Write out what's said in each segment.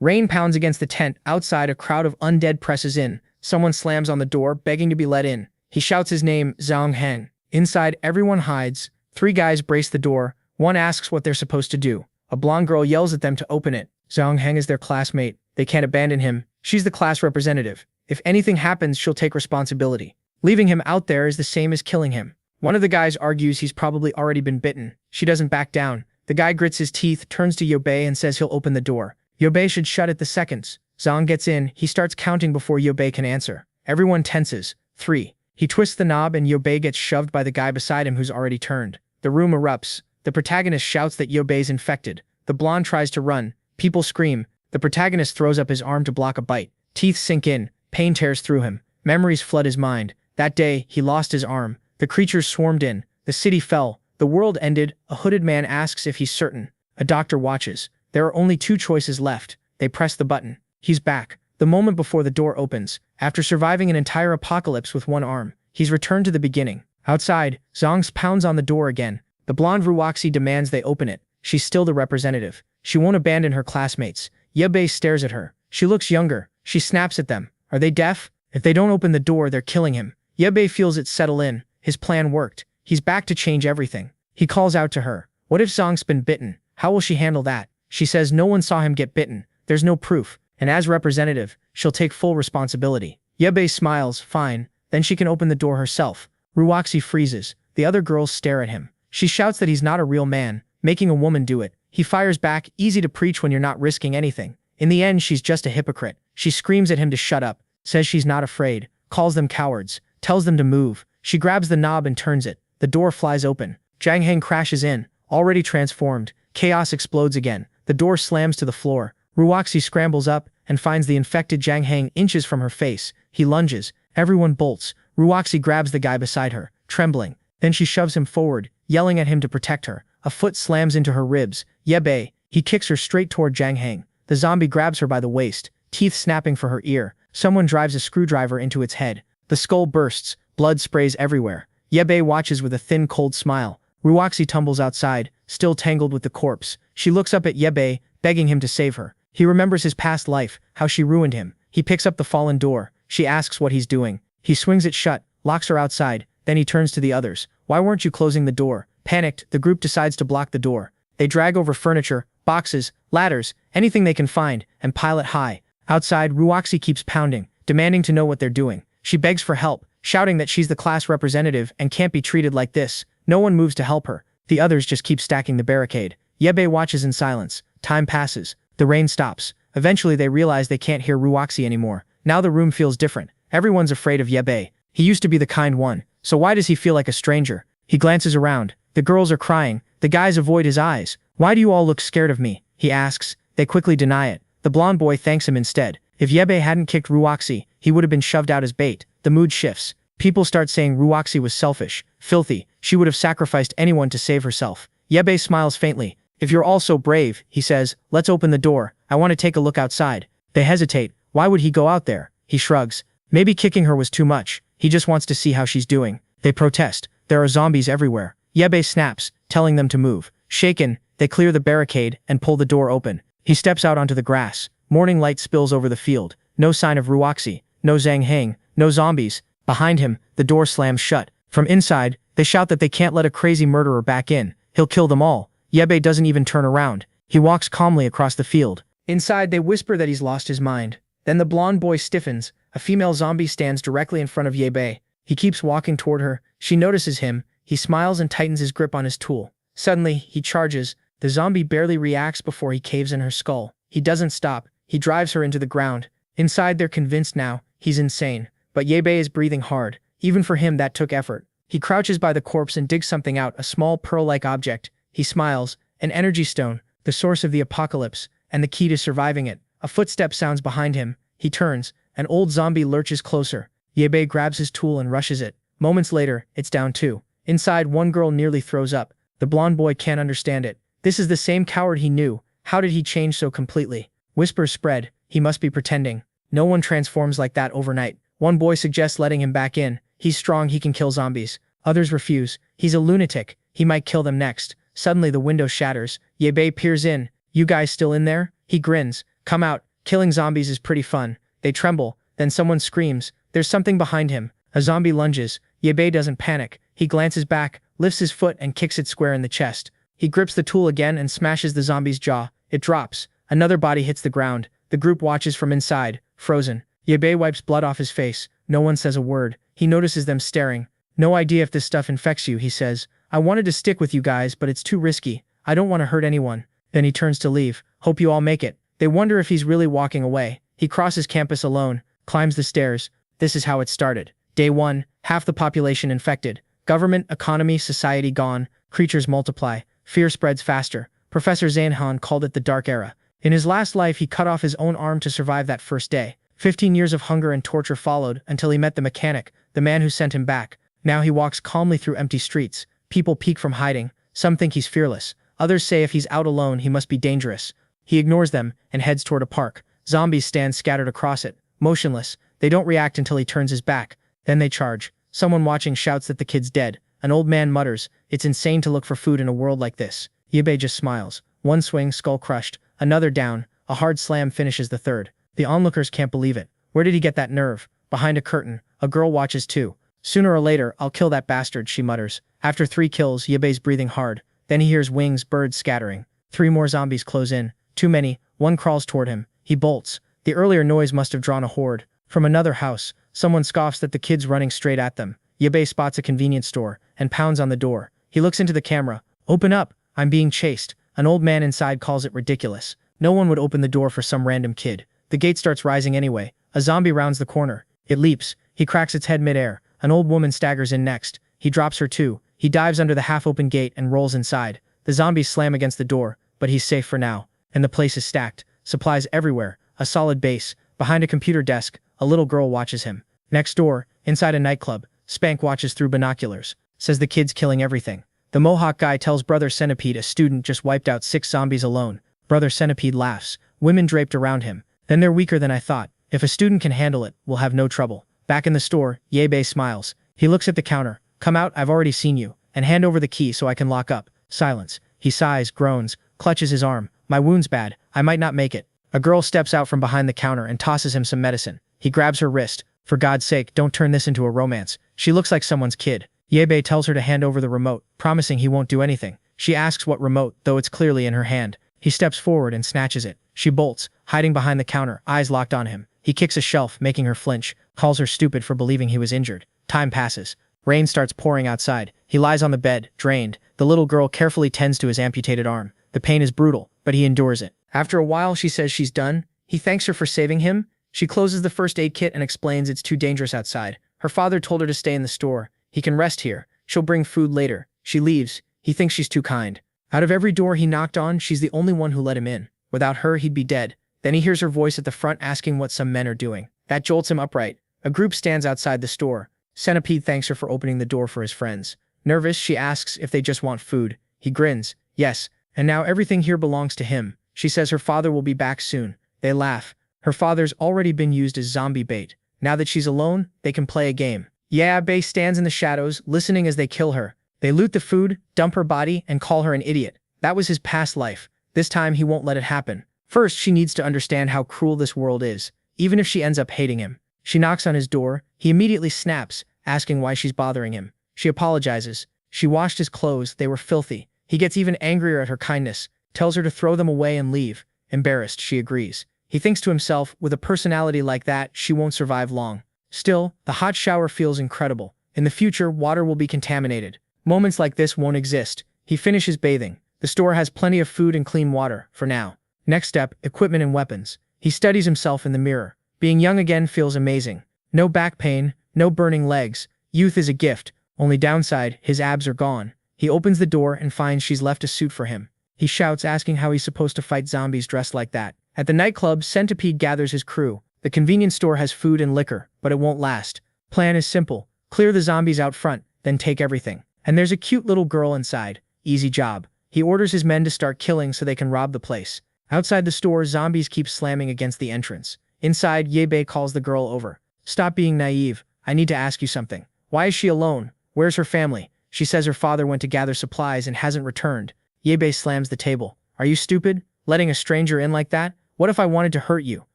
Rain pounds against the tent. Outside, a crowd of undead presses in. Someone slams on the door, begging to be let in. He shouts his name, Zhang Heng. Inside, everyone hides. 3 guys brace the door. One asks what they're supposed to do. A blonde girl yells at them to open it. Zhang Heng is their classmate. They can't abandon him. She's the class representative. If anything happens, she'll take responsibility. Leaving him out there is the same as killing him. One of the guys argues he's probably already been bitten. She doesn't back down. The guy grits his teeth, turns to Yobei and says he'll open the door. Yobei should shut it the seconds. Zhang gets in. He starts counting before Yobei can answer. Everyone tenses. 3. He twists the knob and Yobei gets shoved by the guy beside him who's already turned. The room erupts. The protagonist shouts that Yobei's infected. The blonde tries to run. People scream. The protagonist throws up his arm to block a bite. Teeth sink in. Pain tears through him. Memories flood his mind. That day, he lost his arm. The creatures swarmed in. The city fell. The world ended. A hooded man asks if he's certain. A doctor watches. There are only 2 choices left. They press the button. He's back. The moment before the door opens. After surviving an entire apocalypse with 1 arm, he's returned to the beginning. Outside, Zhang pounds on the door again. The blonde Ruoxi demands they open it. She's still the representative. She won't abandon her classmates. Yebei stares at her. She looks younger. She snaps at them. Are they deaf? If they don't open the door, they're killing him. Yebei feels it settle in. His plan worked. He's back to change everything. He calls out to her. What if Zhang's been bitten? How will she handle that? She says no one saw him get bitten. There's no proof. And as representative, she'll take full responsibility. Yebei smiles. Fine. Then she can open the door herself. Ruoxi freezes. The other girls stare at him. She shouts that he's not a real man, making a woman do it. He fires back. Easy to preach when you're not risking anything. In the end, she's just a hypocrite. She screams at him to shut up, says she's not afraid, calls them cowards, tells them to move. She grabs the knob and turns it. The door flies open. Zhang Heng crashes in, already transformed. Chaos explodes again. The door slams to the floor. Ruoxi scrambles up and finds the infected Zhang Heng inches from her face. He lunges. Everyone bolts. Ruoxi grabs the guy beside her, trembling. Then she shoves him forward, yelling at him to protect her. A foot slams into her ribs. Yebei. He kicks her straight toward Zhang Heng. The zombie grabs her by the waist, teeth snapping for her ear. Someone drives a screwdriver into its head. The skull bursts. Blood sprays everywhere. Yebei watches with a thin, cold smile. Ruoxi tumbles outside, still tangled with the corpse. She looks up at Yebei, begging him to save her. He remembers his past life, how she ruined him. He picks up the fallen door. She asks what he's doing. He swings it shut, locks her outside. Then he turns to the others. Why weren't you closing the door? Panicked, the group decides to block the door. They drag over furniture, boxes, ladders, anything they can find, and pile it high. Outside, Ruoxi keeps pounding, demanding to know what they're doing. She begs for help, shouting that she's the class representative and can't be treated like this. No one moves to help her. The others just keep stacking the barricade. Yebei watches in silence. Time passes. The rain stops. Eventually they realize they can't hear Ruoxi anymore. Now the room feels different. Everyone's afraid of Yebei. He used to be the kind one, so why does he feel like a stranger? He glances around. The girls are crying. The guys avoid his eyes. Why do you all look scared of me? He asks. They quickly deny it. The blonde boy thanks him instead. If Yebei hadn't kicked Ruoxi, he would have been shoved out as bait. The mood shifts. People start saying Ruoxi was selfish, filthy. She would have sacrificed anyone to save herself. Yebei smiles faintly. If you're all so brave, he says, let's open the door. I want to take a look outside. They hesitate. Why would he go out there? He shrugs. Maybe kicking her was too much. He just wants to see how she's doing. They protest. There are zombies everywhere. Yebei snaps, telling them to move. Shaken, they clear the barricade and pull the door open. He steps out onto the grass. Morning light spills over the field. No sign of Ruoxi. No Zhang Heng. No zombies. Behind him, the door slams shut. From inside, they shout that they can't let a crazy murderer back in. He'll kill them all. Yebei doesn't even turn around. He walks calmly across the field. Inside, they whisper that he's lost his mind. Then the blonde boy stiffens. A female zombie stands directly in front of Yebei. He keeps walking toward her. She notices him. He smiles and tightens his grip on his tool. Suddenly, he charges. The zombie barely reacts before he caves in her skull. He doesn't stop. He drives her into the ground. Inside, they're convinced now. He's insane. But Yebei is breathing hard. Even for him, that took effort. He crouches by the corpse and digs something out, a small pearl-like object. He smiles. An energy stone, the source of the apocalypse, and the key to surviving it. A footstep sounds behind him. He turns. An old zombie lurches closer. Yebei grabs his tool and rushes it. Moments later, it's down too. Inside, one girl nearly throws up. The blonde boy can't understand it. This is the same coward he knew. How did he change so completely? Whispers spread. He must be pretending. No one transforms like that overnight. One boy suggests letting him back in. He's strong, he can kill zombies. Others refuse. He's a lunatic. He might kill them next. Suddenly the window shatters. Yebei peers in. You guys still in there? He grins. Come out. Killing zombies is pretty fun. They tremble, then someone screams. There's something behind him. A zombie lunges. Yebei doesn't panic. He glances back, lifts his foot and kicks it square in the chest. He grips the tool again and smashes the zombie's jaw. It drops. Another body hits the ground. The group watches from inside, frozen. Yebei wipes blood off his face. No one says a word. He notices them staring. No idea if this stuff infects you, he says. I wanted to stick with you guys, but it's too risky. I don't want to hurt anyone. Then he turns to leave. Hope you all make it. They wonder if he's really walking away. He crosses campus alone, climbs the stairs. This is how it started. Day 1, half the population infected. Government, economy, society gone. Creatures multiply. Fear spreads faster. Professor Zainhan called it the Dark Era. In his last life, he cut off his own arm to survive that first day. 15 years of hunger and torture followed until he met the mechanic, the man who sent him back. Now he walks calmly through empty streets. People peek from hiding. Some think he's fearless. Others say if he's out alone, he must be dangerous. He ignores them and heads toward a park. Zombies stand scattered across it, motionless. They don't react until he turns his back. Then they charge. Someone watching shouts that the kid's dead. An old man mutters, "It's insane to look for food in a world like this." Yebei just smiles. One swing, skull crushed. Another down. A hard slam finishes the third. The onlookers can't believe it. Where did he get that nerve? Behind a curtain, a girl watches too. Sooner or later, I'll kill that bastard, she mutters. After 3 kills, Yebei's breathing hard. Then he hears wings, birds scattering. 3 more zombies close in. Too many. One crawls toward him. He bolts. The earlier noise must have drawn a horde. From another house, someone scoffs that the kid's running straight at them. Yebei spots a convenience store and pounds on the door. He looks into the camera. "Open up. I'm being chased." An old man inside calls it ridiculous. No one would open the door for some random kid. The gate starts rising anyway. A zombie rounds the corner. It leaps. He cracks its head midair. An old woman staggers in next. He drops her too. He dives under the half-open gate and rolls inside. The zombies slam against the door, but he's safe for now. And the place is stacked. Supplies everywhere. A solid base. Behind a computer desk, a little girl watches him. Next door, inside a nightclub, Spank watches through binoculars. Says the kid's killing everything. The Mohawk guy tells Brother Centipede a student just wiped out 6 zombies alone. Brother Centipede laughs. Women draped around him. Then they're weaker than I thought. If a student can handle it, we'll have no trouble. Back in the store, Yebei smiles. He looks at the counter. "Come out, I've already seen you. And hand over the key so I can lock up." Silence. He sighs, groans, clutches his arm. "My wound's bad. I might not make it." A girl steps out from behind the counter and tosses him some medicine. He grabs her wrist. "For God's sake, don't turn this into a romance. She looks like someone's kid." Yebei tells her to hand over the remote, promising he won't do anything. She asks what remote, though it's clearly in her hand. He steps forward and snatches it. She bolts, hiding behind the counter, eyes locked on him. He kicks a shelf, making her flinch, calls her stupid for believing he was injured. Time passes. Rain starts pouring outside. He lies on the bed, drained. The little girl carefully tends to his amputated arm. The pain is brutal, but he endures it. After a while, she says she's done. He thanks her for saving him. She closes the first aid kit and explains it's too dangerous outside. Her father told her to stay in the store. He can rest here. She'll bring food later. She leaves. He thinks she's too kind. Out of every door he knocked on, she's the only one who let him in. Without her, he'd be dead. Then he hears her voice at the front asking what some men are doing. That jolts him upright. A group stands outside the store. Centipede thanks her for opening the door for his friends. Nervous, she asks if they just want food. He grins. Yes, and now everything here belongs to him. She says her father will be back soon. They laugh. Her father's already been used as zombie bait. Now that she's alone, they can play a game. Yebei stands in the shadows, listening as they kill her. They loot the food, dump her body, and call her an idiot. That was his past life. This time he won't let it happen. First, she needs to understand how cruel this world is, even if she ends up hating him. She knocks on his door. He immediately snaps, asking why she's bothering him. She apologizes. She washed his clothes. They were filthy. He gets even angrier at her kindness, tells her to throw them away and leave. Embarrassed, she agrees. He thinks to himself, with a personality like that, she won't survive long. Still, the hot shower feels incredible. In the future, water will be contaminated. Moments like this won't exist. He finishes bathing. The store has plenty of food and clean water, for now. Next step, equipment and weapons. He studies himself in the mirror. Being young again feels amazing. No back pain, no burning legs. Youth is a gift. Only downside, his abs are gone. He opens the door and finds she's left a suit for him. He shouts, asking how he's supposed to fight zombies dressed like that. At the nightclub, Centipede gathers his crew. The convenience store has food and liquor, but it won't last. Plan is simple. Clear the zombies out front, then take everything. And there's a cute little girl inside. Easy job. He orders his men to start killing so they can rob the place. Outside the store, zombies keep slamming against the entrance. Inside, Yebei calls the girl over. "Stop being naive. I need to ask you something. Why is she alone? Where's her family?" She says her father went to gather supplies and hasn't returned. Yebei slams the table. "Are you stupid? Letting a stranger in like that? What if I wanted to hurt you?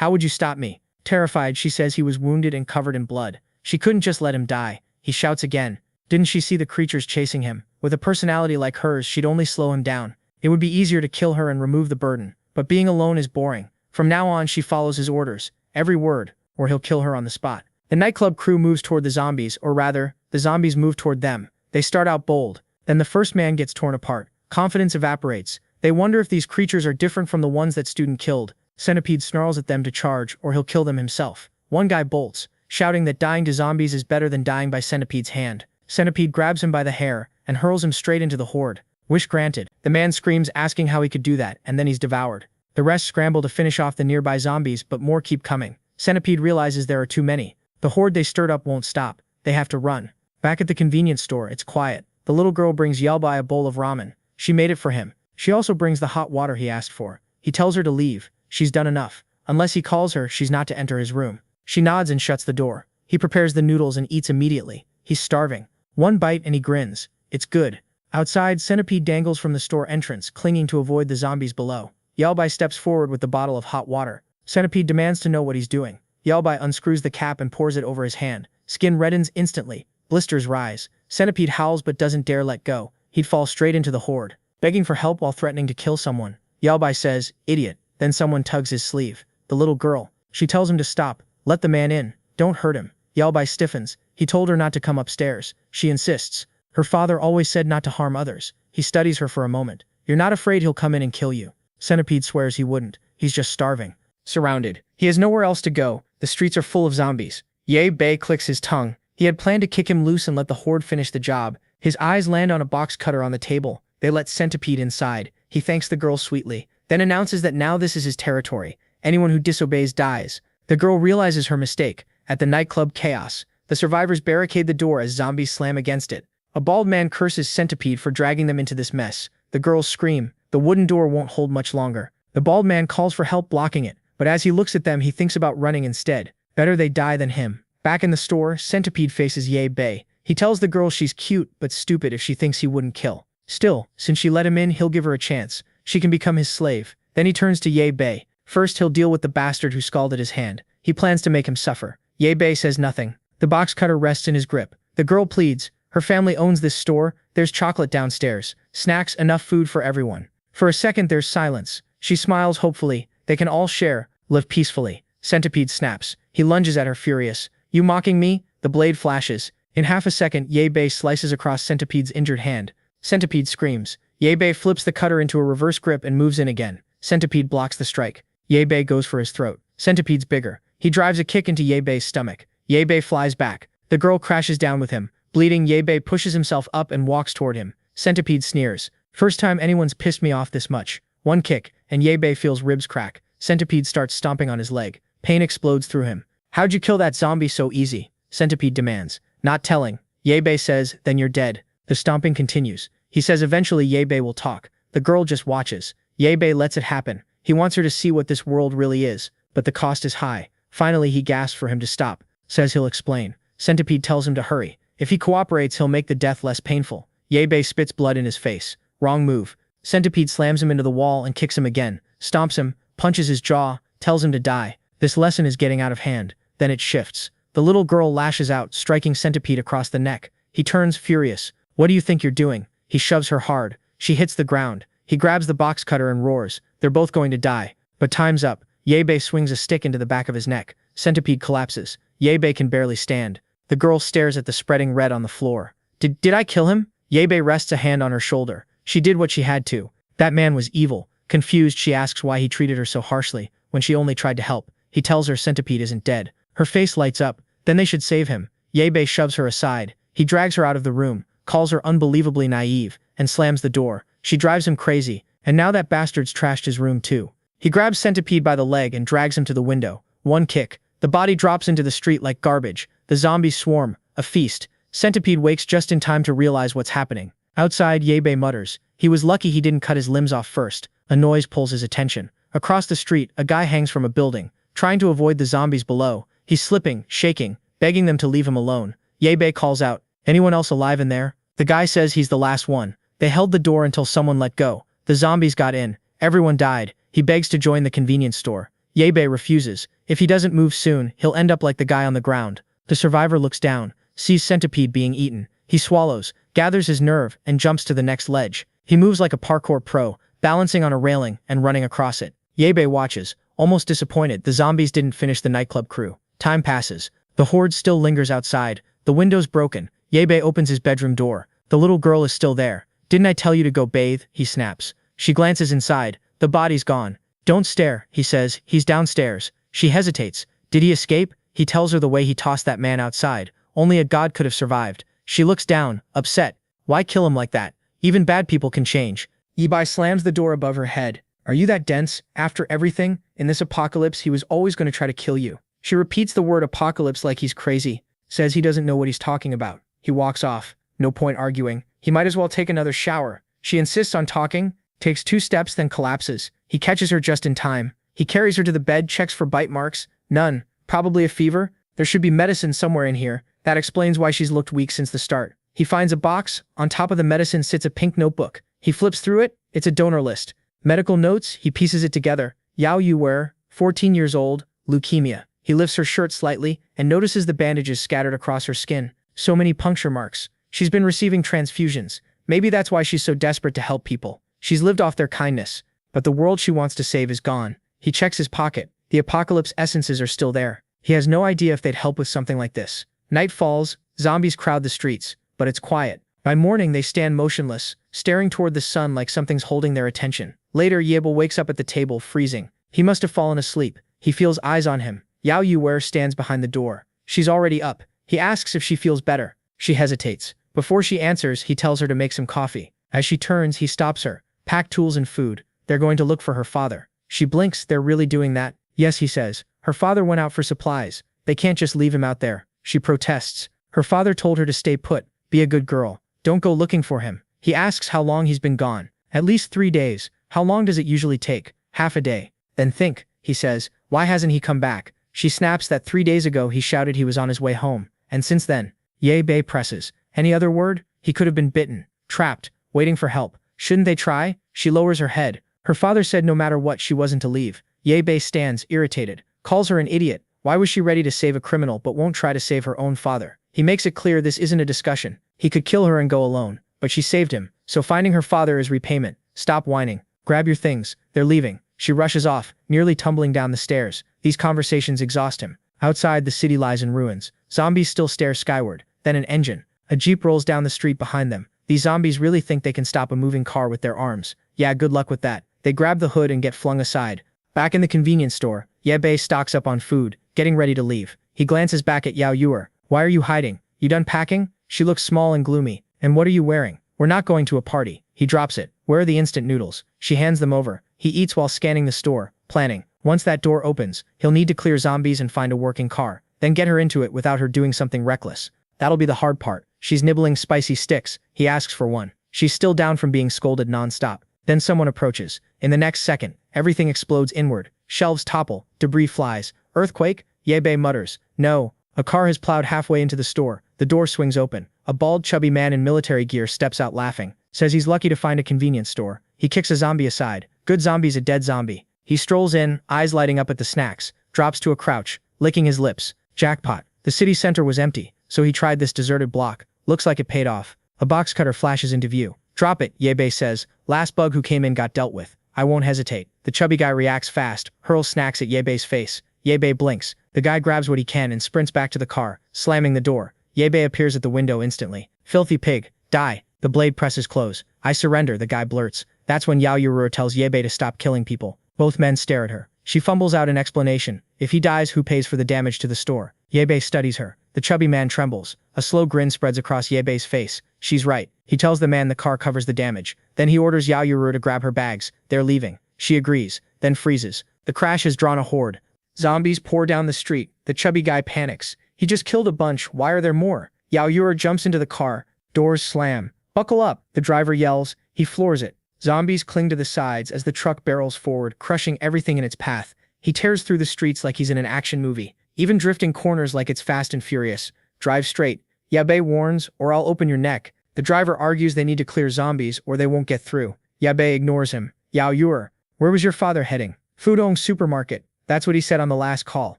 How would you stop me? Terrified, she says he was wounded and covered in blood. She couldn't just let him die. He shouts again. Didn't she see the creatures chasing him? With a personality like hers, she'd only slow him down. It would be easier to kill her and remove the burden. But being alone is boring. From now on, she follows his orders. Every word, or he'll kill her on the spot. The nightclub crew moves toward the zombies, or rather, the zombies move toward them. They start out bold. Then the first man gets torn apart. Confidence evaporates. They wonder if these creatures are different from the ones that student killed. Centipede snarls at them to charge, or he'll kill them himself. One guy bolts, shouting that dying to zombies is better than dying by Centipede's hand. Centipede grabs him by the hair and hurls him straight into the horde. Wish granted. The man screams, asking how he could do that, and then he's devoured. The rest scramble to finish off the nearby zombies, but more keep coming. Centipede realizes there are too many. The horde they stirred up won't stop. They have to run. Back at the convenience store, it's quiet. The little girl brings Yelbai a bowl of ramen. She made it for him. She also brings the hot water he asked for. He tells her to leave. She's done enough. Unless he calls her, she's not to enter his room. She nods and shuts the door. He prepares the noodles and eats immediately. He's starving. One bite and he grins. It's good. Outside, Centipede dangles from the store entrance, clinging to avoid the zombies below. Yelbai steps forward with the bottle of hot water. Centipede demands to know what he's doing. Yelbai unscrews the cap and pours it over his hand. Skin reddens instantly. Blisters rise. Centipede howls but doesn't dare let go. He'd fall straight into the horde. Begging for help while threatening to kill someone. Yelbai says, "Idiot." Then someone tugs his sleeve. The little girl. She tells him to stop. Let the man in. Don't hurt him. Yelbai stiffens. He told her not to come upstairs. She insists. Her father always said not to harm others. He studies her for a moment. You're not afraid he'll come in and kill you? Centipede swears he wouldn't. He's just starving. Surrounded. He has nowhere else to go. The streets are full of zombies. Bei clicks his tongue. He had planned to kick him loose and let the horde finish the job. His eyes land on a box cutter on the table. They let Centipede inside. He thanks the girl sweetly, then announces that now this is his territory. Anyone who disobeys dies. The girl realizes her mistake. At the nightclub chaos, the survivors barricade the door as zombies slam against it. A bald man curses Centipede for dragging them into this mess. The girls scream. The wooden door won't hold much longer. The bald man calls for help blocking it, but as he looks at them, he thinks about running instead. Better they die than him. Back in the store, Centipede faces Bei. He tells the girl she's cute but stupid if she thinks he wouldn't kill. Still, since she let him in, he'll give her a chance. She can become his slave. Then he turns to Bei. First, he'll deal with the bastard who scalded his hand. He plans to make him suffer. Bei says nothing. The box cutter rests in his grip. The girl pleads. Her family owns this store. There's chocolate downstairs. Snacks, enough food for everyone. For a second, there's silence. She smiles hopefully. They can all share, live peacefully. Centipede snaps. He lunges at her furious. You mocking me? The blade flashes. In half a second, Bei slices across Centipede's injured hand. Centipede screams. Bei flips the cutter into a reverse grip and moves in again. Centipede blocks the strike. Bei goes for his throat. Centipede's bigger. He drives a kick into Bei's stomach. Bei flies back. The girl crashes down with him. Bleeding, Bei pushes himself up and walks toward him. Centipede sneers. First time anyone's pissed me off this much. One kick, and Bei feels ribs crack. Centipede starts stomping on his leg. Pain explodes through him. How'd you kill that zombie so easy? Centipede demands. Not telling. Bei says, then you're dead. The stomping continues. He says eventually Bei will talk. The girl just watches. Bei lets it happen. He wants her to see what this world really is, but the cost is high. Finally, he gasps for him to stop. Says he'll explain. Centipede tells him to hurry. If he cooperates, he'll make the death less painful. Bei spits blood in his face. Wrong move. Centipede slams him into the wall and kicks him again. Stomps him, punches his jaw, tells him to die. This lesson is getting out of hand. Then it shifts. The little girl lashes out, striking Centipede across the neck. He turns furious. What do you think you're doing? He shoves her hard. She hits the ground. He grabs the box cutter and roars. They're both going to die. But time's up. Bei swings a stick into the back of his neck. Centipede collapses. Bei can barely stand. The girl stares at the spreading red on the floor. Did I kill him? Bei rests a hand on her shoulder. She did what she had to. That man was evil. Confused, she asks why he treated her so harshly, when she only tried to help. He tells her Centipede isn't dead. Her face lights up. Then they should save him. Bei shoves her aside. He drags her out of the room, calls her unbelievably naive, and slams the door. She drives him crazy, and now that bastard's trashed his room too. He grabs Centipede by the leg and drags him to the window. One kick. The body drops into the street like garbage. The zombies swarm. A feast. Centipede wakes just in time to realize what's happening. Outside, Bei mutters. He was lucky he didn't cut his limbs off first. A noise pulls his attention. Across the street, a guy hangs from a building, trying to avoid the zombies below. He's slipping, shaking, begging them to leave him alone. Bei calls out, anyone else alive in there? The guy says he's the last one. They held the door until someone let go. The zombies got in. Everyone died. He begs to join the convenience store. Ye-bei refuses. If he doesn't move soon, he'll end up like the guy on the ground. The survivor looks down, sees centipede being eaten. He swallows, gathers his nerve, and jumps to the next ledge. He moves like a parkour pro, balancing on a railing and running across it. Ye-bei watches, almost disappointed the zombies didn't finish the nightclub crew. Time passes. The horde still lingers outside. The window's broken. Ye-bei opens his bedroom door. The little girl is still there. "Didn't I tell you to go bathe?" he snaps. She glances inside. The body's gone. "Don't stare," he says. "He's downstairs." She hesitates. Did he escape? He tells her the way he tossed that man outside. Only a god could have survived. She looks down, upset. Why kill him like that? Even bad people can change. Ye-bei slams the door above her head. "Are you that dense? After everything? In this apocalypse, he was always going to try to kill you." She repeats the word apocalypse like he's crazy. Says he doesn't know what he's talking about. He walks off. No point arguing. He might as well take another shower. She insists on talking, takes 2 steps, then collapses. He catches her just in time. He carries her to the bed, checks for bite marks. None. Probably a fever. There should be medicine somewhere in here. That explains why she's looked weak since the start. He finds a box. On top of the medicine sits a pink notebook. He flips through it. It's a donor list. Medical notes. He pieces it together. Yao Yuwer, 14 years old, leukemia. He lifts her shirt slightly and notices the bandages scattered across her skin. So many puncture marks. She's been receiving transfusions. Maybe that's why she's so desperate to help people. She's lived off their kindness. But the world she wants to save is gone. He checks his pocket. The apocalypse essences are still there. He has no idea if they'd help with something like this. Night falls. Zombies crowd the streets. But it's quiet. By morning, they stand motionless, staring toward the sun like something's holding their attention. Later, Yebel wakes up at the table, freezing. He must have fallen asleep. He feels eyes on him. Yao Yuwer stands behind the door. She's already up. He asks if she feels better. She hesitates. Before she answers, he tells her to make some coffee. As she turns, he stops her. "Pack tools and food. They're going to look for her father." She blinks. "They're really doing that?" "Yes," he says. "Her father went out for supplies. They can't just leave him out there." She protests. Her father told her to stay put. Be a good girl. Don't go looking for him. He asks how long he's been gone. "At least 3 days. How long does it usually take?" "Half a day." "Then think," he says. "Why hasn't he come back?" She snaps that 3 days ago he shouted he was on his way home. And since then, Ye-bei presses. Any other word? He could have been bitten, trapped, waiting for help. Shouldn't they try? She lowers her head. Her father said no matter what she wasn't to leave. Ye-bei stands, irritated. Calls her an idiot. Why was she ready to save a criminal but won't try to save her own father? He makes it clear this isn't a discussion. He could kill her and go alone. But she saved him. So finding her father is repayment. Stop whining. Grab your things. They're leaving. She rushes off, nearly tumbling down the stairs. These conversations exhaust him. Outside, the city lies in ruins. Zombies still stare skyward. Then an engine. A jeep rolls down the street behind them. These zombies really think they can stop a moving car with their arms. Yeah, good luck with that. They grab the hood and get flung aside. Back in the convenience store, Ye-bei stocks up on food, getting ready to leave. He glances back at Yao Yuer. "Why are you hiding? You done packing?" She looks small and gloomy. "And what are you wearing?" "We're not going to a party." He drops it. "Where are the instant noodles?" She hands them over. He eats while scanning the store, planning. Once that door opens, he'll need to clear zombies and find a working car. Then get her into it without her doing something reckless. That'll be the hard part. She's nibbling spicy sticks. He asks for one. She's still down from being scolded non-stop. Then someone approaches. In the next second, everything explodes inward. Shelves topple. Debris flies. Earthquake? Ye-bei mutters. No. A car has plowed halfway into the store. The door swings open. A bald, chubby man in military gear steps out laughing. Says he's lucky to find a convenience store. He kicks a zombie aside. Good zombie's a dead zombie. He strolls in, eyes lighting up at the snacks. Drops to a crouch, licking his lips. Jackpot. The city center was empty, so he tried this deserted block. Looks like it paid off. A box cutter flashes into view. Drop it, Ye-bei says. Last bug who came in got dealt with. I won't hesitate. The chubby guy reacts fast, hurls snacks at Ye-bei's face. Ye-bei blinks. The guy grabs what he can and sprints back to the car, slamming the door. Ye-bei appears at the window instantly. Filthy pig. Die. The blade presses close. I surrender, the guy blurts. That's when Yao Yururo tells Ye-bei to stop killing people. Both men stare at her. She fumbles out an explanation. If he dies, who pays for the damage to the store? Ye-bei studies her. The chubby man trembles. A slow grin spreads across Ye-bei's face. She's right. He tells the man the car covers the damage. Then he orders Yao Yururo to grab her bags. They're leaving. She agrees, then freezes. The crash has drawn a horde. Zombies pour down the street. The chubby guy panics. He just killed a bunch. Why are there more? Yao Yururo jumps into the car. Doors slam. Buckle up, the driver yells. He floors it. Zombies cling to the sides as the truck barrels forward, crushing everything in its path. He tears through the streets like he's in an action movie, even drifting corners like it's Fast and Furious. Drive straight. Ye-bei warns, or I'll open your neck. The driver argues they need to clear zombies or they won't get through. Ye-bei ignores him. Yao Yururo, where was your father heading? Fudong supermarket. That's what he said on the last call.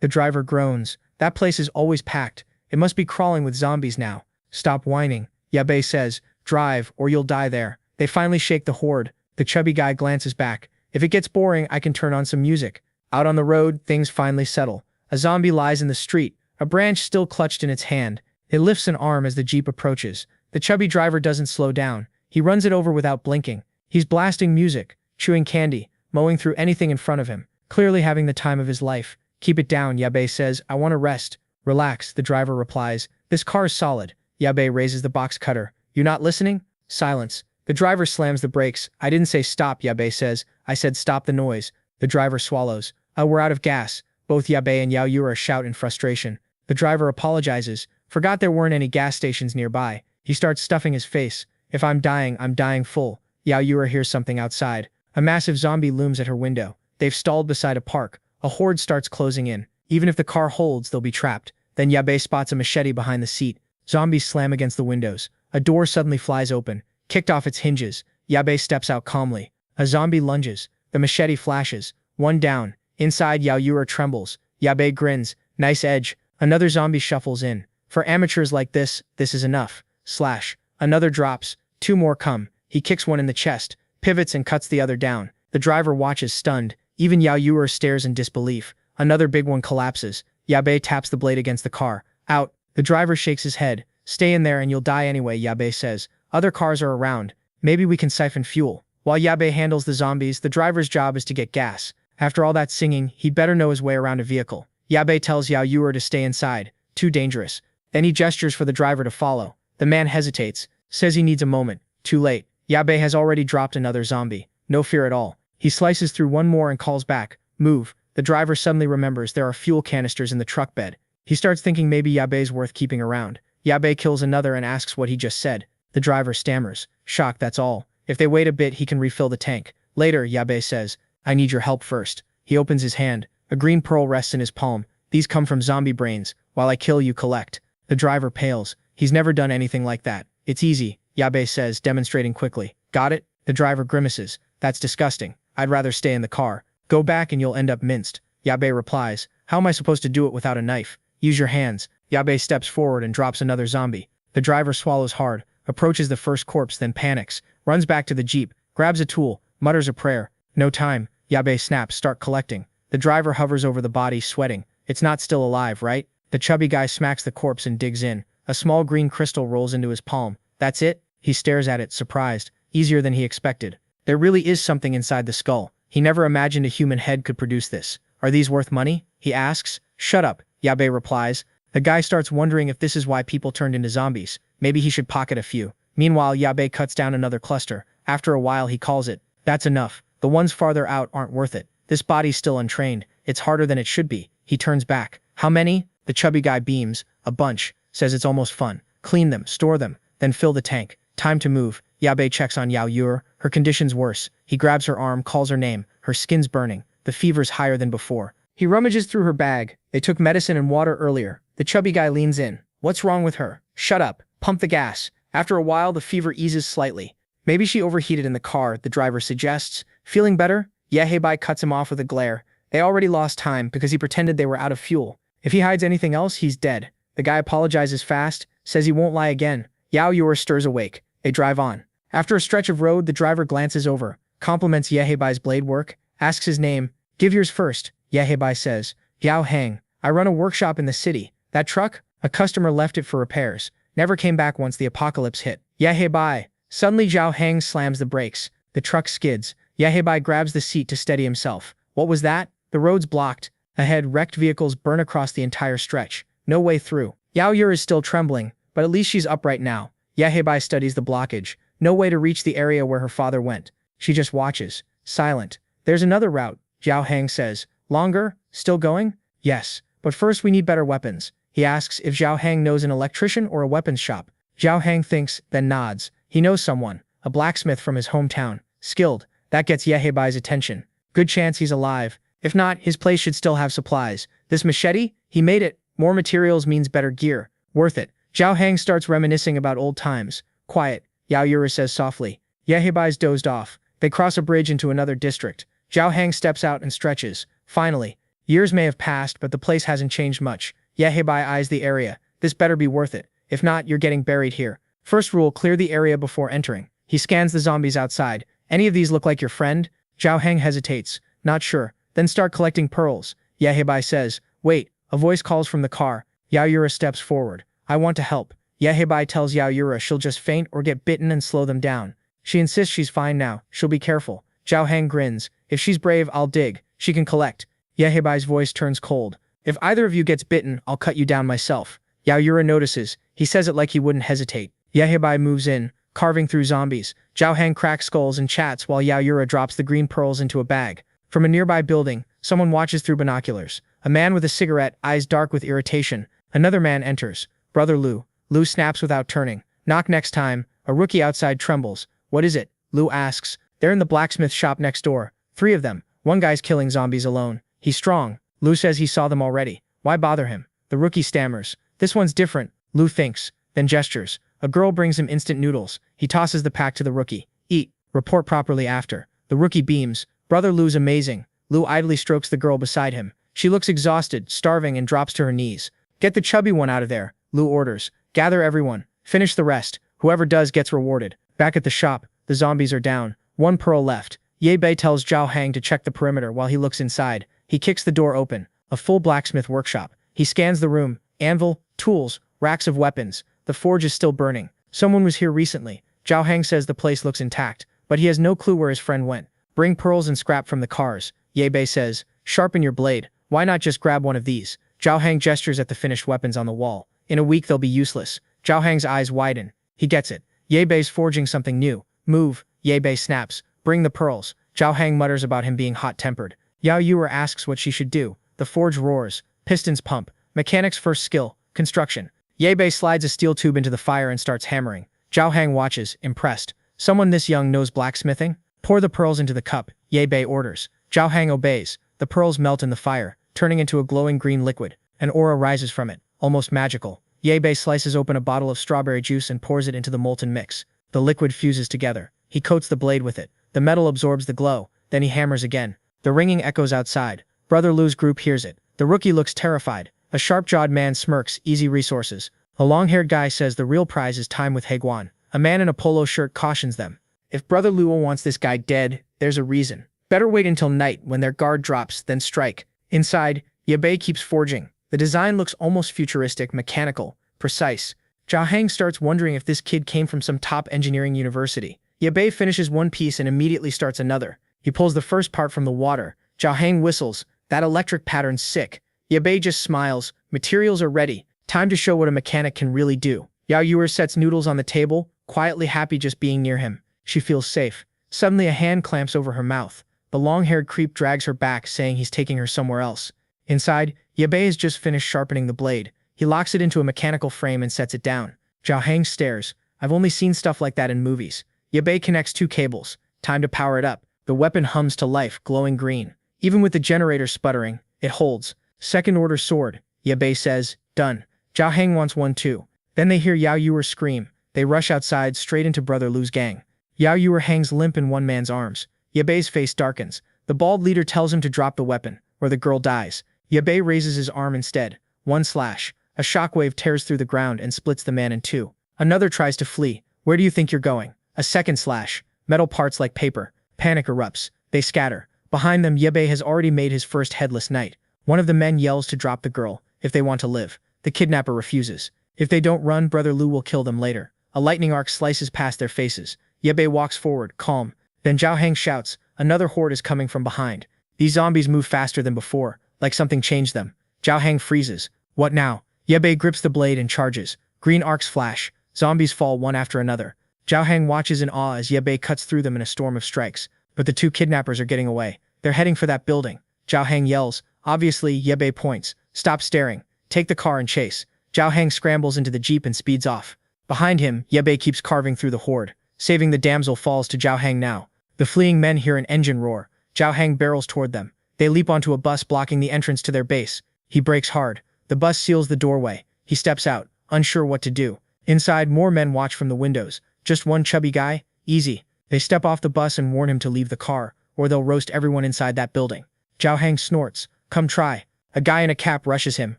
The driver groans. That place is always packed. It must be crawling with zombies now. Stop whining, Yabe says. Drive, or you'll die there. They finally shake the horde. The chubby guy glances back. If it gets boring, I can turn on some music. Out on the road, things finally settle. A zombie lies in the street, a branch still clutched in its hand. It lifts an arm as the jeep approaches. The chubby driver doesn't slow down. He runs it over without blinking. He's blasting music, chewing candy, mowing through anything in front of him, clearly having the time of his life. Keep it down, Yabe says. I want to rest. Relax, the driver replies. This car's solid. Yabe raises the box cutter. You not listening? Silence. The driver slams the brakes. I didn't say stop, Yabe says. I said stop the noise. The driver swallows. We're out of gas. Both Yabe and Yao Yura shout in frustration. The driver apologizes. Forgot there weren't any gas stations nearby. He starts stuffing his face. If I'm dying full. Yao Yura hears something outside. A massive zombie looms at her window. They've stalled beside a park. A horde starts closing in. Even if the car holds, they'll be trapped. Then Yabe spots a machete behind the seat. Zombies slam against the windows. A door suddenly flies open, kicked off its hinges. Yabe steps out calmly. A zombie lunges. The machete flashes. One down. Inside, Yao Yura trembles. Yabe grins. Nice edge. Another zombie shuffles in. For amateurs like this is enough. Slash. Another drops. Two more come. He kicks one in the chest, pivots and cuts the other down. The driver watches stunned. Even Yao Yura stares in disbelief. Another big one collapses. Yabe taps the blade against the car. Out. The driver shakes his head. Stay in there and you'll die anyway, Yabe says. Other cars are around. Maybe we can siphon fuel. While Yabe handles the zombies, the driver's job is to get gas. After all that singing, he'd better know his way around a vehicle. Yabe tells Yao Yura to stay inside. Too dangerous. Then he gestures for the driver to follow. The man hesitates. Says he needs a moment. Too late. Yabe has already dropped another zombie. No fear at all. He slices through one more and calls back. Move. The driver suddenly remembers there are fuel canisters in the truck bed. He starts thinking maybe Yabe's worth keeping around. Yabe kills another and asks what he just said. The driver stammers. Shocked, that's all. If they wait a bit, he can refill the tank. Later, Yabe says, I need your help first. He opens his hand. A green pearl rests in his palm. These come from zombie brains. While I kill, you collect. The driver pales. He's never done anything like that. It's easy, Yabe says, demonstrating quickly. Got it? The driver grimaces. That's disgusting. I'd rather stay in the car. Go back and you'll end up minced. Yabe replies. How am I supposed to do it without a knife? Use your hands. Yabe steps forward and drops another zombie. The driver swallows hard, approaches the first corpse, then panics, runs back to the jeep, grabs a tool, mutters a prayer. No time. Yabe snaps, start collecting. The driver hovers over the body, sweating. It's not still alive, right? The chubby guy smacks the corpse and digs in. A small green crystal rolls into his palm. That's it? He stares at it, surprised. Easier than he expected. There really is something inside the skull. He never imagined a human head could produce this. Are these worth money? He asks. Shut up, Yabe replies. The guy starts wondering if this is why people turned into zombies. Maybe he should pocket a few. Meanwhile, Yabe cuts down another cluster. After a while, he calls it. That's enough. The ones farther out aren't worth it. This body's still untrained. It's harder than it should be. He turns back. How many? The chubby guy beams. A bunch. Says it's almost fun. Clean them, store them, then fill the tank. Time to move. Yabe checks on Yao Yura. Her condition's worse. He grabs her arm, calls her name. Her skin's burning. The fever's higher than before. He rummages through her bag. They took medicine and water earlier. The chubby guy leans in. What's wrong with her? Shut up. Pump the gas. After a while, the fever eases slightly. Maybe she overheated in the car, the driver suggests. Feeling better? Yehei cuts him off with a glare. They already lost time because he pretended they were out of fuel. If he hides anything else, he's dead. The guy apologizes fast, says he won't lie again. Yao Yura stirs awake. They drive on. After a stretch of road, the driver glances over, compliments Yehei's blade work, asks his name. Give yours first, Yehei says. Yao Hang. I run a workshop in the city. That truck? A customer left it for repairs. Never came back once the apocalypse hit. Yehei. Suddenly Zhao Hang slams the brakes. The truck skids. Yehei grabs the seat to steady himself. What was that? The road's blocked. Ahead, wrecked vehicles burn across the entire stretch. No way through. Yao Yura is still trembling, but at least she's upright now. Yehei studies the blockage. No way to reach the area where her father went. She just watches. Silent. There's another route, Zhao Hang says. Longer? Still going? Yes. But first we need better weapons. He asks if Zhao Hang knows an electrician or a weapons shop. Zhao Hang thinks, then nods. He knows someone. A blacksmith from his hometown. Skilled. That gets Yehei's attention. Good chance he's alive. If not, his place should still have supplies. This machete? He made it. More materials means better gear. Worth it. Zhao Hang starts reminiscing about old times. Quiet. Yao Yura says softly. Yehei's dozed off. They cross a bridge into another district. Zhao Hang steps out and stretches. Finally. Years may have passed, but the place hasn't changed much. Yehebei eyes the area. This better be worth it. If not, you're getting buried here. First rule, clear the area before entering. He scans the zombies outside. Any of these look like your friend? Zhao Heng hesitates. Not sure. Then start collecting pearls. Yehebei says. Wait. A voice calls from the car. Yao Yura steps forward. I want to help. Yehebei tells Yao Yura she'll just faint or get bitten and slow them down. She insists she's fine now. She'll be careful. Zhao Heng grins. If she's brave, I'll dig. She can collect. Yehebei's voice turns cold. If either of you gets bitten, I'll cut you down myself. Yao Yura notices. He says it like he wouldn't hesitate. Yehebei moves in, carving through zombies. Zhao Heng cracks skulls and chats while Yao Yura drops the green pearls into a bag. From a nearby building, someone watches through binoculars. A man with a cigarette, eyes dark with irritation. Another man enters. Brother Lu. Lu snaps without turning. Knock next time. A rookie outside trembles. What is it? Lu asks. They're in the blacksmith shop next door. 3 of them. One guy's killing zombies alone. He's strong. Lu says he saw them already. Why bother him? The rookie stammers. This one's different. Lu thinks, then gestures. A girl brings him instant noodles. He tosses the pack to the rookie. Eat. Report properly after. The rookie beams. Brother Lu's amazing. Lu idly strokes the girl beside him. She looks exhausted, starving, and drops to her knees. Get the chubby one out of there, Lu orders. Gather everyone. Finish the rest. Whoever does gets rewarded. Back at the shop, the zombies are down. 1 pearl left. Ye Bei tells Zhao Heng to check the perimeter while he looks inside. He kicks the door open. A full blacksmith workshop. He scans the room. Anvil, tools, racks of weapons. The forge is still burning. Someone was here recently. Zhao Heng says the place looks intact, but he has no clue where his friend went. Bring pearls and scrap from the cars. Ye Bei says, sharpen your blade. Why not just grab one of these? Zhao Heng gestures at the finished weapons on the wall. In a week they'll be useless. Zhao Heng's eyes widen. He gets it. Ye Bei's forging something new. Move. Ye Bei snaps. Bring the pearls. Zhao Heng mutters about him being hot-tempered. Yao Yura asks what she should do. The forge roars. Pistons pump. Mechanic's first skill. Construction. Ye Bei slides a steel tube into the fire and starts hammering. Zhao Heng watches, impressed. Someone this young knows blacksmithing? Pour the pearls into the cup. Ye Bei orders. Zhao Heng obeys. The pearls melt in the fire, turning into a glowing green liquid. An aura rises from it, almost magical. Ye Bei slices open a bottle of strawberry juice and pours it into the molten mix. The liquid fuses together. He coats the blade with it. The metal absorbs the glow. Then he hammers again. The ringing echoes outside. Brother Lu's group hears it. The rookie looks terrified. A sharp-jawed man smirks. Easy resources. A long-haired guy says the real prize is time with Heguan. A man in a polo shirt cautions them. If Brother Luo wants this guy dead, there's a reason. Better wait until night when their guard drops, then strike. Inside, Ye Bei keeps forging. The design looks almost futuristic, mechanical, precise. Zhao Heng starts wondering if this kid came from some top engineering university. Ye Bei finishes one piece and immediately starts another. He pulls the first part from the water. Zhao Heng whistles. That electric pattern's sick. Ye Bei just smiles. Materials are ready. Time to show what a mechanic can really do. Yao Yura sets noodles on the table, quietly happy just being near him. She feels safe. Suddenly a hand clamps over her mouth. The long-haired creep drags her back, saying he's taking her somewhere else. Inside, Ye Bei has just finished sharpening the blade. He locks it into a mechanical frame and sets it down. Zhao Heng stares. I've only seen stuff like that in movies. Ye Bei connects 2 cables. Time to power it up. The weapon hums to life, glowing green. Even with the generator sputtering, it holds. Second-order sword. Ye Bei says, done. Zhao Heng wants one too. Then they hear Yao Yura scream. They rush outside, straight into Brother Lu's gang. Yao Yura hangs limp in one man's arms. Ye Bei's face darkens. The bald leader tells him to drop the weapon, or the girl dies. Ye Bei raises his arm instead. One slash. A shockwave tears through the ground and splits the man in 2. Another tries to flee. Where do you think you're going? A second slash. Metal parts like paper. Panic erupts. They scatter. Behind them, Ye Bei has already made his first headless knight. One of the men yells to drop the girl, if they want to live. The kidnapper refuses. If they don't run, Brother Lu will kill them later. A lightning arc slices past their faces. Ye Bei walks forward, calm. Then Zhao Heng shouts, another horde is coming from behind. These zombies move faster than before, like something changed them. Zhao Heng freezes. What now? Ye Bei grips the blade and charges. Green arcs flash. Zombies fall one after another. Zhao Heng watches in awe as Ye Bei cuts through them in a storm of strikes. But the 2 kidnappers are getting away. They're heading for that building. Zhao Heng yells. Obviously, Ye Bei points. Stop staring. Take the car and chase. Zhao Heng scrambles into the jeep and speeds off. Behind him, Ye Bei keeps carving through the horde. Saving the damsel falls to Zhao Heng now. The fleeing men hear an engine roar. Zhao Heng barrels toward them. They leap onto a bus blocking the entrance to their base. He brakes hard. The bus seals the doorway. He steps out, unsure what to do. Inside, more men watch from the windows. Just one chubby guy? Easy. They step off the bus and warn him to leave the car, or they'll roast everyone inside that building. Zhao Heng snorts. come try. A guy in a cap rushes him,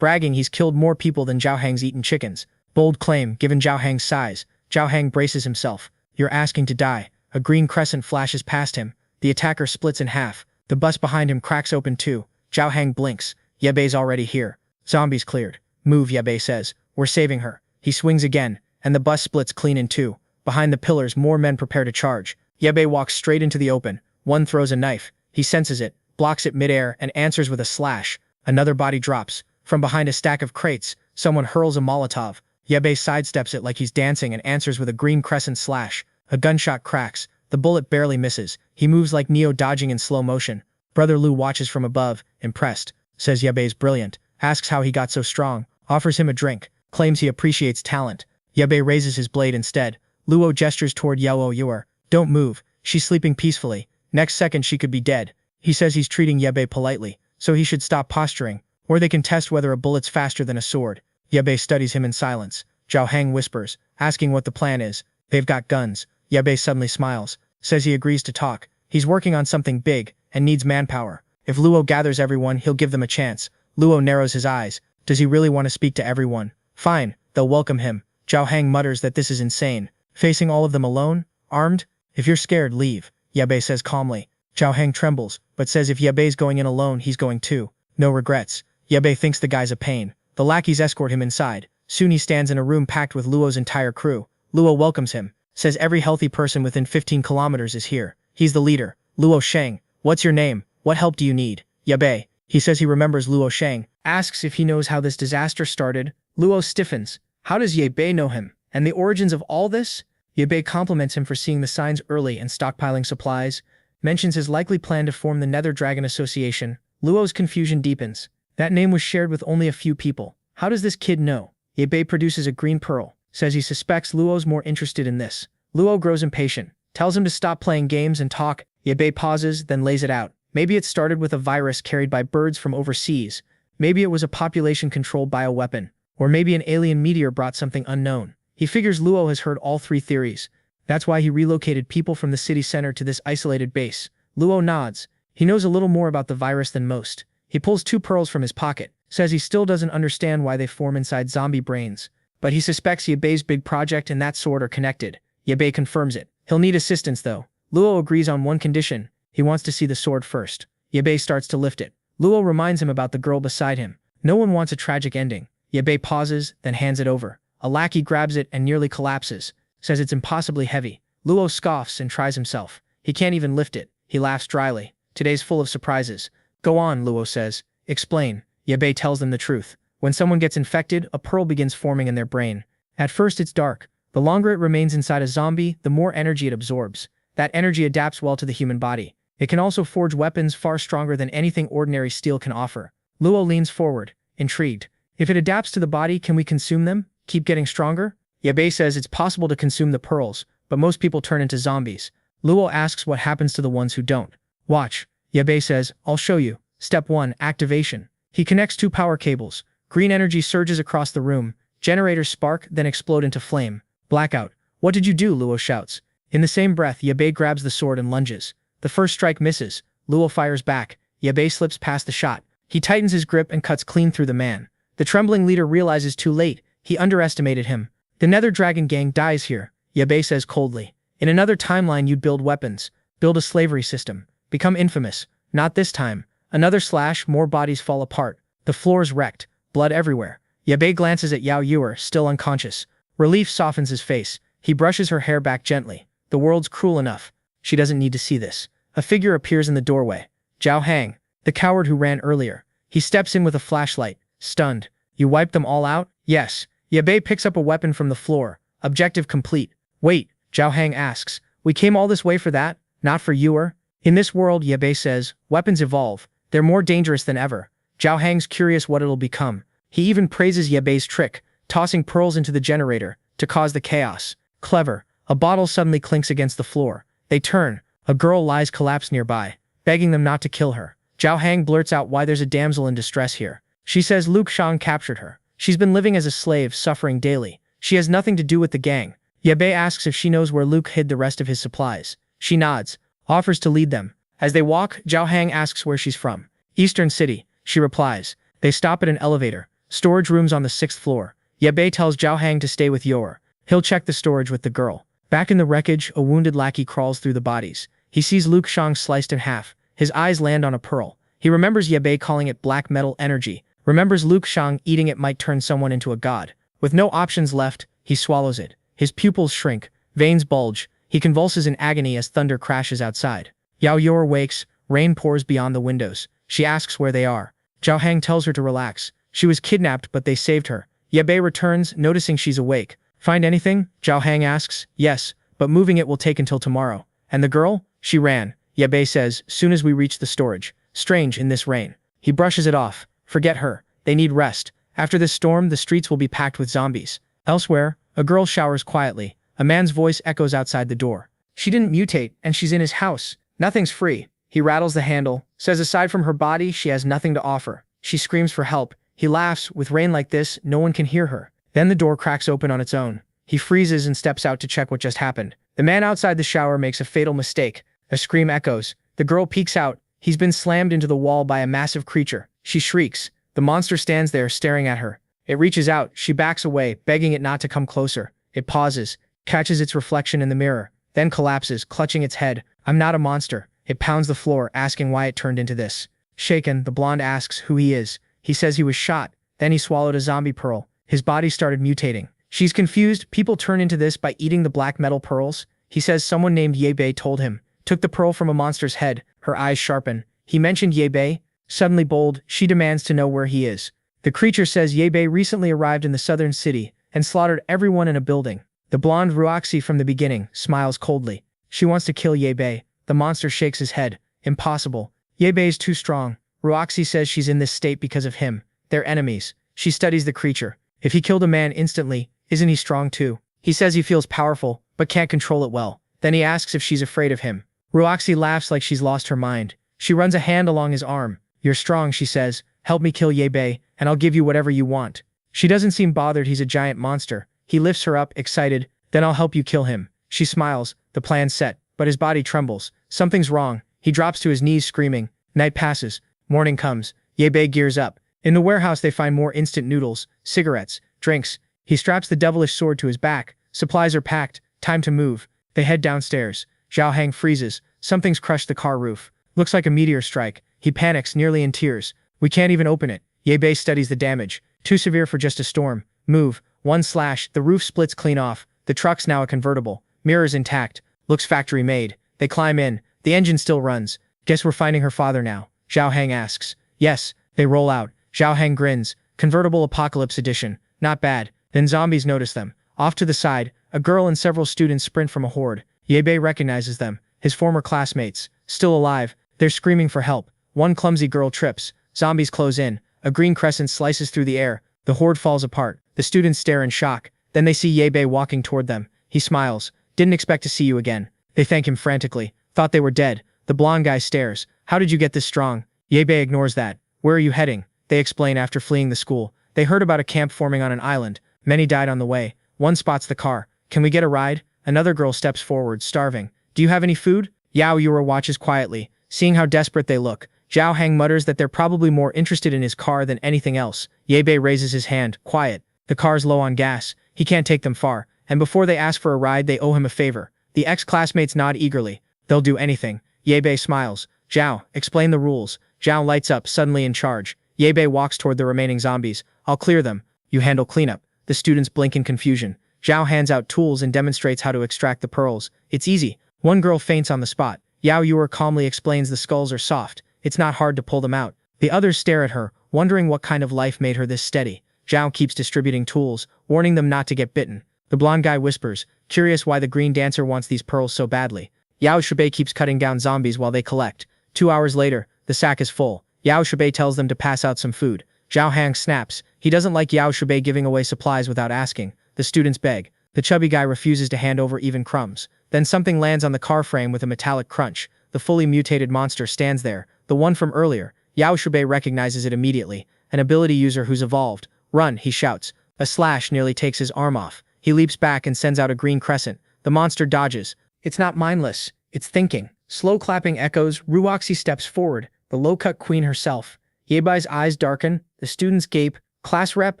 bragging he's killed more people than Zhao Hang's eaten chickens. Bold claim, given Zhao Hang's size. Zhao Hang braces himself. You're asking to die. A green crescent flashes past him. The attacker splits in half. The bus behind him cracks open too. Zhao Hang blinks. Yebei's already here. Zombies cleared. Move, Yebei says. We're saving her. He swings again, and the bus splits clean in two. Behind the pillars, more men prepare to charge. Yebei walks straight into the open. One throws a knife. He senses it, blocks it midair, and answers with a slash. Another body drops. From behind a stack of crates, someone hurls a Molotov. Yebei sidesteps it like he's dancing and answers with a green crescent slash. A gunshot cracks. The bullet barely misses. He moves like Neo dodging in slow motion. Brother Lu watches from above, impressed. Says Yebei's brilliant. Asks how he got so strong. Offers him a drink. Claims he appreciates talent. Yebei raises his blade instead. Luo gestures toward Yao Yuer. Don't move. She's sleeping peacefully. Next second she could be dead. He says he's treating Yebei politely, so he should stop posturing, or they can test whether a bullet's faster than a sword. Yebei studies him in silence. Zhao Hang whispers, asking what the plan is. They've got guns. Yebei suddenly smiles. Says he agrees to talk. He's working on something big, and needs manpower. If Luo gathers everyone, he'll give them a chance. Luo narrows his eyes. Does he really want to speak to everyone? Fine, they'll welcome him. Zhao Hang mutters that this is insane. Facing all of them alone? Armed? If you're scared, leave, Yebei says calmly. Zhao Hang trembles, but says if Yebei's going in alone, he's going too. No regrets. Yebei thinks the guy's a pain. The lackeys escort him inside. Soon he stands in a room packed with Luo's entire crew. Luo welcomes him. Says every healthy person within 15 kilometers is here. He's the leader. Luo Sheng. What's your name? What help do you need? Yebei. He says he remembers Luo Sheng. Asks if he knows how this disaster started. Luo stiffens. How does Yebei know him? And the origins of all this? Yebei compliments him for seeing the signs early and stockpiling supplies. Mentions his likely plan to form the Nether Dragon Association. Luo's confusion deepens. That name was shared with only a few people. How does this kid know? Yebei produces a green pearl. Says he suspects Luo's more interested in this. Luo grows impatient. Tells him to stop playing games and talk. Yebei pauses, then lays it out. Maybe it started with a virus carried by birds from overseas. Maybe it was a population-controlled bioweapon. Or maybe an alien meteor brought something unknown. He figures Luo has heard all three theories. That's why he relocated people from the city center to this isolated base. Luo nods. He knows a little more about the virus than most. He pulls 2 pearls from his pocket. Says he still doesn't understand why they form inside zombie brains. But he suspects Yebei's big project and that sword are connected. Yebei confirms it. He'll need assistance though. Luo agrees on one condition. He wants to see the sword first. Yebei starts to lift it. Luo reminds him about the girl beside him. No one wants a tragic ending. Yebei pauses, then hands it over. A lackey grabs it and nearly collapses. Says it's impossibly heavy. Luo scoffs and tries himself. He can't even lift it. He laughs dryly. Today's full of surprises. Go on, Luo says. Explain. Yebei tells them the truth. When someone gets infected, a pearl begins forming in their brain. At first it's dark. The longer it remains inside a zombie, the more energy it absorbs. That energy adapts well to the human body. It can also forge weapons far stronger than anything ordinary steel can offer. Luo leans forward, intrigued. If it adapts to the body, can we consume them? Keep getting stronger? Yebei says it's possible to consume the pearls, but most people turn into zombies. Luo asks what happens to the ones who don't. Watch. Yebei says, I'll show you. Step 1, activation. He connects 2 power cables. Green energy surges across the room. Generators spark, then explode into flame. Blackout. What did you do? Luo shouts. In the same breath, Yebei grabs the sword and lunges. The first strike misses. Luo fires back. Yebei slips past the shot. He tightens his grip and cuts clean through the man. The trembling leader realizes too late. He underestimated him. The Nether Dragon gang dies here, Yebei says coldly. In another timeline you'd build weapons. Build a slavery system. Become infamous. Not this time. Another slash, more bodies fall apart. The floor's wrecked. Blood everywhere. Yebei glances at Yao Yuer, still unconscious. Relief softens his face. He brushes her hair back gently. The world's cruel enough. She doesn't need to see this. A figure appears in the doorway. Zhao Hang, the coward who ran earlier. He steps in with a flashlight. Stunned. You wiped them all out? Yes. Yebei picks up a weapon from the floor. Objective complete. Wait, Zhao Hang asks. We came all this way for that? Not for Yuer? In this world, Yebei says, weapons evolve. They're more dangerous than ever. Zhao Hang's curious what it'll become. He even praises Yebei's trick, tossing pearls into the generator, to cause the chaos. Clever. A bottle suddenly clinks against the floor. They turn. A girl lies collapsed nearby, begging them not to kill her. Zhao Hang blurts out why there's a damsel in distress here. She says Luke Shang captured her. She's been living as a slave, suffering daily. She has nothing to do with the gang. Yebei asks if she knows where Luke hid the rest of his supplies. She nods, offers to lead them. As they walk, Zhao Hang asks where she's from. Eastern City. she replies. They stop at an elevator. Storage rooms on the 6th floor. Yebei tells Zhao Hang to stay with Yor. He'll check the storage with the girl. Back in the wreckage, a wounded lackey crawls through the bodies. He sees Luke Shang sliced in half. His eyes land on a pearl. He remembers Yebei calling it black metal energy. Remembers Luke Shang eating it might turn someone into a god. With no options left, he swallows it. His pupils shrink. Veins bulge. He convulses in agony as thunder crashes outside. Yao Yor wakes. Rain pours beyond the windows. She asks where they are. Zhao Hang tells her to relax. She was kidnapped, but they saved her. Yebei returns, noticing she's awake. Find anything? Zhao Hang asks. Yes, but moving it will take until tomorrow. And the girl? She ran. Yebei says, soon as we reach the storage. Strange in this rain. He brushes it off. Forget her. They need rest. After this storm, the streets will be packed with zombies. Elsewhere, a girl showers quietly. A man's voice echoes outside the door. She didn't mutate, and she's in his house. Nothing's free. He rattles the handle, says aside from her body, she has nothing to offer. She screams for help. He laughs. With rain like this, no one can hear her. Then the door cracks open on its own. He freezes and steps out to check what just happened. The man outside the shower makes a fatal mistake. A scream echoes. The girl peeks out. He's been slammed into the wall by a massive creature. She shrieks. The monster stands there staring at her. It reaches out. She backs away, begging it not to come closer. It pauses, catches its reflection in the mirror, then collapses, clutching its head. I'm not a monster. It pounds the floor, asking why it turned into this. Shaken, the blonde asks who he is. He says he was shot. Then he swallowed a zombie pearl. His body started mutating. She's confused. People turn into this by eating the black metal pearls. He says someone named Yebei told him. Took the pearl from a monster's head. Her eyes sharpen. He mentioned Yebei. Suddenly bold, she demands to know where he is. The creature says Yebei recently arrived in the southern city and slaughtered everyone in a building. The blonde Ruoxi from the beginning smiles coldly. She wants to kill Yebei. The monster shakes his head. Impossible. Yebei is too strong. Ruoxi says she's in this state because of him. They're enemies. She studies the creature. If he killed a man instantly, isn't he strong too? He says he feels powerful, but can't control it well. Then he asks if she's afraid of him. Ruoxi laughs like she's lost her mind. She runs a hand along his arm. You're strong, she says. Help me kill Yebei, and I'll give you whatever you want. She doesn't seem bothered he's a giant monster. He lifts her up, excited. Then I'll help you kill him. She smiles. The plan's set, but his body trembles. Something's wrong. He drops to his knees screaming. Night passes. Morning comes. Yebei gears up. In the warehouse they find more instant noodles, cigarettes, drinks. He straps the devilish sword to his back. Supplies are packed. Time to move. They head downstairs. Zhao Hang freezes. Something's crushed the car roof. Looks like a meteor strike. He panics, nearly in tears. We can't even open it. Yebei studies the damage. Too severe for just a storm. Move. One slash. The roof splits clean off. The truck's now a convertible. Mirrors intact. Looks factory made. They climb in. The engine still runs. Guess we're finding her father now. Zhao Hang asks. Yes. They roll out. Zhao Hang grins. Convertible Apocalypse Edition. Not bad. Then zombies notice them. Off to the side, a girl and several students sprint from a horde. Yebei recognizes them. His former classmates. Still alive. They're screaming for help. One clumsy girl trips. Zombies close in. A green crescent slices through the air. The horde falls apart. The students stare in shock. Then they see Yebei walking toward them. He smiles. Didn't expect to see you again. They thank him frantically. Thought they were dead. The blonde guy stares. How did you get this strong? Yebei ignores that. Where are you heading? They explain after fleeing the school. They heard about a camp forming on an island. Many died on the way. One spots the car. Can we get a ride? Another girl steps forward, starving. Do you have any food? Yao Yura watches quietly. Seeing how desperate they look, Zhao Hang mutters that they're probably more interested in his car than anything else. Yebei raises his hand. Quiet. The car's low on gas. He can't take them far. And before they ask for a ride, they owe him a favor. The ex-classmates nod eagerly. They'll do anything. Yebei smiles. Zhao, explain the rules. Zhao lights up, suddenly in charge. Yebei walks toward the remaining zombies. I'll clear them. You handle cleanup. The students blink in confusion. Zhao hands out tools and demonstrates how to extract the pearls. It's easy. One girl faints on the spot. Yao Yura calmly explains the skulls are soft. It's not hard to pull them out. The others stare at her, wondering what kind of life made her this steady. Zhao keeps distributing tools, warning them not to get bitten. The blonde guy whispers, curious why the green dancer wants these pearls so badly. Yao Shibei keeps cutting down zombies while they collect. 2 hours later, the sack is full. Yao Shibei tells them to pass out some food. Zhao Hang snaps. He doesn't like Yao Shibei giving away supplies without asking. The students beg. The chubby guy refuses to hand over even crumbs. Then something lands on the car frame with a metallic crunch. The fully mutated monster stands there, the one from earlier. Yao Shibei recognizes it immediately. An ability user who's evolved. Run, he shouts. A slash nearly takes his arm off. He leaps back and sends out a green crescent. The monster dodges. It's not mindless. It's thinking. Slow clapping echoes. Ruoxi steps forward. The low-cut queen herself. Yebai's eyes darken, the students gape. Class rep,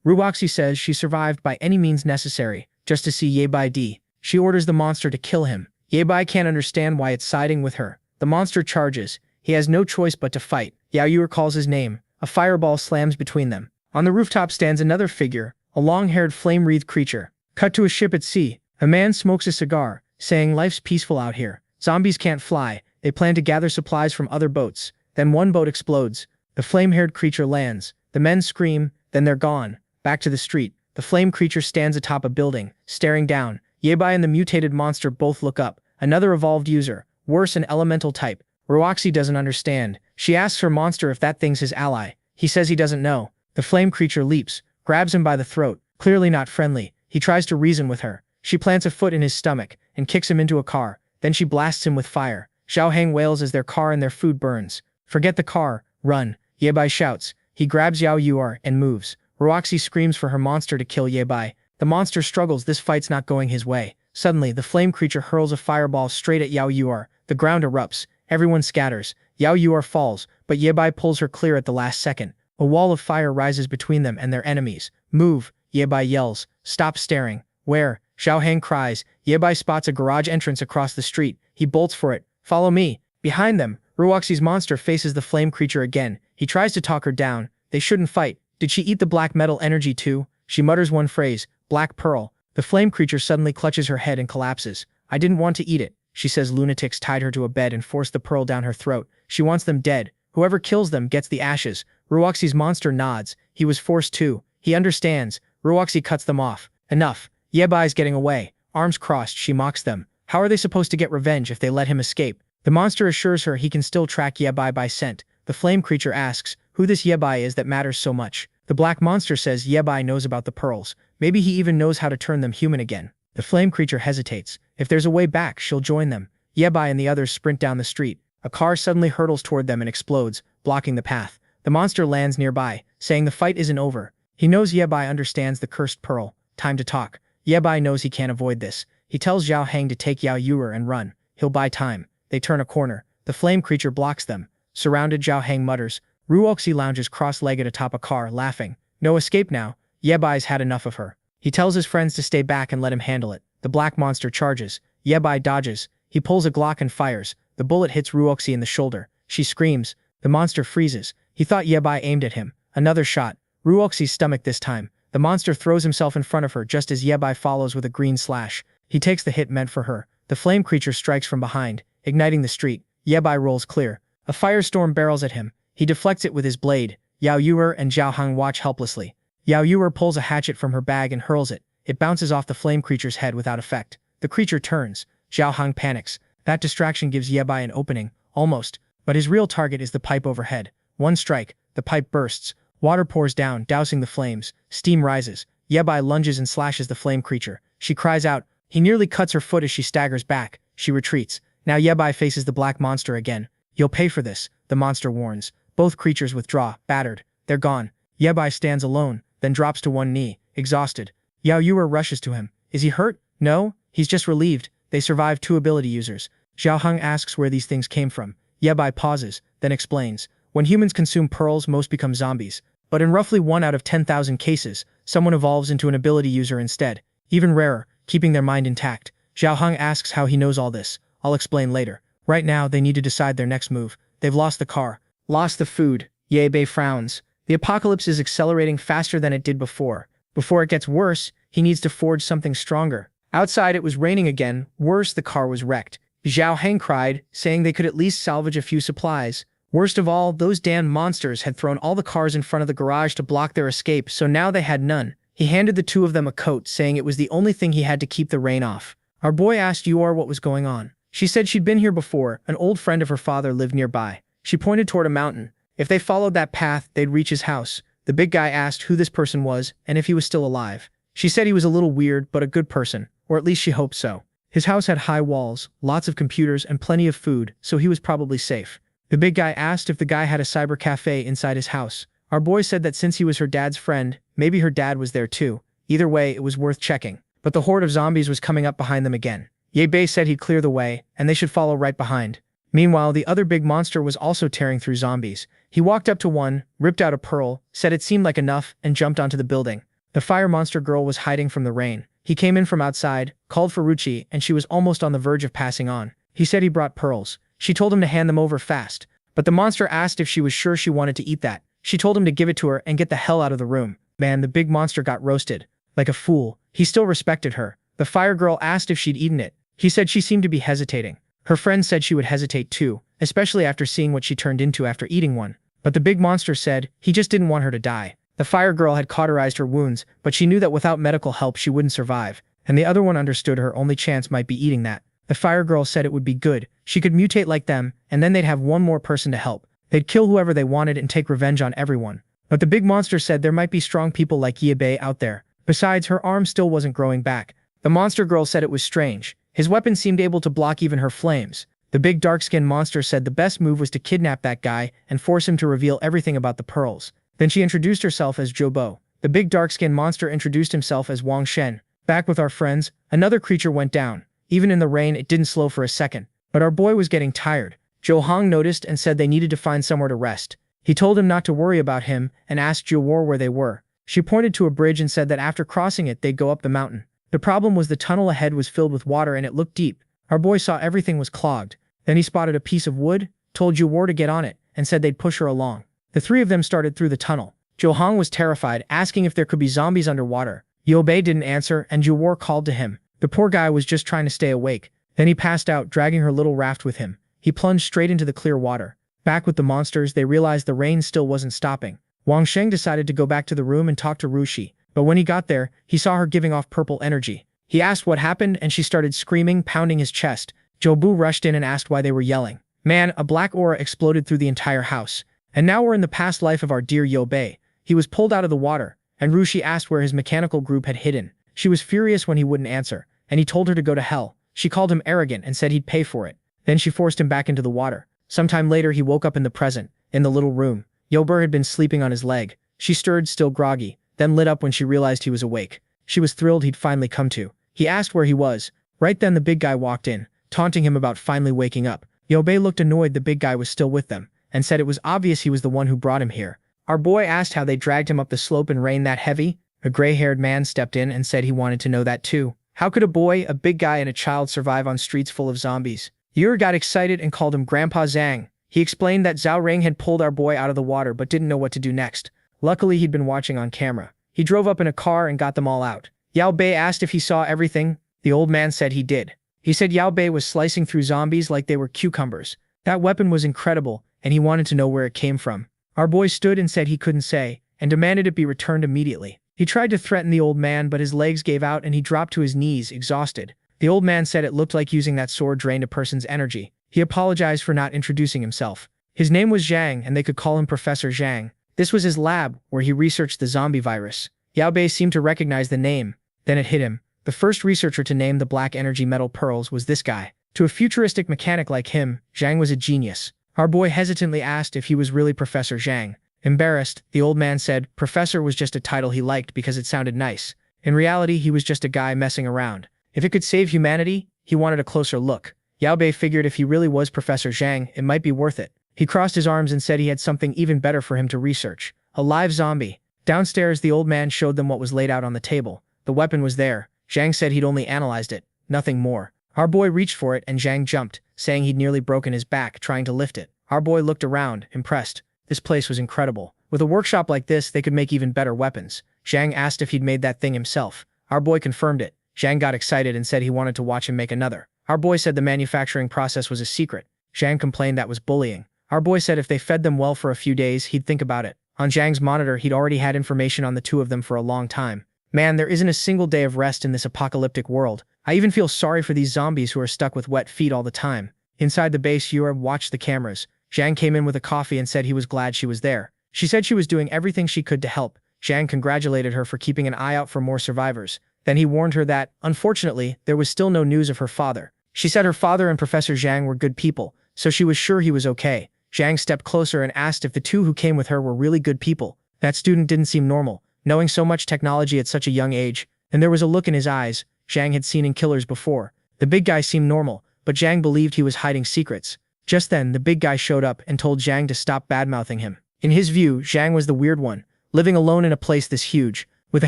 Ruoxi says she survived by any means necessary, just to see Yebai D. She orders the monster to kill him. Yebai can't understand why it's siding with her. The monster charges. He has no choice but to fight. Yao Yuer calls his name. A fireball slams between them. On the rooftop stands another figure, a long-haired flame-wreathed creature. Cut to a ship at sea. A man smokes a cigar, saying life's peaceful out here. Zombies can't fly. They plan to gather supplies from other boats. Then one boat explodes. The flame-haired creature lands. The men scream, then they're gone. Back to the street. The flame creature stands atop a building, staring down. Yebai and the mutated monster both look up. Another evolved user, worse an elemental type. Ruoxi doesn't understand. She asks her monster if that thing's his ally. He says he doesn't know. The flame creature leaps, grabs him by the throat, clearly not friendly. He tries to reason with her. She plants a foot in his stomach and kicks him into a car. Then she blasts him with fire. Xiao Hang wails as their car and their food burns. Forget the car, run. Yebai shouts. He grabs Yao Yuer and moves. Ruoxi screams for her monster to kill Yebai. The monster struggles. This fight's not going his way. Suddenly, the flame creature hurls a fireball straight at Yao Yuer. The ground erupts. Everyone scatters. Yao Yuer falls, but Yebai pulls her clear at the last second. A wall of fire rises between them and their enemies. Move, Yebai yells. Stop staring. Where? Xiao Hang cries. Yebai spots a garage entrance across the street. He bolts for it. Follow me. Behind them, Ruoxi's monster faces the flame creature again. He tries to talk her down. They shouldn't fight. Did she eat the black metal energy too? She mutters one phrase, Black Pearl. The flame creature suddenly clutches her head and collapses. I didn't want to eat it. She says lunatics tied her to a bed and forced the pearl down her throat. She wants them dead. Whoever kills them gets the ashes. Ruoxi's monster nods. He was forced to. He understands. Ruoxi cuts them off. Enough. Yebai's getting away. Arms crossed, she mocks them. How are they supposed to get revenge if they let him escape? The monster assures her he can still track Yebai by scent. The flame creature asks who this Yebai is that matters so much. The black monster says Yebai knows about the pearls. Maybe he even knows how to turn them human again. The flame creature hesitates. If there's a way back, she'll join them. Yebai and the others sprint down the street. A car suddenly hurtles toward them and explodes, blocking the path. The monster lands nearby, saying the fight isn't over. He knows Yebai understands the cursed pearl. Time to talk. Yebai knows he can't avoid this. He tells Xiao Hang to take Yao Yuer and run. He'll buy time. They turn a corner. The flame creature blocks them. Surrounded, Xiao Hang mutters. Ruoxi lounges cross-legged atop a car, laughing. No escape now. Yebai's had enough of her. He tells his friends to stay back and let him handle it. The black monster charges. Yebai dodges. He pulls a Glock and fires. The bullet hits Ruoxi in the shoulder. She screams. The monster freezes. He thought Yebai aimed at him. Another shot. Ruoxi's stomach this time. The monster throws himself in front of her just as Yebai follows with a green slash. He takes the hit meant for her. The flame creature strikes from behind, igniting the street. Yebai rolls clear. A firestorm barrels at him. He deflects it with his blade. Yao Yuer and Xiao Hang watch helplessly. Yao Yuer pulls a hatchet from her bag and hurls it. It bounces off the flame creature's head without effect. The creature turns. Xiao Hang panics. That distraction gives Yebai an opening, almost, but his real target is the pipe overhead. One strike, the pipe bursts. Water pours down, dousing the flames. Steam rises. Yebai lunges and slashes the flame creature. She cries out. He nearly cuts her foot as she staggers back. She retreats. Now Yebai faces the black monster again. You'll pay for this, the monster warns. Both creatures withdraw, battered. They're gone. Yebai stands alone, then drops to one knee, exhausted. Yao Yuer rushes to him. Is he hurt? No, he's just relieved. They survived 2 ability users. Xiao Hang asks where these things came from. Yebai pauses, then explains. When humans consume pearls, most become zombies. But in roughly 1 out of 10,000 cases, someone evolves into an ability user instead. Even rarer, keeping their mind intact. Xiao Hang asks how he knows all this. I'll explain later. Right now, they need to decide their next move. They've lost the car. Lost the food. Yebai frowns. The apocalypse is accelerating faster than it did before. Before it gets worse, he needs to forge something stronger. Outside, it was raining again. Worse, the car was wrecked. Xiao Hang cried, saying they could at least salvage a few supplies. Worst of all, those damn monsters had thrown all the cars in front of the garage to block their escape, so now they had none. He handed the 2 of them a coat, saying it was the only thing he had to keep the rain off. Our boy asked Yuer what was going on. She said she'd been here before. An old friend of her father lived nearby. She pointed toward a mountain. If they followed that path, they'd reach his house. The big guy asked who this person was and if he was still alive. She said he was a little weird, but a good person, or at least she hoped so. His house had high walls, lots of computers, and plenty of food, so he was probably safe. The big guy asked if the guy had a cyber cafe inside his house. Our boy said that since he was her dad's friend, maybe her dad was there too. Either way, it was worth checking. But the horde of zombies was coming up behind them again. Yebai said he'd clear the way, and they should follow right behind. Meanwhile, the other big monster was also tearing through zombies. He walked up to one, ripped out a pearl, said it seemed like enough, and jumped onto the building. The fire monster girl was hiding from the rain. He came in from outside, called for Ruchi, and she was almost on the verge of passing on. He said he brought pearls. She told him to hand them over fast. But the monster asked if she was sure she wanted to eat that. She told him to give it to her and get the hell out of the room. Man, the big monster got roasted. Like a fool. He still respected her. The fire girl asked if she'd eaten it. He said she seemed to be hesitating. Her friend said she would hesitate too, especially after seeing what she turned into after eating one. But the big monster said he just didn't want her to die. The fire girl had cauterized her wounds, but she knew that without medical help she wouldn't survive, and the other one understood her only chance might be eating that. The fire girl said it would be good. She could mutate like them, and then they'd have one more person to help. They'd kill whoever they wanted and take revenge on everyone. But the big monster said there might be strong people like Yabe out there. Besides, her arm still wasn't growing back. The monster girl said it was strange. His weapon seemed able to block even her flames. The big dark-skinned monster said the best move was to kidnap that guy and force him to reveal everything about the pearls. Then she introduced herself as Jobo. The big dark-skinned monster introduced himself as Wang Shen. Back with our friends, another creature went down. Even in the rain, it didn't slow for a second. But our boy was getting tired. Zhou Hong noticed and said they needed to find somewhere to rest. He told him not to worry about him and asked Zhou War where they were. She pointed to a bridge and said that after crossing it they'd go up the mountain. The problem was the tunnel ahead was filled with water and it looked deep. Our boy saw everything was clogged. Then he spotted a piece of wood, told Zhou War to get on it, and said they'd push her along. The three of them started through the tunnel. Zhou Hong was terrified, asking if there could be zombies underwater. Liu Bei didn't answer and Zhou War called to him. The poor guy was just trying to stay awake. Then he passed out, dragging her little raft with him. He plunged straight into the clear water. Back with the monsters, they realized the rain still wasn't stopping. Wang Sheng decided to go back to the room and talk to Rushi, but when he got there, he saw her giving off purple energy. He asked what happened and she started screaming, pounding his chest. Jobu rushed in and asked why they were yelling. Man, a black aura exploded through the entire house. And now we're in the past life of our dear Liu Bei. He was pulled out of the water, and Rushi asked where his mechanical group had hidden. She was furious when he wouldn't answer, and he told her to go to hell. She called him arrogant and said he'd pay for it. Then she forced him back into the water. Sometime later he woke up in the present, in the little room. Yober had been sleeping on his leg. She stirred, still groggy, then lit up when she realized he was awake. She was thrilled he'd finally come to. He asked where he was. Right then the big guy walked in, taunting him about finally waking up. Yobei looked annoyed the big guy was still with them, and said it was obvious he was the one who brought him here. Our boy asked how they dragged him up the slope in rain that heavy. A gray-haired man stepped in and said he wanted to know that too. How could a boy, a big guy, and a child survive on streets full of zombies? Yer got excited and called him Grandpa Zhang. He explained that Zhao Ring had pulled our boy out of the water but didn't know what to do next. Luckily he'd been watching on camera. He drove up in a car and got them all out. Yao Bei asked if he saw everything. The old man said he did. He said Yao Bei was slicing through zombies like they were cucumbers. That weapon was incredible, and he wanted to know where it came from. Our boy stood and said he couldn't say, and demanded it be returned immediately. He tried to threaten the old man but his legs gave out and he dropped to his knees, exhausted. The old man said it looked like using that sword drained a person's energy. He apologized for not introducing himself. His name was Zhang and they could call him Professor Zhang. This was his lab, where he researched the zombie virus. Yao Bei seemed to recognize the name. Then it hit him. The first researcher to name the black energy metal pearls was this guy. To a futuristic mechanic like him, Zhang was a genius. Our boy hesitantly asked if he was really Professor Zhang. Embarrassed, the old man said Professor was just a title he liked because it sounded nice. In reality, he was just a guy messing around. If it could save humanity, he wanted a closer look. Yao Bei figured if he really was Professor Zhang, it might be worth it. He crossed his arms and said he had something even better for him to research. A live zombie. Downstairs, the old man showed them what was laid out on the table. The weapon was there. Zhang said he'd only analyzed it, nothing more. Our boy reached for it and Zhang jumped, saying he'd nearly broken his back trying to lift it. Our boy looked around, impressed. This place was incredible. With a workshop like this, they could make even better weapons. Zhang asked if he'd made that thing himself. Our boy confirmed it. Zhang got excited and said he wanted to watch him make another. Our boy said the manufacturing process was a secret. Zhang complained that was bullying. Our boy said if they fed them well for a few days, he'd think about it. On Zhang's monitor, he'd already had information on the two of them for a long time. Man, there isn't a single day of rest in this apocalyptic world. I even feel sorry for these zombies who are stuck with wet feet all the time. Inside the base, Yura watched the cameras. Zhang came in with a coffee and said he was glad she was there. She said she was doing everything she could to help. Zhang congratulated her for keeping an eye out for more survivors. Then he warned her that, unfortunately, there was still no news of her father. She said her father and Professor Zhang were good people, so she was sure he was okay. Zhang stepped closer and asked if the two who came with her were really good people. That student didn't seem normal, knowing so much technology at such a young age, and there was a look in his eyes Zhang had seen in killers before. The big guy seemed normal, but Zhang believed he was hiding secrets. Just then, the big guy showed up and told Zhang to stop badmouthing him. In his view, Zhang was the weird one, living alone in a place this huge, with a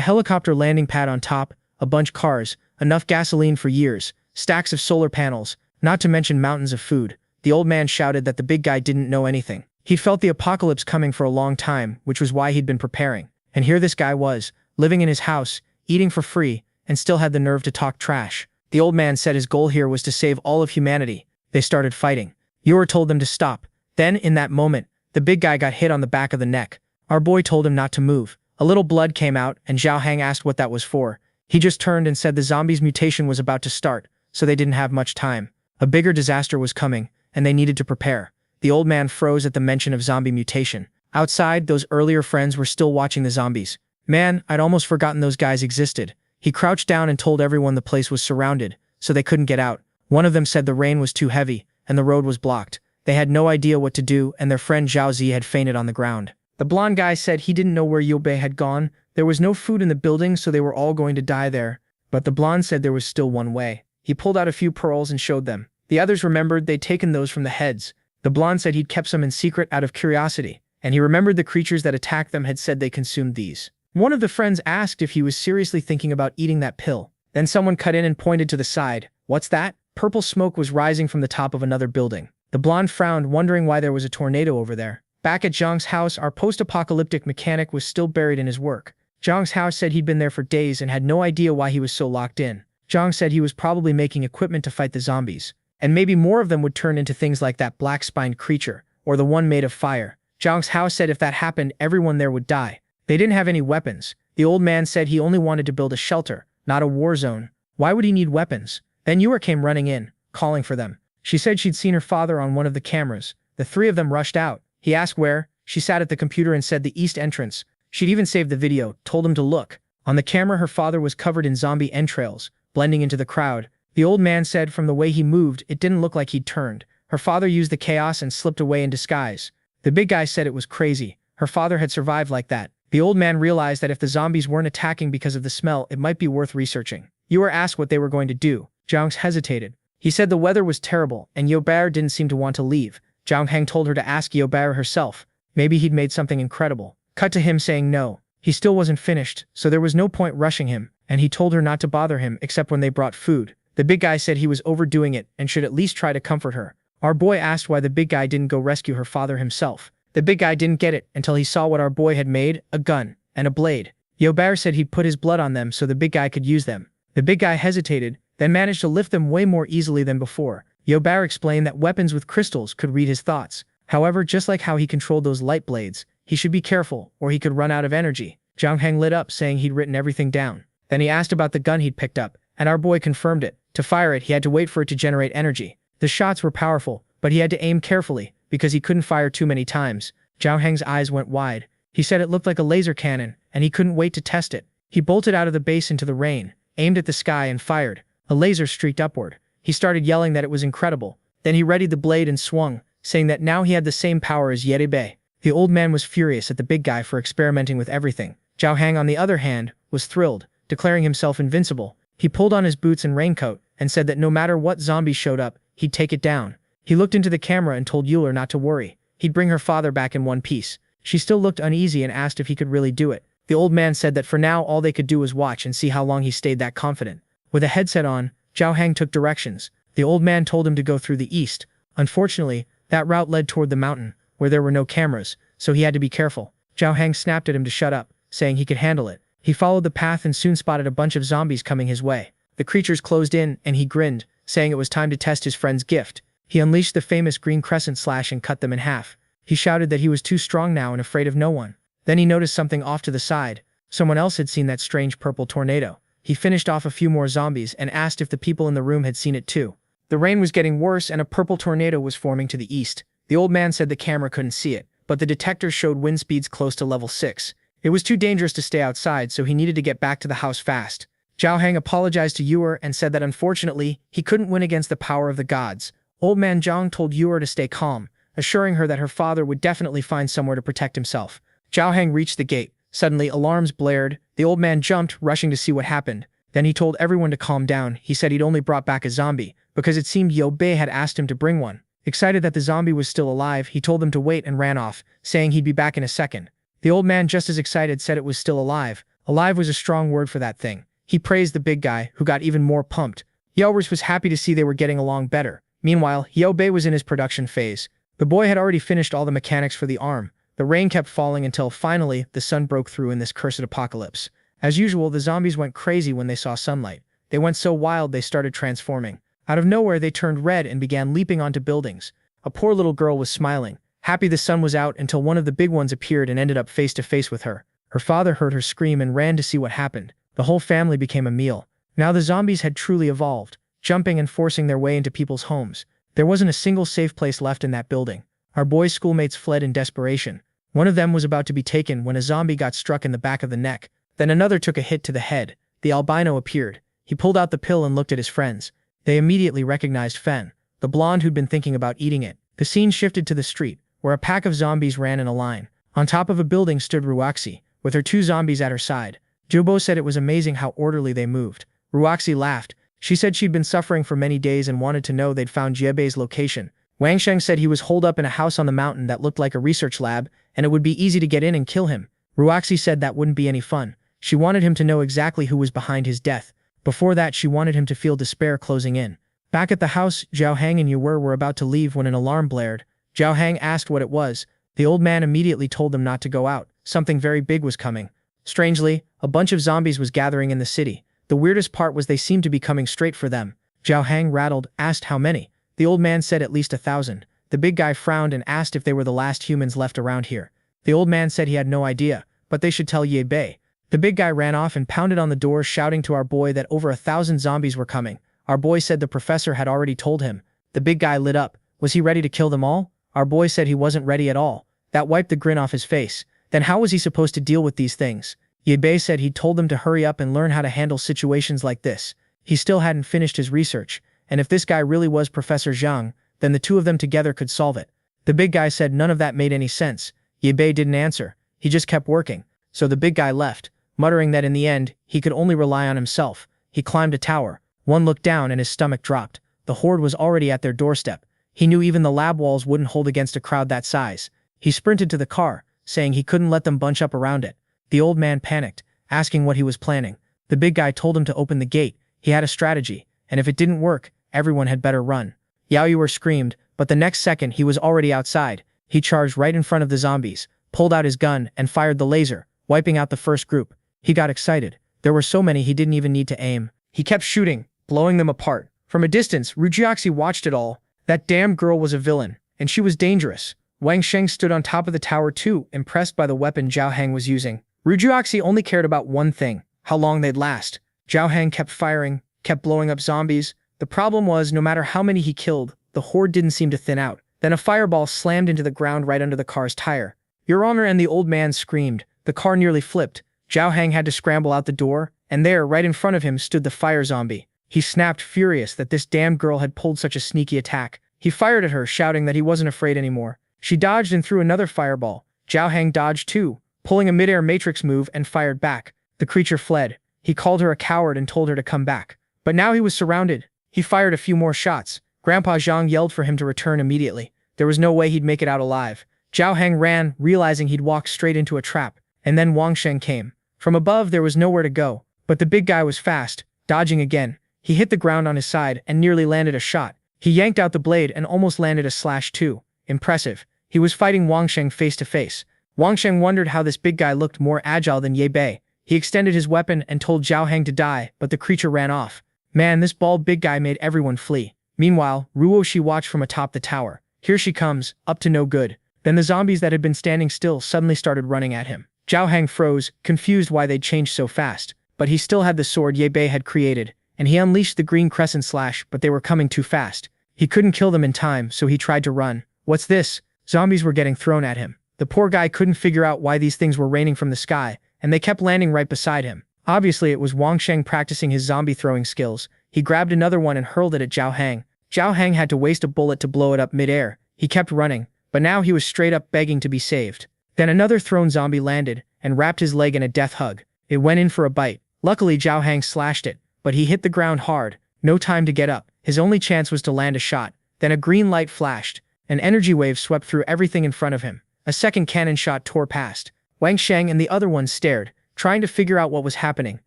helicopter landing pad on top, a bunch of cars, enough gasoline for years, stacks of solar panels, not to mention mountains of food. The old man shouted that the big guy didn't know anything. He'd felt the apocalypse coming for a long time, which was why he'd been preparing. And here this guy was, living in his house, eating for free, and still had the nerve to talk trash. The old man said his goal here was to save all of humanity. They started fighting. Yor told them to stop. Then, in that moment, the big guy got hit on the back of the neck. Our boy told him not to move. A little blood came out, and Zhao Hang asked what that was for. He just turned and said the zombies' mutation was about to start, so they didn't have much time. A bigger disaster was coming, and they needed to prepare. The old man froze at the mention of zombie mutation. Outside, those earlier friends were still watching the zombies. Man, I'd almost forgotten those guys existed. He crouched down and told everyone the place was surrounded, so they couldn't get out. One of them said the rain was too heavy, and the road was blocked. They had no idea what to do, and their friend Zhao Zi had fainted on the ground. The blonde guy said he didn't know where Yobei had gone. There was no food in the building, so they were all going to die there. But the blonde said there was still one way. He pulled out a few pearls and showed them. The others remembered they'd taken those from the heads. The blonde said he'd kept some in secret out of curiosity, and he remembered the creatures that attacked them had said they consumed these. One of the friends asked if he was seriously thinking about eating that pill. Then someone cut in and pointed to the side. What's that? Purple smoke was rising from the top of another building. The blonde frowned, wondering why there was a tornado over there. Back at Zhang's house, our post-apocalyptic mechanic was still buried in his work. Zhang's house said he'd been there for days and had no idea why he was so locked in. Zhang said he was probably making equipment to fight the zombies. And maybe more of them would turn into things like that black-spined creature, or the one made of fire. Zhang's house said if that happened, everyone there would die. They didn't have any weapons. The old man said he only wanted to build a shelter, not a war zone. Why would he need weapons? Then Yor came running in, calling for them. She said she'd seen her father on one of the cameras. The three of them rushed out. He asked where. She sat at the computer and said the east entrance. She'd even saved the video, told him to look. On the camera, her father was covered in zombie entrails, blending into the crowd. The old man said from the way he moved, it didn't look like he'd turned. Her father used the chaos and slipped away in disguise. The big guy said it was crazy. Her father had survived like that. The old man realized that if the zombies weren't attacking because of the smell, it might be worth researching. Yor asked what they were going to do. Zhang hesitated. He said the weather was terrible, and Yobei didn't seem to want to leave. Zhang Heng told her to ask Yobei herself. Maybe he'd made something incredible. Cut to him saying no. He still wasn't finished, so there was no point rushing him, and he told her not to bother him except when they brought food. The big guy said he was overdoing it and should at least try to comfort her. Our boy asked why the big guy didn't go rescue her father himself. The big guy didn't get it until he saw what our boy had made, a gun, and a blade. Yobei said he'd put his blood on them so the big guy could use them. The big guy hesitated, then managed to lift them way more easily than before. Yobei explained that weapons with crystals could read his thoughts. However, just like how he controlled those light blades, he should be careful, or he could run out of energy. Zhang Heng lit up, saying he'd written everything down. Then he asked about the gun he'd picked up, and our boy confirmed it. To fire it, he had to wait for it to generate energy. The shots were powerful, but he had to aim carefully, because he couldn't fire too many times. Zhao Heng's eyes went wide. He said it looked like a laser cannon, and he couldn't wait to test it. He bolted out of the base into the rain, aimed at the sky and fired. A laser streaked upward. He started yelling that it was incredible. Then he readied the blade and swung, saying that now he had the same power as Yetebe. The old man was furious at the big guy for experimenting with everything. Zhao Heng, on the other hand, was thrilled, declaring himself invincible. He pulled on his boots and raincoat, and said that no matter what zombie showed up, he'd take it down. He looked into the camera and told Euler not to worry. He'd bring her father back in one piece. She still looked uneasy and asked if he could really do it. The old man said that for now all they could do was watch and see how long he stayed that confident. With a headset on, Zhao Heng took directions. The old man told him to go through the east. Unfortunately, that route led toward the mountain, where there were no cameras, so he had to be careful. Zhao Heng snapped at him to shut up, saying he could handle it. He followed the path and soon spotted a bunch of zombies coming his way. The creatures closed in, and he grinned, saying it was time to test his friend's gift. He unleashed the famous green crescent slash and cut them in half. He shouted that he was too strong now and afraid of no one. Then he noticed something off to the side. Someone else had seen that strange purple tornado. He finished off a few more zombies and asked if the people in the room had seen it too. The rain was getting worse and a purple tornado was forming to the east. The old man said the camera couldn't see it, but the detector showed wind speeds close to level 6. It was too dangerous to stay outside, so he needed to get back to the house fast. Zhao Heng apologized to Yuer and said that unfortunately, he couldn't win against the power of the gods. Old man Zhang told Yuer to stay calm, assuring her that her father would definitely find somewhere to protect himself. Zhao Heng reached the gate. Suddenly, alarms blared. The old man jumped, rushing to see what happened. Then he told everyone to calm down. He said he'd only brought back a zombie, because it seemed Yobei had asked him to bring one. Excited that the zombie was still alive, he told them to wait and ran off, saying he'd be back in a second. The old man, just as excited, said it was still alive. Alive was a strong word for that thing. He praised the big guy, who got even more pumped. Yelvers was happy to see they were getting along better. Meanwhile, Yobei was in his production phase. The boy had already finished all the mechanics for the arm. The rain kept falling until, finally, the sun broke through in this cursed apocalypse. As usual, the zombies went crazy when they saw sunlight. They went so wild they started transforming. Out of nowhere, they turned red and began leaping onto buildings. A poor little girl was smiling, happy the sun was out, until one of the big ones appeared and ended up face to face with her. Her father heard her scream and ran to see what happened. The whole family became a meal. Now the zombies had truly evolved, jumping and forcing their way into people's homes. There wasn't a single safe place left in that building. Our boys' schoolmates fled in desperation. One of them was about to be taken when a zombie got struck in the back of the neck. Then another took a hit to the head. The albino appeared. He pulled out the pill and looked at his friends. They immediately recognized Fen, the blonde who'd been thinking about eating it. The scene shifted to the street, where a pack of zombies ran in a line. On top of a building stood Ruaxi, with her 2 zombies at her side. Jubo said it was amazing how orderly they moved. Ruaxi laughed. She said she'd been suffering for many days and wanted to know they'd found Jiebei's location. Wang Sheng said he was holed up in a house on the mountain that looked like a research lab, and it would be easy to get in and kill him. Ruaxi said that wouldn't be any fun. She wanted him to know exactly who was behind his death. Before that, she wanted him to feel despair closing in. Back at the house, Zhao Hang and Yu were about to leave when an alarm blared. Zhao Hang asked what it was. The old man immediately told them not to go out. Something very big was coming. Strangely, a bunch of zombies was gathering in the city. The weirdest part was they seemed to be coming straight for them. Zhao Hang, rattled, asked how many. The old man said at least 1,000. The big guy frowned and asked if they were the last humans left around here. The old man said he had no idea, but they should tell Ye Bei. The big guy ran off and pounded on the door, shouting to our boy that over 1,000 zombies were coming. Our boy said the professor had already told him. The big guy lit up. Was he ready to kill them all? Our boy said he wasn't ready at all. That wiped the grin off his face. Then how was he supposed to deal with these things? Ye Bei said he'd told them to hurry up and learn how to handle situations like this. He still hadn't finished his research, and if this guy really was Professor Zhang, then the 2 of them together could solve it. The big guy said none of that made any sense. Ye Bei didn't answer. He just kept working. So the big guy left, muttering that in the end, he could only rely on himself. He climbed a tower. One looked down and his stomach dropped. The horde was already at their doorstep. He knew even the lab walls wouldn't hold against a crowd that size. He sprinted to the car, saying he couldn't let them bunch up around it. The old man panicked, asking what he was planning. The big guy told him to open the gate. He had a strategy, and if it didn't work, everyone had better run. Yao Yuer screamed, but the next second he was already outside. He charged right in front of the zombies, pulled out his gun, and fired the laser, wiping out the first group. He got excited. There were so many he didn't even need to aim. He kept shooting, blowing them apart. From a distance, Rujiaxi watched it all. That damn girl was a villain, and she was dangerous. Wang Sheng stood on top of the tower too, impressed by the weapon Zhao Hang was using. Rujiaxi only cared about one thing, how long they'd last. Zhao Hang kept firing, kept blowing up zombies. The problem was, no matter how many he killed, the horde didn't seem to thin out. Then a fireball slammed into the ground right under the car's tire. Your Honor, and the old man screamed. The car nearly flipped. Zhao Hang had to scramble out the door, and there, right in front of him, stood the fire zombie. He snapped, furious that this damned girl had pulled such a sneaky attack. He fired at her, shouting that he wasn't afraid anymore. She dodged and threw another fireball. Zhao Hang dodged too, pulling a mid-air matrix move, and fired back. The creature fled. He called her a coward and told her to come back. But now he was surrounded. He fired a few more shots. Grandpa Zhang yelled for him to return immediately. There was no way he'd make it out alive. Zhao Hang ran, realizing he'd walked straight into a trap. And then Wang Sheng came. From above, there was nowhere to go. But the big guy was fast, dodging again. He hit the ground on his side and nearly landed a shot. He yanked out the blade and almost landed a slash too. Impressive. He was fighting Wang Sheng face to face. Wang Sheng wondered how this big guy looked more agile than Ye Bei. He extended his weapon and told Zhao Hang to die, but the creature ran off. Man, this bald big guy made everyone flee. Meanwhile, Ruoshi watched from atop the tower. Here she comes, up to no good. Then the zombies that had been standing still suddenly started running at him. Zhao Hang froze, confused why they'd changed so fast. But he still had the sword Ye Bei had created, and he unleashed the green crescent slash, but they were coming too fast. He couldn't kill them in time, so he tried to run. What's this? Zombies were getting thrown at him. The poor guy couldn't figure out why these things were raining from the sky, and they kept landing right beside him. Obviously, it was Wang Sheng practicing his zombie throwing skills. He grabbed another one and hurled it at Zhao Hang. Zhao Hang had to waste a bullet to blow it up mid-air. He kept running, but now he was straight up begging to be saved. Then another thrown zombie landed and wrapped his leg in a death hug. It went in for a bite. Luckily, Zhao Hang slashed it, but he hit the ground hard. No time to get up. His only chance was to land a shot. Then a green light flashed. An energy wave swept through everything in front of him. A second cannon shot tore past. Wang Sheng and the other ones stared, trying to figure out what was happening.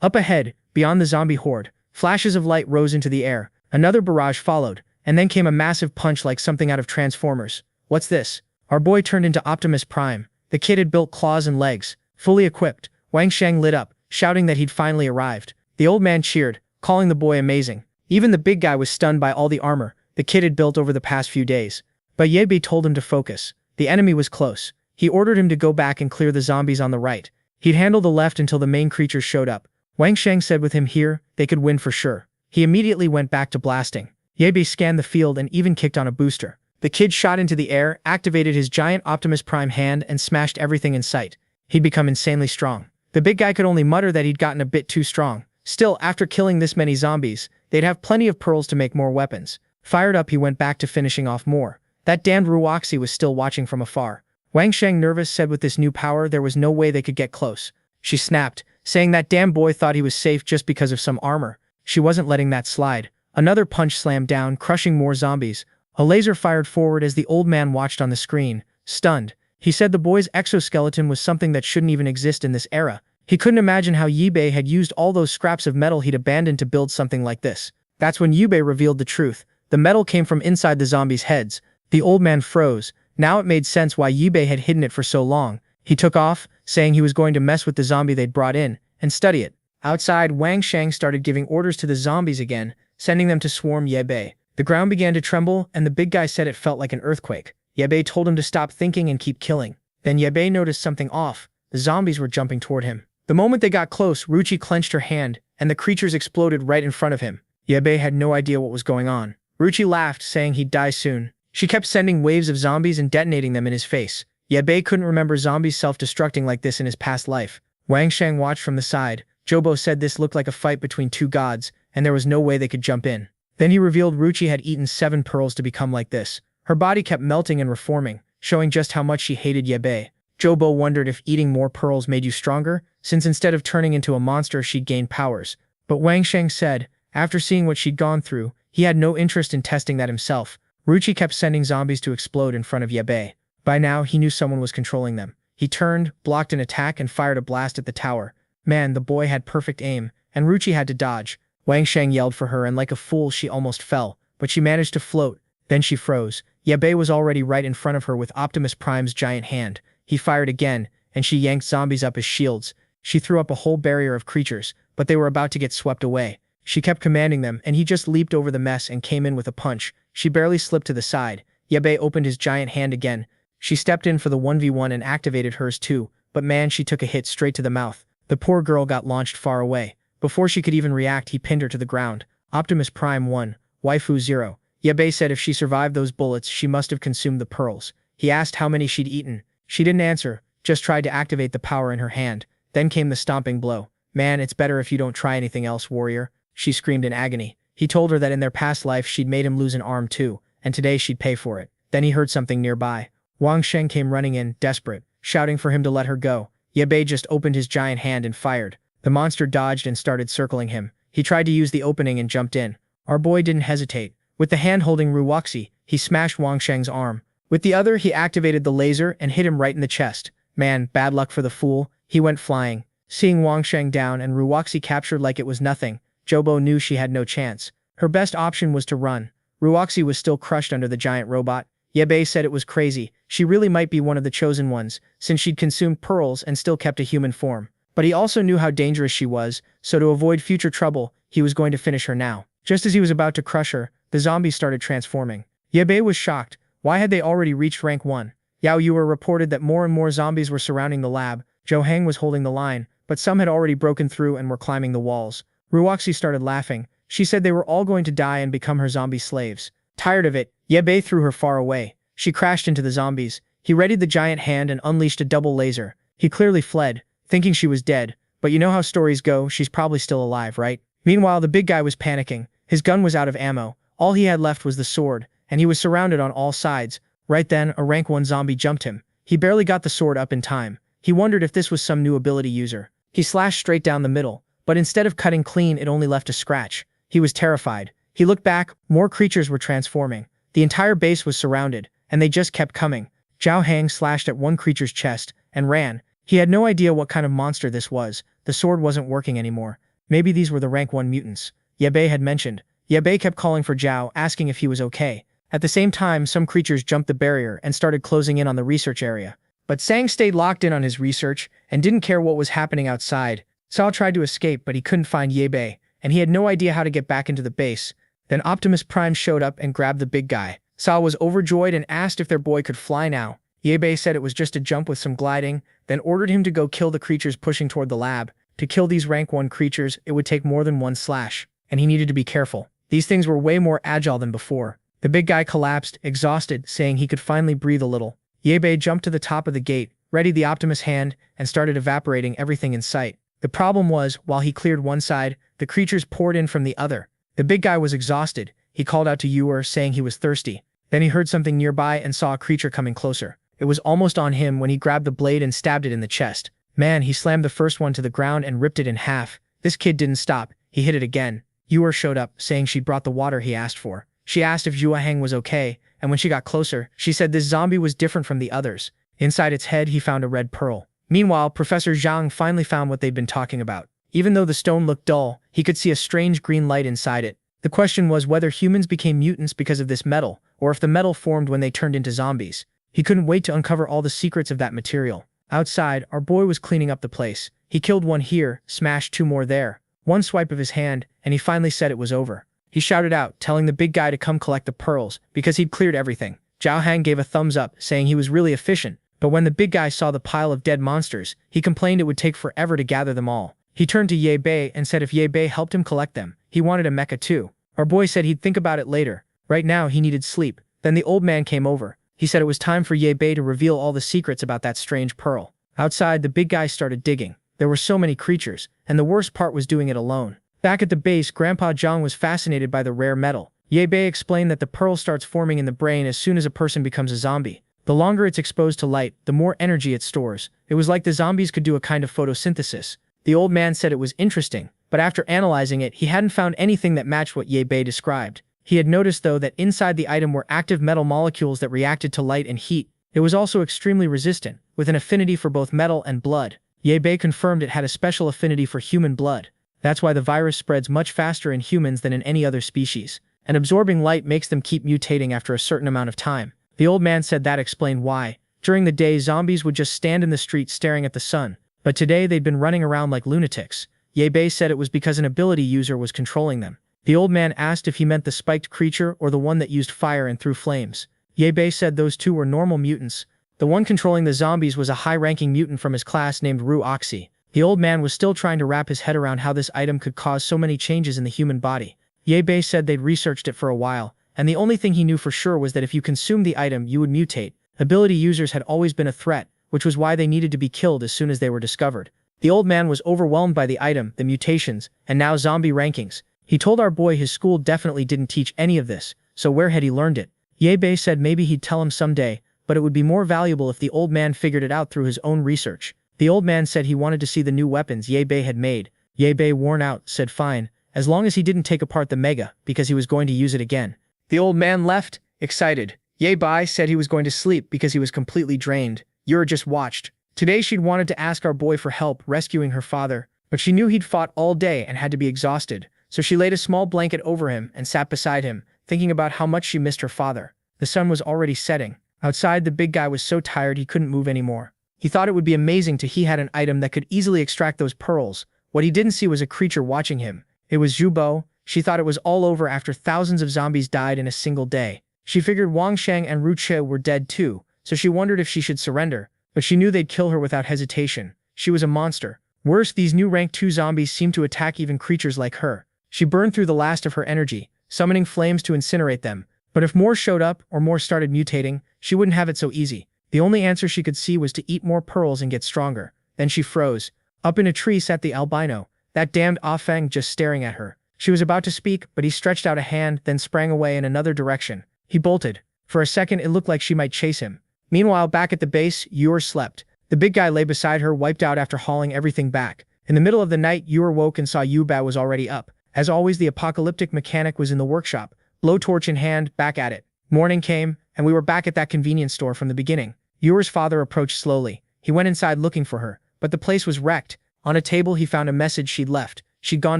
Up ahead, beyond the zombie horde, flashes of light rose into the air. Another barrage followed, and then came a massive punch like something out of Transformers. What's this? Our boy turned into Optimus Prime. The kid had built claws and legs. Fully equipped, Wang Sheng lit up, shouting that he'd finally arrived. The old man cheered, calling the boy amazing. Even the big guy was stunned by all the armor the kid had built over the past few days. But Ye Bei told him to focus. The enemy was close. He ordered him to go back and clear the zombies on the right. He'd handle the left until the main creatures showed up. Wang Sheng said with him here, they could win for sure. He immediately went back to blasting. Ye Bei scanned the field and even kicked on a booster. The kid shot into the air, activated his giant Optimus Prime hand and smashed everything in sight. He'd become insanely strong. The big guy could only mutter that he'd gotten a bit too strong. Still, after killing this many zombies, they'd have plenty of pearls to make more weapons. Fired up, he went back to finishing off more. That damned Ruoxi was still watching from afar. Wang Sheng, nervous, said with this new power there was no way they could get close. She snapped, saying that damn boy thought he was safe just because of some armor. She wasn't letting that slide. Another punch slammed down, crushing more zombies. A laser fired forward as the old man watched on the screen, stunned. He said the boy's exoskeleton was something that shouldn't even exist in this era. He couldn't imagine how Ye Bei had used all those scraps of metal he'd abandoned to build something like this. That's when Ye Bei revealed the truth. The metal came from inside the zombies' heads. The old man froze. Now it made sense why Ye Bei had hidden it for so long. He took off, saying he was going to mess with the zombie they'd brought in, and study it. Outside, Wang Sheng started giving orders to the zombies again, sending them to swarm Ye Bei. The ground began to tremble, and the big guy said it felt like an earthquake. Ye Bei told him to stop thinking and keep killing. Then Ye Bei noticed something off. The zombies were jumping toward him. The moment they got close, Ruchi clenched her hand, and the creatures exploded right in front of him. Ye Bei had no idea what was going on. Ruchi laughed, saying he'd die soon. She kept sending waves of zombies and detonating them in his face. Ye Bei couldn't remember zombies self-destructing like this in his past life. Wang Sheng watched from the side. Jobo said this looked like a fight between two gods, and there was no way they could jump in. Then he revealed Ruchi had eaten 7 pearls to become like this. Her body kept melting and reforming, showing just how much she hated Ye Bei. Jobo wondered if eating more pearls made you stronger, since instead of turning into a monster she'd gain powers. But Wang Sheng said, after seeing what she'd gone through, he had no interest in testing that himself. Ruchi kept sending zombies to explode in front of Ye Bei. By now, he knew someone was controlling them. He turned, blocked an attack, and fired a blast at the tower. Man, the boy had perfect aim, and Ruchi had to dodge. Wang Sheng yelled for her, and like a fool she almost fell, but she managed to float. Then she froze. Ye Bei was already right in front of her with Optimus Prime's giant hand. He fired again, and she yanked zombies up as shields. She threw up a whole barrier of creatures, but they were about to get swept away. She kept commanding them, and he just leaped over the mess and came in with a punch. She barely slipped to the side. Ye Bei opened his giant hand again. She stepped in for the 1v1 and activated hers too, but man, she took a hit straight to the mouth. The poor girl got launched far away. Before she could even react, he pinned her to the ground. Optimus Prime 1, Waifu 0. Ye Bei said if she survived those bullets, she must have consumed the pearls. He asked how many she'd eaten. She didn't answer, just tried to activate the power in her hand. Then came the stomping blow. Man, it's better if you don't try anything else, warrior. She screamed in agony. He told her that in their past life she'd made him lose an arm too, and today she'd pay for it. Then he heard something nearby. Wang Sheng came running in, desperate, shouting for him to let her go. Ye Bei just opened his giant hand and fired. The monster dodged and started circling him. He tried to use the opening and jumped in. Our boy didn't hesitate. With the hand holding Ruoxi, he smashed Wang Sheng's arm. With the other, he activated the laser and hit him right in the chest. Man, bad luck for the fool. He went flying. Seeing Wang Sheng down and Ruoxi captured like it was nothing, Jobo knew she had no chance. Her best option was to run. Ruoxi was still crushed under the giant robot. Ye Bei said it was crazy. She really might be one of the chosen ones, since she'd consumed pearls and still kept a human form. But he also knew how dangerous she was, so to avoid future trouble, he was going to finish her now. Just as he was about to crush her, the zombies started transforming. Ye Bei was shocked. Why had they already reached rank 1? Yao Yuer reported that more and more zombies were surrounding the lab. Zhou Heng was holding the line, but some had already broken through and were climbing the walls. Ruoxi started laughing. She said they were all going to die and become her zombie slaves. Tired of it, Ye Bei threw her far away. She crashed into the zombies. He readied the giant hand and unleashed a double laser. He clearly fled, thinking she was dead, but you know how stories go, she's probably still alive, right? Meanwhile, the big guy was panicking. His gun was out of ammo. All he had left was the sword, and he was surrounded on all sides. Right then, a rank 1 zombie jumped him. He barely got the sword up in time. He wondered if this was some new ability user. He slashed straight down the middle, but instead of cutting clean, it only left a scratch. He was terrified. He looked back. More creatures were transforming. The entire base was surrounded, and they just kept coming. Zhao Hang slashed at one creature's chest and ran. He had no idea what kind of monster this was. The sword wasn't working anymore. Maybe these were the rank 1 mutants Ye Bei had mentioned. Ye Bei kept calling for Zhao, asking if he was okay. At the same time, some creatures jumped the barrier and started closing in on the research area. But Sang stayed locked in on his research and didn't care what was happening outside. Cao tried to escape, but he couldn't find Ye Bei, and he had no idea how to get back into the base. Then Optimus Prime showed up and grabbed the big guy. Cao was overjoyed and asked if their boy could fly now. Ye Bei said it was just a jump with some gliding, then ordered him to go kill the creatures pushing toward the lab. To kill these rank 1 creatures, it would take more than one slash, and he needed to be careful. These things were way more agile than before. The big guy collapsed, exhausted, saying he could finally breathe a little. Ye Bei jumped to the top of the gate, readied the Optimus hand, and started evaporating everything in sight. The problem was, while he cleared one side, the creatures poured in from the other. The big guy was exhausted. He called out to Yuer, saying he was thirsty. Then he heard something nearby and saw a creature coming closer. It was almost on him when he grabbed the blade and stabbed it in the chest. Man, he slammed the first one to the ground and ripped it in half. This kid didn't stop. He hit it again. Yuer showed up, saying she'd brought the water he asked for. She asked if Zhao Hang was okay, and when she got closer, she said this zombie was different from the others. Inside its head, he found a red pearl. Meanwhile, Professor Zhang finally found what they'd been talking about. Even though the stone looked dull, he could see a strange green light inside it. The question was whether humans became mutants because of this metal, or if the metal formed when they turned into zombies. He couldn't wait to uncover all the secrets of that material. Outside, our boy was cleaning up the place. He killed one here, smashed 2 more there. One swipe of his hand, and he finally said it was over. He shouted out, telling the big guy to come collect the pearls, because he'd cleared everything. Zhao Hang gave a thumbs up, saying he was really efficient, but when the big guy saw the pile of dead monsters, he complained it would take forever to gather them all. He turned to Ye Bei and said if Ye Bei helped him collect them, he wanted a mecha too. Our boy said he'd think about it later. Right now, he needed sleep. Then the old man came over. He said it was time for Ye Bei to reveal all the secrets about that strange pearl. Outside, the big guy started digging. There were so many creatures, and the worst part was doing it alone. Back at the base, Grandpa Zhang was fascinated by the rare metal. Ye Bei explained that the pearl starts forming in the brain as soon as a person becomes a zombie. The longer it's exposed to light, the more energy it stores. It was like the zombies could do a kind of photosynthesis. The old man said it was interesting, but after analyzing it, he hadn't found anything that matched what Ye Bei described. He had noticed, though, that inside the item were active metal molecules that reacted to light and heat. It was also extremely resistant, with an affinity for both metal and blood. Ye Bei confirmed it had a special affinity for human blood. That's why the virus spreads much faster in humans than in any other species. And absorbing light makes them keep mutating after a certain amount of time. The old man said that explained why. During the day, zombies would just stand in the street staring at the sun. But today they'd been running around like lunatics. Ye Bei said it was because an ability user was controlling them. The old man asked if he meant the spiked creature or the one that used fire and threw flames. Ye Bei said those two were normal mutants. The one controlling the zombies was a high-ranking mutant from his class named Ru Oxy. The old man was still trying to wrap his head around how this item could cause so many changes in the human body. Ye Bei said they'd researched it for a while, and the only thing he knew for sure was that if you consumed the item, you would mutate. Ability users had always been a threat, which was why they needed to be killed as soon as they were discovered. The old man was overwhelmed by the item, the mutations, and now zombie rankings. He told our boy his school definitely didn't teach any of this, so where had he learned it? Ye Bei said maybe he'd tell him someday, but it would be more valuable if the old man figured it out through his own research. The old man said he wanted to see the new weapons Ye Bei had made. Ye Bei, worn out, said fine, as long as he didn't take apart the Mega, because he was going to use it again. The old man left, excited. Ye Bei said he was going to sleep because he was completely drained. Yura just watched. Today she'd wanted to ask our boy for help rescuing her father, but she knew he'd fought all day and had to be exhausted, so she laid a small blanket over him and sat beside him, thinking about how much she missed her father. The sun was already setting. Outside, the big guy was so tired he couldn't move anymore. He thought it would be amazing to he had an item that could easily extract those pearls. What he didn't see was a creature watching him. It was Zhubo. She thought it was all over after thousands of zombies died in a single day. She figured Wang Sheng and Ru Che were dead too, so she wondered if she should surrender, but she knew they'd kill her without hesitation. She was a monster. Worse, these new rank 2 zombies seemed to attack even creatures like her. She burned through the last of her energy, summoning flames to incinerate them. But if more showed up or more started mutating, she wouldn't have it so easy. The only answer she could see was to eat more pearls and get stronger. Then she froze. Up in a tree sat the albino, that damned Ah Feng just staring at her. She was about to speak, but he stretched out a hand, then sprang away in another direction. He bolted. For a second, it looked like she might chase him. Meanwhile, back at the base, Yor slept. The big guy lay beside her, wiped out after hauling everything back. In the middle of the night, Yor woke and saw Yuba was already up. As always, the apocalyptic mechanic was in the workshop, blowtorch in hand, back at it. Morning came, and we were back at that convenience store from the beginning. Yuer's father approached slowly. He went inside looking for her, but the place was wrecked. On a table he found a message she'd left. She'd gone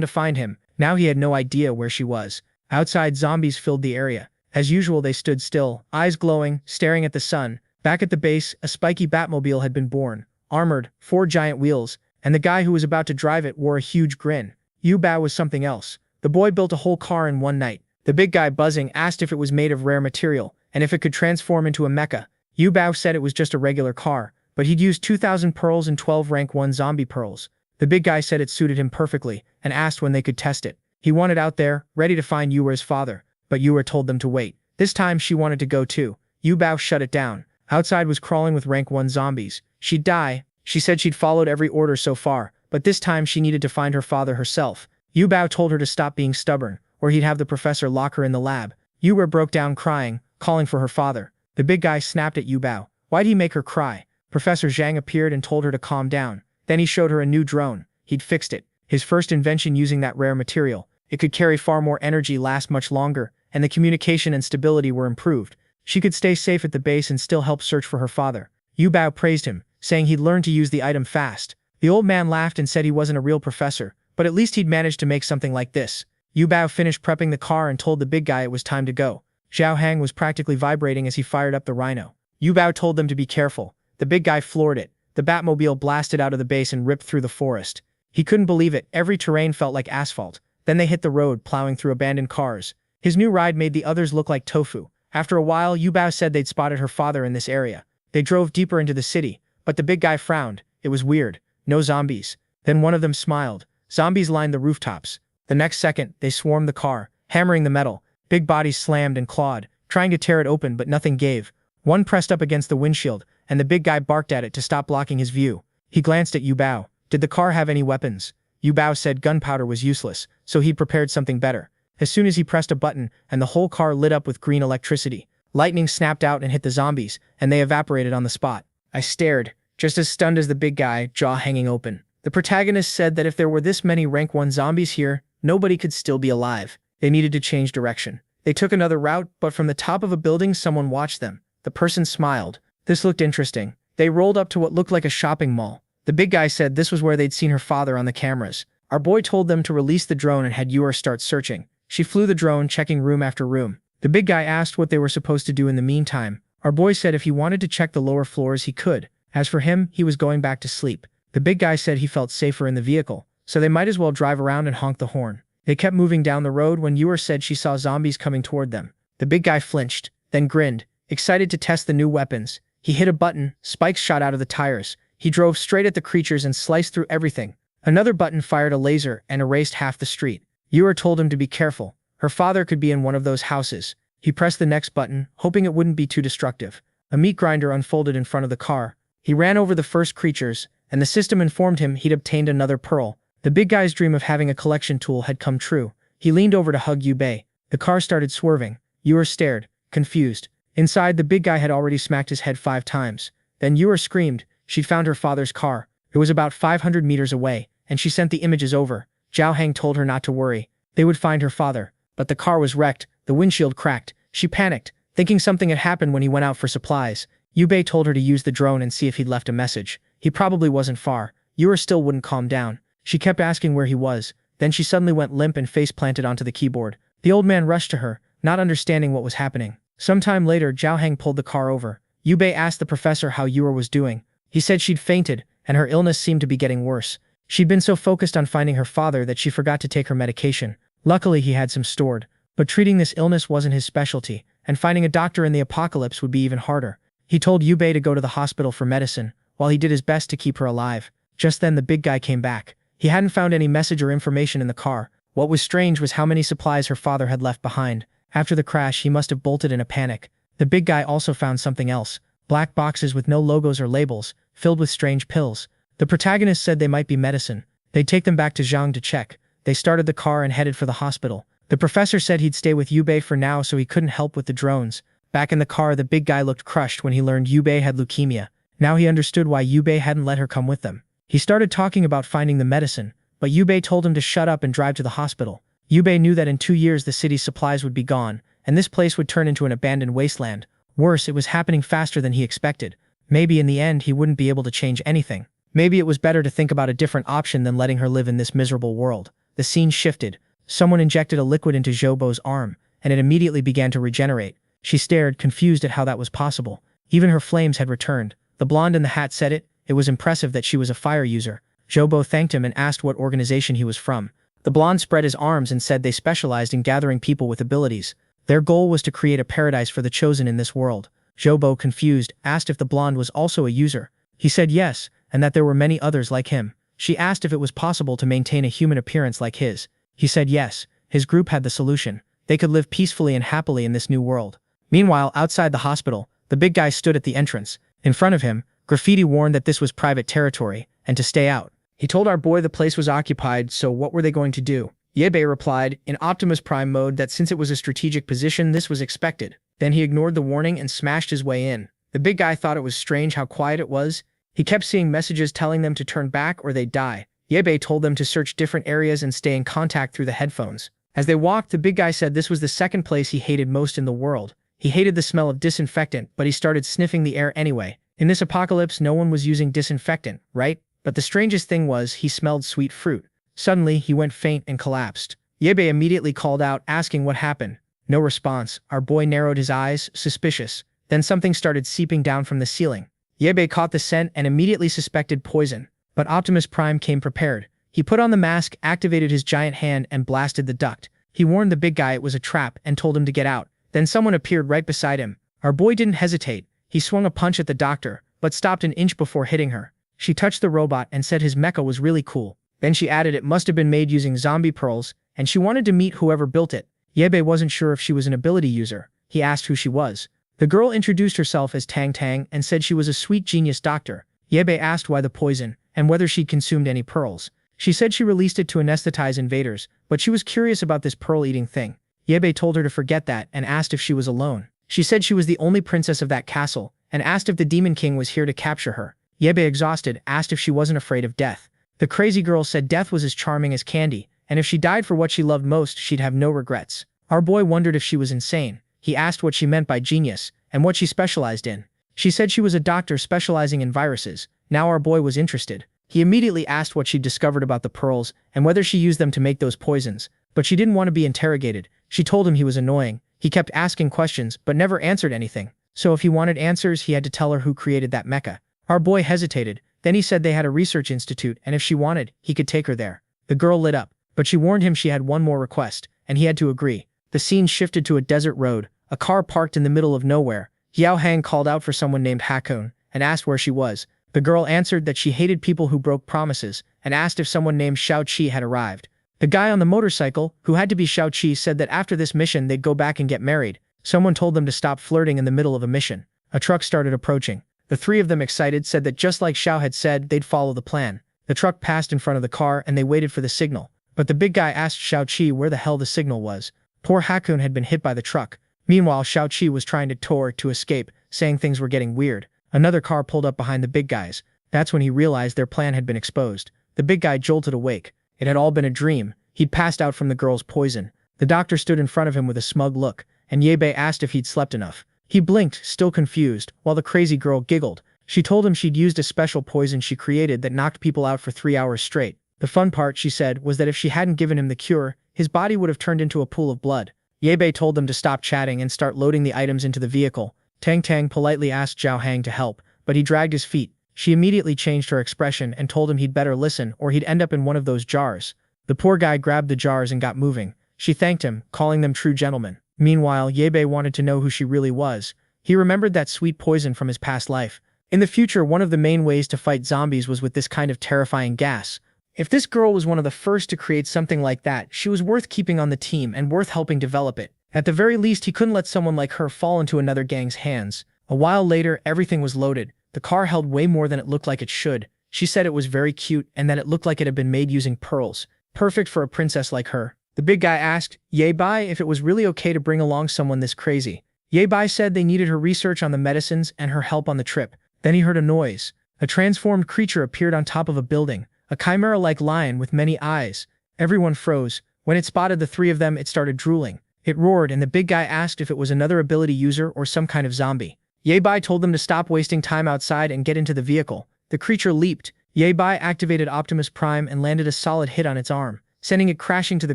to find him. Now he had no idea where she was. Outside, zombies filled the area. As usual, they stood still, eyes glowing, staring at the sun. Back at the base, a spiky Batmobile had been born, armored, 4 giant wheels, and the guy who was about to drive it wore a huge grin. Yu Bao was something else. The boy built a whole car in one night. The big guy, buzzing, asked if it was made of rare material, and if it could transform into a mecha. Yu Bao said it was just a regular car, but he'd used 2,000 pearls and 12 rank 1 zombie pearls. The big guy said it suited him perfectly, and asked when they could test it. He wanted out there, ready to find Yuer's father, but Yuer told them to wait. This time she wanted to go too. Yu Bao shut it down. Outside was crawling with rank 1 zombies. She'd die. She said she'd followed every order so far, but this time she needed to find her father herself. Yu Bao told her to stop being stubborn, or he'd have the professor lock her in the lab. Yuer broke down crying, calling for her father. The big guy snapped at Yu Bao. Why'd he make her cry? Professor Zhang appeared and told her to calm down. Then he showed her a new drone. He'd fixed it. His first invention using that rare material. It could carry far more energy, last much longer, and the communication and stability were improved. She could stay safe at the base and still help search for her father. Yu Bao praised him, saying he'd learned to use the item fast. The old man laughed and said he wasn't a real professor, but at least he'd managed to make something like this. Yu Bao finished prepping the car and told the big guy it was time to go. Zhao Hang was practically vibrating as he fired up the Rhino. Yu Bao told them to be careful. The big guy floored it. The Batmobile blasted out of the base and ripped through the forest. He couldn't believe it. Every terrain felt like asphalt. Then they hit the road, plowing through abandoned cars. His new ride made the others look like tofu. After a while, Yu Bao said they'd spotted her father in this area. They drove deeper into the city, but the big guy frowned. It was weird. No zombies. Then one of them smiled. Zombies lined the rooftops. The next second, they swarmed the car, hammering the metal. Big bodies slammed and clawed, trying to tear it open, but nothing gave. One pressed up against the windshield, and the big guy barked at it to stop blocking his view. He glanced at Yu Bao. Did the car have any weapons? Yu Bao said gunpowder was useless, so he prepared something better. As soon as he pressed a button, and the whole car lit up with green electricity. Lightning snapped out and hit the zombies, and they evaporated on the spot. I stared, just as stunned as the big guy, jaw hanging open. The protagonist said that if there were this many rank 1 zombies here, nobody could still be alive. They needed to change direction. They took another route, but from the top of a building someone watched them. The person smiled. This looked interesting. They rolled up to what looked like a shopping mall. The big guy said this was where they'd seen her father on the cameras. Our boy told them to release the drone and had Yuer start searching. She flew the drone, checking room after room. The big guy asked what they were supposed to do in the meantime. Our boy said if he wanted to check the lower floors he could. As for him, he was going back to sleep. The big guy said he felt safer in the vehicle, so they might as well drive around and honk the horn. They kept moving down the road when Yuer said she saw zombies coming toward them. The big guy flinched, then grinned, excited to test the new weapons. He hit a button, spikes shot out of the tires. He drove straight at the creatures and sliced through everything. Another button fired a laser and erased half the street. Yuer told him to be careful. Her father could be in one of those houses. He pressed the next button, hoping it wouldn't be too destructive. A meat grinder unfolded in front of the car. He ran over the first creatures, and the system informed him he'd obtained another pearl. The big guy's dream of having a collection tool had come true. He leaned over to hug Yu Bei. The car started swerving. Yuer stared, confused. Inside, the big guy had already smacked his head 5 times. Then Yuer screamed. She'd found her father's car. It was about 500 meters away, and she sent the images over. Zhao Hang told her not to worry. They would find her father. But the car was wrecked. The windshield cracked. She panicked, thinking something had happened when he went out for supplies. Yu Bei told her to use the drone and see if he'd left a message. He probably wasn't far. Yuer still wouldn't calm down. She kept asking where he was. Then she suddenly went limp and face planted onto the keyboard. The old man rushed to her, not understanding what was happening. Sometime later, Zhao Heng pulled the car over. Yu Bei asked the professor how Yuer was doing. He said she'd fainted, and her illness seemed to be getting worse. She'd been so focused on finding her father that she forgot to take her medication. Luckily, he had some stored. But treating this illness wasn't his specialty, and finding a doctor in the apocalypse would be even harder. He told Yu Bei to go to the hospital for medicine, while he did his best to keep her alive. Just then the big guy came back. He hadn't found any message or information in the car. What was strange was how many supplies her father had left behind. After the crash, he must have bolted in a panic. The big guy also found something else. Black boxes with no logos or labels, filled with strange pills. The protagonist said they might be medicine. They'd take them back to Zhang to check. They started the car and headed for the hospital. The professor said he'd stay with Yu Bei for now so he couldn't help with the drones. Back in the car, the big guy looked crushed when he learned Yu Bei had leukemia. Now he understood why Yu Bei hadn't let her come with them. He started talking about finding the medicine, but Yu Bei told him to shut up and drive to the hospital. Yu Bei knew that in 2 years the city's supplies would be gone, and this place would turn into an abandoned wasteland. Worse, it was happening faster than he expected. Maybe in the end he wouldn't be able to change anything. Maybe it was better to think about a different option than letting her live in this miserable world. The scene shifted. Someone injected a liquid into Jobo's arm, and it immediately began to regenerate. She stared, confused at how that was possible. Even her flames had returned. The blonde in the hat said it. It was impressive that she was a fire user. Jobo thanked him and asked what organization he was from. The blonde spread his arms and said they specialized in gathering people with abilities. Their goal was to create a paradise for the chosen in this world. Jobo, confused, asked if the blonde was also a user. He said yes, and that there were many others like him. She asked if it was possible to maintain a human appearance like his. He said yes. His group had the solution. They could live peacefully and happily in this new world. Meanwhile, outside the hospital, the big guy stood at the entrance. In front of him, graffiti warned that this was private territory, and to stay out. He told our boy the place was occupied, so what were they going to do? Yebe replied, in Optimus Prime mode, that since it was a strategic position, this was expected. Then he ignored the warning and smashed his way in. The big guy thought it was strange how quiet it was. He kept seeing messages telling them to turn back or they'd die. Yebe told them to search different areas and stay in contact through the headphones. As they walked, the big guy said this was the second place he hated most in the world. He hated the smell of disinfectant, but he started sniffing the air anyway. In this apocalypse, no one was using disinfectant, right? But the strangest thing was, he smelled sweet fruit. Suddenly, he went faint and collapsed. Yebe immediately called out, asking what happened. No response. Our boy narrowed his eyes, suspicious. Then something started seeping down from the ceiling. Yebe caught the scent and immediately suspected poison. But Optimus Prime came prepared. He put on the mask, activated his giant hand, and blasted the duct. He warned the big guy it was a trap and told him to get out. Then someone appeared right beside him. Our boy didn't hesitate. He swung a punch at the doctor, but stopped an inch before hitting her. She touched the robot and said his mecha was really cool. Then she added it must have been made using zombie pearls, and she wanted to meet whoever built it. Yebe wasn't sure if she was an ability user. He asked who she was. The girl introduced herself as Tang Tang and said she was a sweet genius doctor. Yebe asked why the poison, and whether she'd consumed any pearls. She said she released it to anesthetize invaders, but she was curious about this pearl-eating thing. Yebe told her to forget that and asked if she was alone. She said she was the only princess of that castle, and asked if the Demon King was here to capture her. Yebe, exhausted, asked if she wasn't afraid of death. The crazy girl said death was as charming as candy, and if she died for what she loved most, she'd have no regrets. Our boy wondered if she was insane. He asked what she meant by genius, and what she specialized in. She said she was a doctor specializing in viruses. Now our boy was interested. He immediately asked what she'd discovered about the pearls, and whether she used them to make those poisons. But she didn't want to be interrogated. She told him he was annoying. He kept asking questions, but never answered anything. So if he wanted answers, he had to tell her who created that mecha. Our boy hesitated. Then he said they had a research institute, and if she wanted, he could take her there. The girl lit up, but she warned him she had one more request, and he had to agree. The scene shifted to a desert road, a car parked in the middle of nowhere. Yao Hang called out for someone named Hakun, and asked where she was. The girl answered that she hated people who broke promises, and asked if someone named Xiao Qi had arrived. The guy on the motorcycle, who had to be Xiao Qi, said that after this mission they'd go back and get married. Someone told them to stop flirting in the middle of a mission. A truck started approaching. The three of them, excited, said that just like Xiao had said, they'd follow the plan. The truck passed in front of the car and they waited for the signal. But the big guy asked Xiao Qi where the hell the signal was. Poor Hakun had been hit by the truck. Meanwhile, Xiao Qi was trying to escape, saying things were getting weird. Another car pulled up behind the big guys. That's when he realized their plan had been exposed. The big guy jolted awake. It had all been a dream. He'd passed out from the girl's poison. The doctor stood in front of him with a smug look, and Yebe asked if he'd slept enough. He blinked, still confused, while the crazy girl giggled. She told him she'd used a special poison she created that knocked people out for 3 hours straight. The fun part, she said, was that if she hadn't given him the cure, his body would have turned into a pool of blood. Yebe told them to stop chatting and start loading the items into the vehicle. Tang Tang politely asked Zhao Hang to help, but he dragged his feet. She immediately changed her expression and told him he'd better listen or he'd end up in one of those jars. The poor guy grabbed the jars and got moving. She thanked him, calling them true gentlemen. Meanwhile, Yebe wanted to know who she really was. He remembered that sweet poison from his past life. In the future, one of the main ways to fight zombies was with this kind of terrifying gas. If this girl was one of the first to create something like that, she was worth keeping on the team and worth helping develop it. At the very least, he couldn't let someone like her fall into another gang's hands. A while later, everything was loaded. The car held way more than it looked like it should. She said it was very cute and that it looked like it had been made using pearls. Perfect for a princess like her. The big guy asked Yei if it was really okay to bring along someone this crazy. Yei said they needed her research on the medicines and her help on the trip. Then he heard a noise. A transformed creature appeared on top of a building, a chimera-like lion with many eyes. Everyone froze. When it spotted the three of them, it started drooling. It roared, and the big guy asked if it was another ability user or some kind of zombie. Ye Bai told them to stop wasting time outside and get into the vehicle. The creature leaped. Ye Bai activated Optimus Prime and landed a solid hit on its arm, sending it crashing to the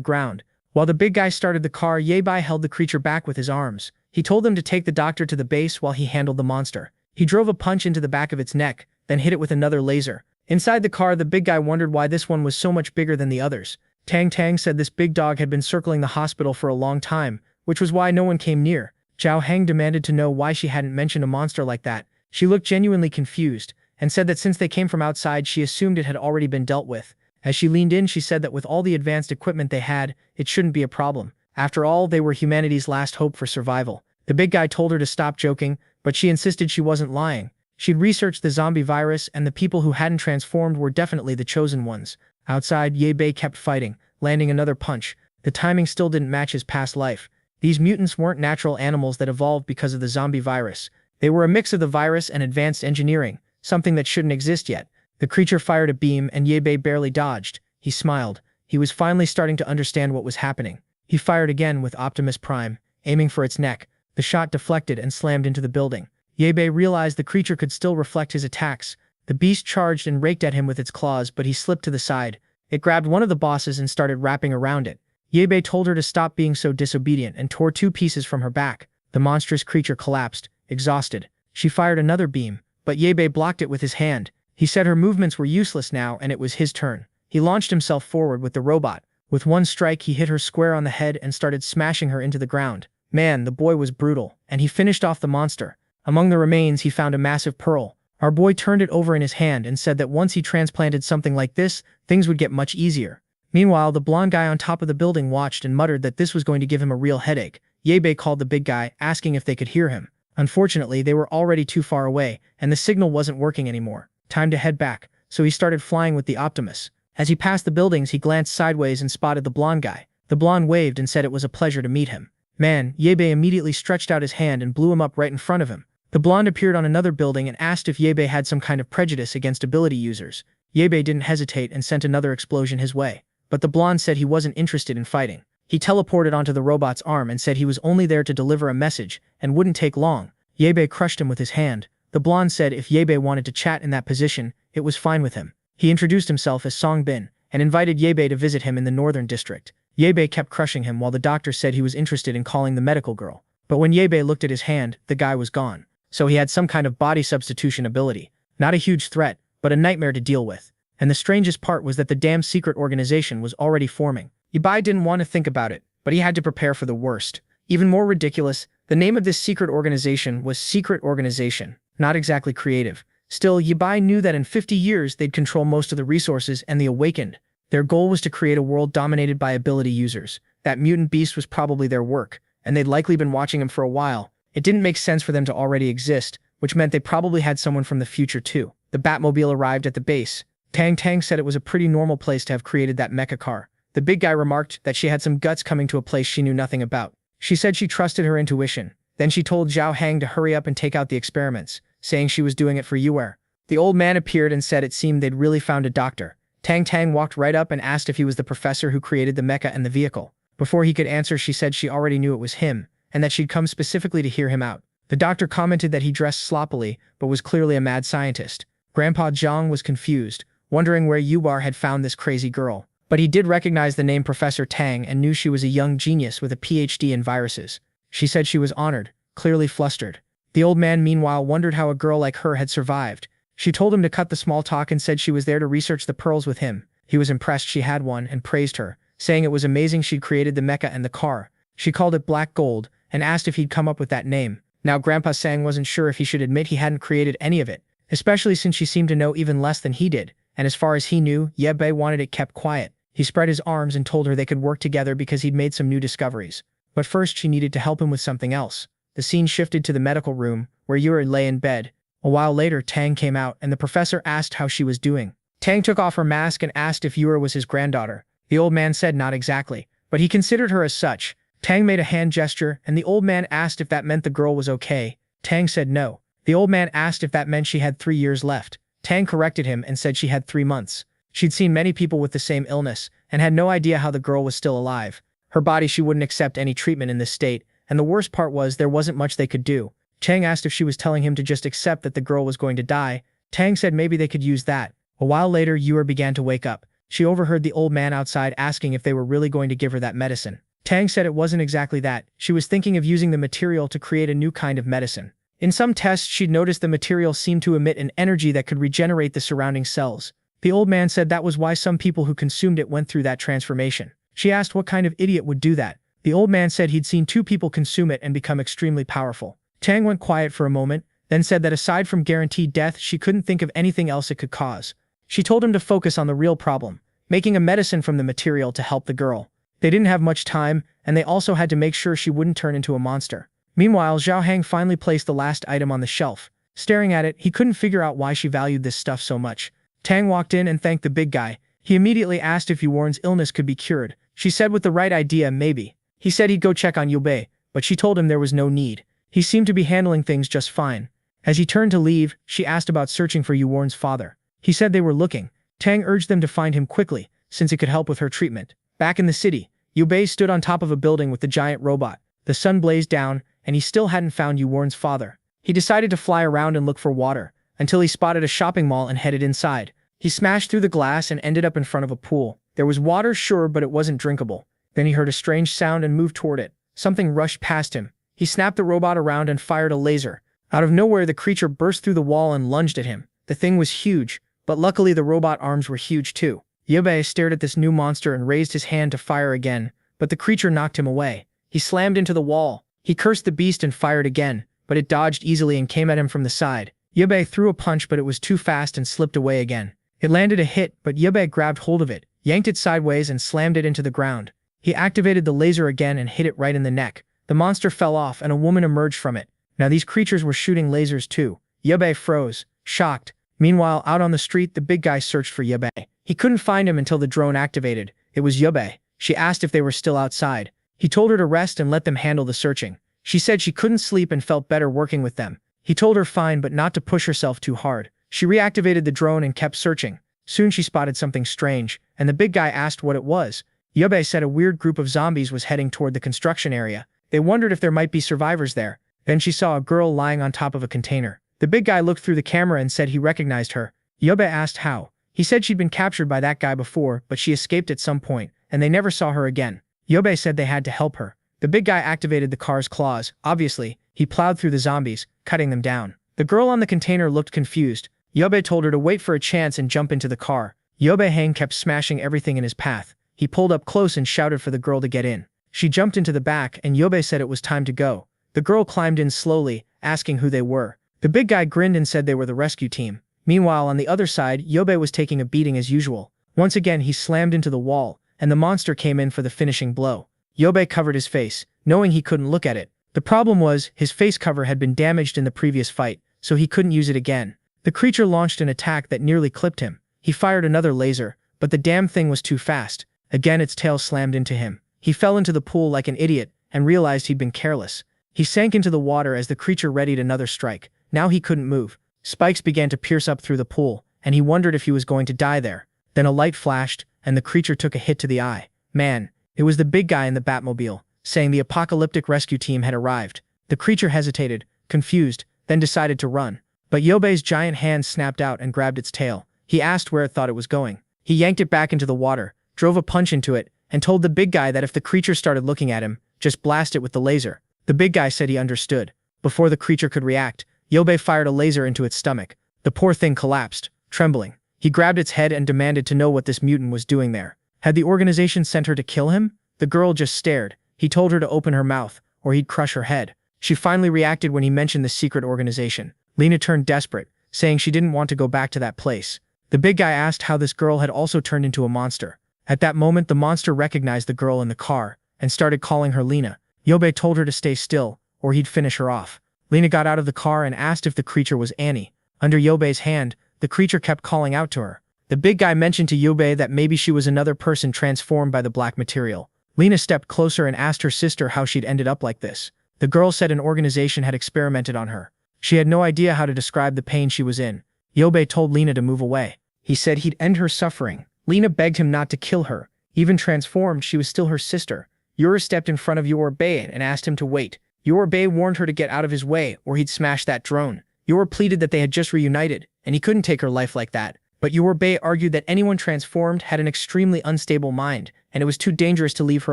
ground. While the big guy started the car, Ye Bai held the creature back with his arms. He told them to take the doctor to the base while he handled the monster. He drove a punch into the back of its neck, then hit it with another laser. Inside the car, the big guy wondered why this one was so much bigger than the others. Tang Tang said this big dog had been circling the hospital for a long time, which was why no one came near. Zhao Heng demanded to know why she hadn't mentioned a monster like that. She looked genuinely confused, and said that since they came from outside, she assumed it had already been dealt with. As she leaned in, she said that with all the advanced equipment they had, it shouldn't be a problem. After all, they were humanity's last hope for survival. The big guy told her to stop joking, but she insisted she wasn't lying. She'd researched the zombie virus, and the people who hadn't transformed were definitely the chosen ones. Outside, Ye Bai kept fighting, landing another punch. The timing still didn't match his past life. These mutants weren't natural animals that evolved because of the zombie virus. They were a mix of the virus and advanced engineering, something that shouldn't exist yet. The creature fired a beam, and Ye Bai barely dodged. He smiled. He was finally starting to understand what was happening. He fired again with Optimus Prime, aiming for its neck. The shot deflected and slammed into the building. Ye Bai realized the creature could still reflect his attacks. The beast charged and raked at him with its claws, but he slipped to the side. It grabbed one of the bosses and started wrapping around it. Ye Bai told her to stop being so disobedient and tore 2 pieces from her back. The monstrous creature collapsed, exhausted. She fired another beam, but Ye Bai blocked it with his hand. He said her movements were useless now, and it was his turn. He launched himself forward with the robot. With one strike, he hit her square on the head and started smashing her into the ground. Man, the boy was brutal, and he finished off the monster. Among the remains, he found a massive pearl. Our boy turned it over in his hand and said that once he transplanted something like this, things would get much easier. Meanwhile, the blonde guy on top of the building watched and muttered that this was going to give him a real headache. Ye Bai called the big guy, asking if they could hear him. Unfortunately, they were already too far away, and the signal wasn't working anymore. Time to head back, so he started flying with the Optimus. As he passed the buildings, he glanced sideways and spotted the blonde guy. The blonde waved and said it was a pleasure to meet him. Man, Ye Bai immediately stretched out his hand and blew him up right in front of him. The blonde appeared on another building and asked if Ye Bai had some kind of prejudice against ability users. Ye Bai didn't hesitate and sent another explosion his way. But the blonde said he wasn't interested in fighting. He teleported onto the robot's arm and said he was only there to deliver a message and wouldn't take long. Ye Bai crushed him with his hand. The blonde said if Ye Bai wanted to chat in that position, it was fine with him. He introduced himself as Song Bin and invited Ye Bai to visit him in the northern district. Ye Bai kept crushing him while the doctor said he was interested in calling the medical girl. But when Ye Bai looked at his hand, the guy was gone. So he had some kind of body substitution ability. Not a huge threat, but a nightmare to deal with. And the strangest part was that the damn secret organization was already forming. Ye Bai didn't want to think about it, but he had to prepare for the worst. Even more ridiculous, the name of this secret organization was Secret Organization. Not exactly creative. Still, Ye Bai knew that in 50 years they'd control most of the resources and the Awakened. Their goal was to create a world dominated by ability users. That mutant beast was probably their work, and they'd likely been watching him for a while. It didn't make sense for them to already exist, which meant they probably had someone from the future too. The Batmobile arrived at the base. Tang Tang said it was a pretty normal place to have created that mecha car. The big guy remarked that she had some guts coming to a place she knew nothing about. She said she trusted her intuition. Then she told Zhao Heng to hurry up and take out the experiments, saying she was doing it for Yuer. The old man appeared and said it seemed they'd really found a doctor. Tang Tang walked right up and asked if he was the professor who created the mecha and the vehicle. Before he could answer, she said she already knew it was him, and that she'd come specifically to hear him out. The doctor commented that he dressed sloppily, but was clearly a mad scientist. Grandpa Zhang was confused, wondering where Yubar had found this crazy girl. But he did recognize the name Professor Tang and knew she was a young genius with a PhD in viruses. She said she was honored, clearly flustered. The old man meanwhile wondered how a girl like her had survived. She told him to cut the small talk and said she was there to research the pearls with him. He was impressed she had one and praised her, saying it was amazing she'd created the mecha and the car. She called it Black Gold and asked if he'd come up with that name. Now Grandpa Sang wasn't sure if he should admit he hadn't created any of it, especially since she seemed to know even less than he did, and as far as he knew, Ye Bai wanted it kept quiet. He spread his arms and told her they could work together because he'd made some new discoveries. But first she needed to help him with something else. The scene shifted to the medical room, where Yuri lay in bed. A while later, Tang came out, and the professor asked how she was doing. Tang took off her mask and asked if Yuri was his granddaughter. The old man said not exactly, but he considered her as such. Tang made a hand gesture, and the old man asked if that meant the girl was okay. Tang said no. The old man asked if that meant she had 3 years left. Tang corrected him and said she had 3 months. She'd seen many people with the same illness, and had no idea how the girl was still alive. Her body, she wouldn't accept any treatment in this state, and the worst part was there wasn't much they could do. Tang asked if she was telling him to just accept that the girl was going to die. Tang said maybe they could use that. A while later, Yue began to wake up. She overheard the old man outside asking if they were really going to give her that medicine. Tang said it wasn't exactly that. She was thinking of using the material to create a new kind of medicine. In some tests, she'd noticed the material seemed to emit an energy that could regenerate the surrounding cells. The old man said that was why some people who consumed it went through that transformation. She asked what kind of idiot would do that. The old man said he'd seen 2 people consume it and become extremely powerful. Tang went quiet for a moment, then said that aside from guaranteed death, she couldn't think of anything else it could cause. She told him to focus on the real problem, making a medicine from the material to help the girl. They didn't have much time, and they also had to make sure she wouldn't turn into a monster. Meanwhile, Zhao Hang finally placed the last item on the shelf. Staring at it, he couldn't figure out why she valued this stuff so much. Tang walked in and thanked the big guy. He immediately asked if Yuwarn's illness could be cured. She said with the right idea, maybe. He said he'd go check on Yubei, but she told him there was no need. He seemed to be handling things just fine. As he turned to leave, she asked about searching for Yuwarn's father. He said they were looking. Tang urged them to find him quickly, since it could help with her treatment. Back in the city, Yubei stood on top of a building with the giant robot. The sun blazed down, and he still hadn't found Yuwarn's father. He decided to fly around and look for water, until he spotted a shopping mall and headed inside. He smashed through the glass and ended up in front of a pool. There was water, sure, but it wasn't drinkable. Then he heard a strange sound and moved toward it. Something rushed past him. He snapped the robot around and fired a laser. Out of nowhere, the creature burst through the wall and lunged at him. The thing was huge, but luckily the robot arms were huge too. Yubei stared at this new monster and raised his hand to fire again, but the creature knocked him away. He slammed into the wall. He cursed the beast and fired again, but it dodged easily and came at him from the side. Yubei threw a punch, but it was too fast and slipped away again. It landed a hit, but Yubei grabbed hold of it, yanked it sideways and slammed it into the ground. He activated the laser again and hit it right in the neck. The monster fell off and a woman emerged from it. Now these creatures were shooting lasers too. Yubei froze, shocked. Meanwhile, out on the street, the big guy searched for Yubei. He couldn't find him until the drone activated. It was Yubei. She asked if they were still outside. He told her to rest and let them handle the searching. She said she couldn't sleep and felt better working with them. He told her fine, but not to push herself too hard. She reactivated the drone and kept searching. Soon she spotted something strange, and the big guy asked what it was. Yubei said a weird group of zombies was heading toward the construction area. They wondered if there might be survivors there. Then she saw a girl lying on top of a container. The big guy looked through the camera and said he recognized her. Yubei asked how. He said she'd been captured by that guy before, but she escaped at some point, and they never saw her again. Yubei said they had to help her. The big guy activated the car's claws. Obviously, he plowed through the zombies, cutting them down. The girl on the container looked confused. Yubei told her to wait for a chance and jump into the car. Yubei Hang kept smashing everything in his path. He pulled up close and shouted for the girl to get in. She jumped into the back, and Yubei said it was time to go. The girl climbed in slowly, asking who they were. The big guy grinned and said they were the rescue team. Meanwhile, on the other side, Yubei was taking a beating as usual. Once again, he slammed into the wall, and the monster came in for the finishing blow. Yubei covered his face, knowing he couldn't look at it. The problem was, his face cover had been damaged in the previous fight, so he couldn't use it again. The creature launched an attack that nearly clipped him. He fired another laser, but the damn thing was too fast. Again, its tail slammed into him. He fell into the pool like an idiot, and realized he'd been careless. He sank into the water as the creature readied another strike. Now he couldn't move. Spikes began to pierce up through the pool, and he wondered if he was going to die there. Then a light flashed, and the creature took a hit to the eye. Man, it was the big guy in the Batmobile, saying the apocalyptic rescue team had arrived. The creature hesitated, confused, then decided to run. But Yubei's giant hand snapped out and grabbed its tail. He asked where it thought it was going. He yanked it back into the water, drove a punch into it, and told the big guy that if the creature started looking at him, just blast it with the laser. The big guy said he understood. Before the creature could react, Yubei fired a laser into its stomach. The poor thing collapsed, trembling. He grabbed its head and demanded to know what this mutant was doing there. Had the organization sent her to kill him? The girl just stared. He told her to open her mouth, or he'd crush her head. She finally reacted when he mentioned the secret organization. Lena turned desperate, saying she didn't want to go back to that place. The big guy asked how this girl had also turned into a monster. At that moment, the monster recognized the girl in the car, and started calling her Lena. Yubei told her to stay still, or he'd finish her off. Lena got out of the car and asked if the creature was Annie. Under Yubei's hand, the creature kept calling out to her. The big guy mentioned to Yubei that maybe she was another person transformed by the black material. Lena stepped closer and asked her sister how she'd ended up like this. The girl said an organization had experimented on her. She had no idea how to describe the pain she was in. Yubei told Lena to move away. He said he'd end her suffering. Lena begged him not to kill her. Even transformed, she was still her sister. Yura stepped in front of Yorubei and asked him to wait. Yorubei warned her to get out of his way or he'd smash that drone. Yura pleaded that they had just reunited, and he couldn't take her life like that. But Yorubei argued that anyone transformed had an extremely unstable mind, and it was too dangerous to leave her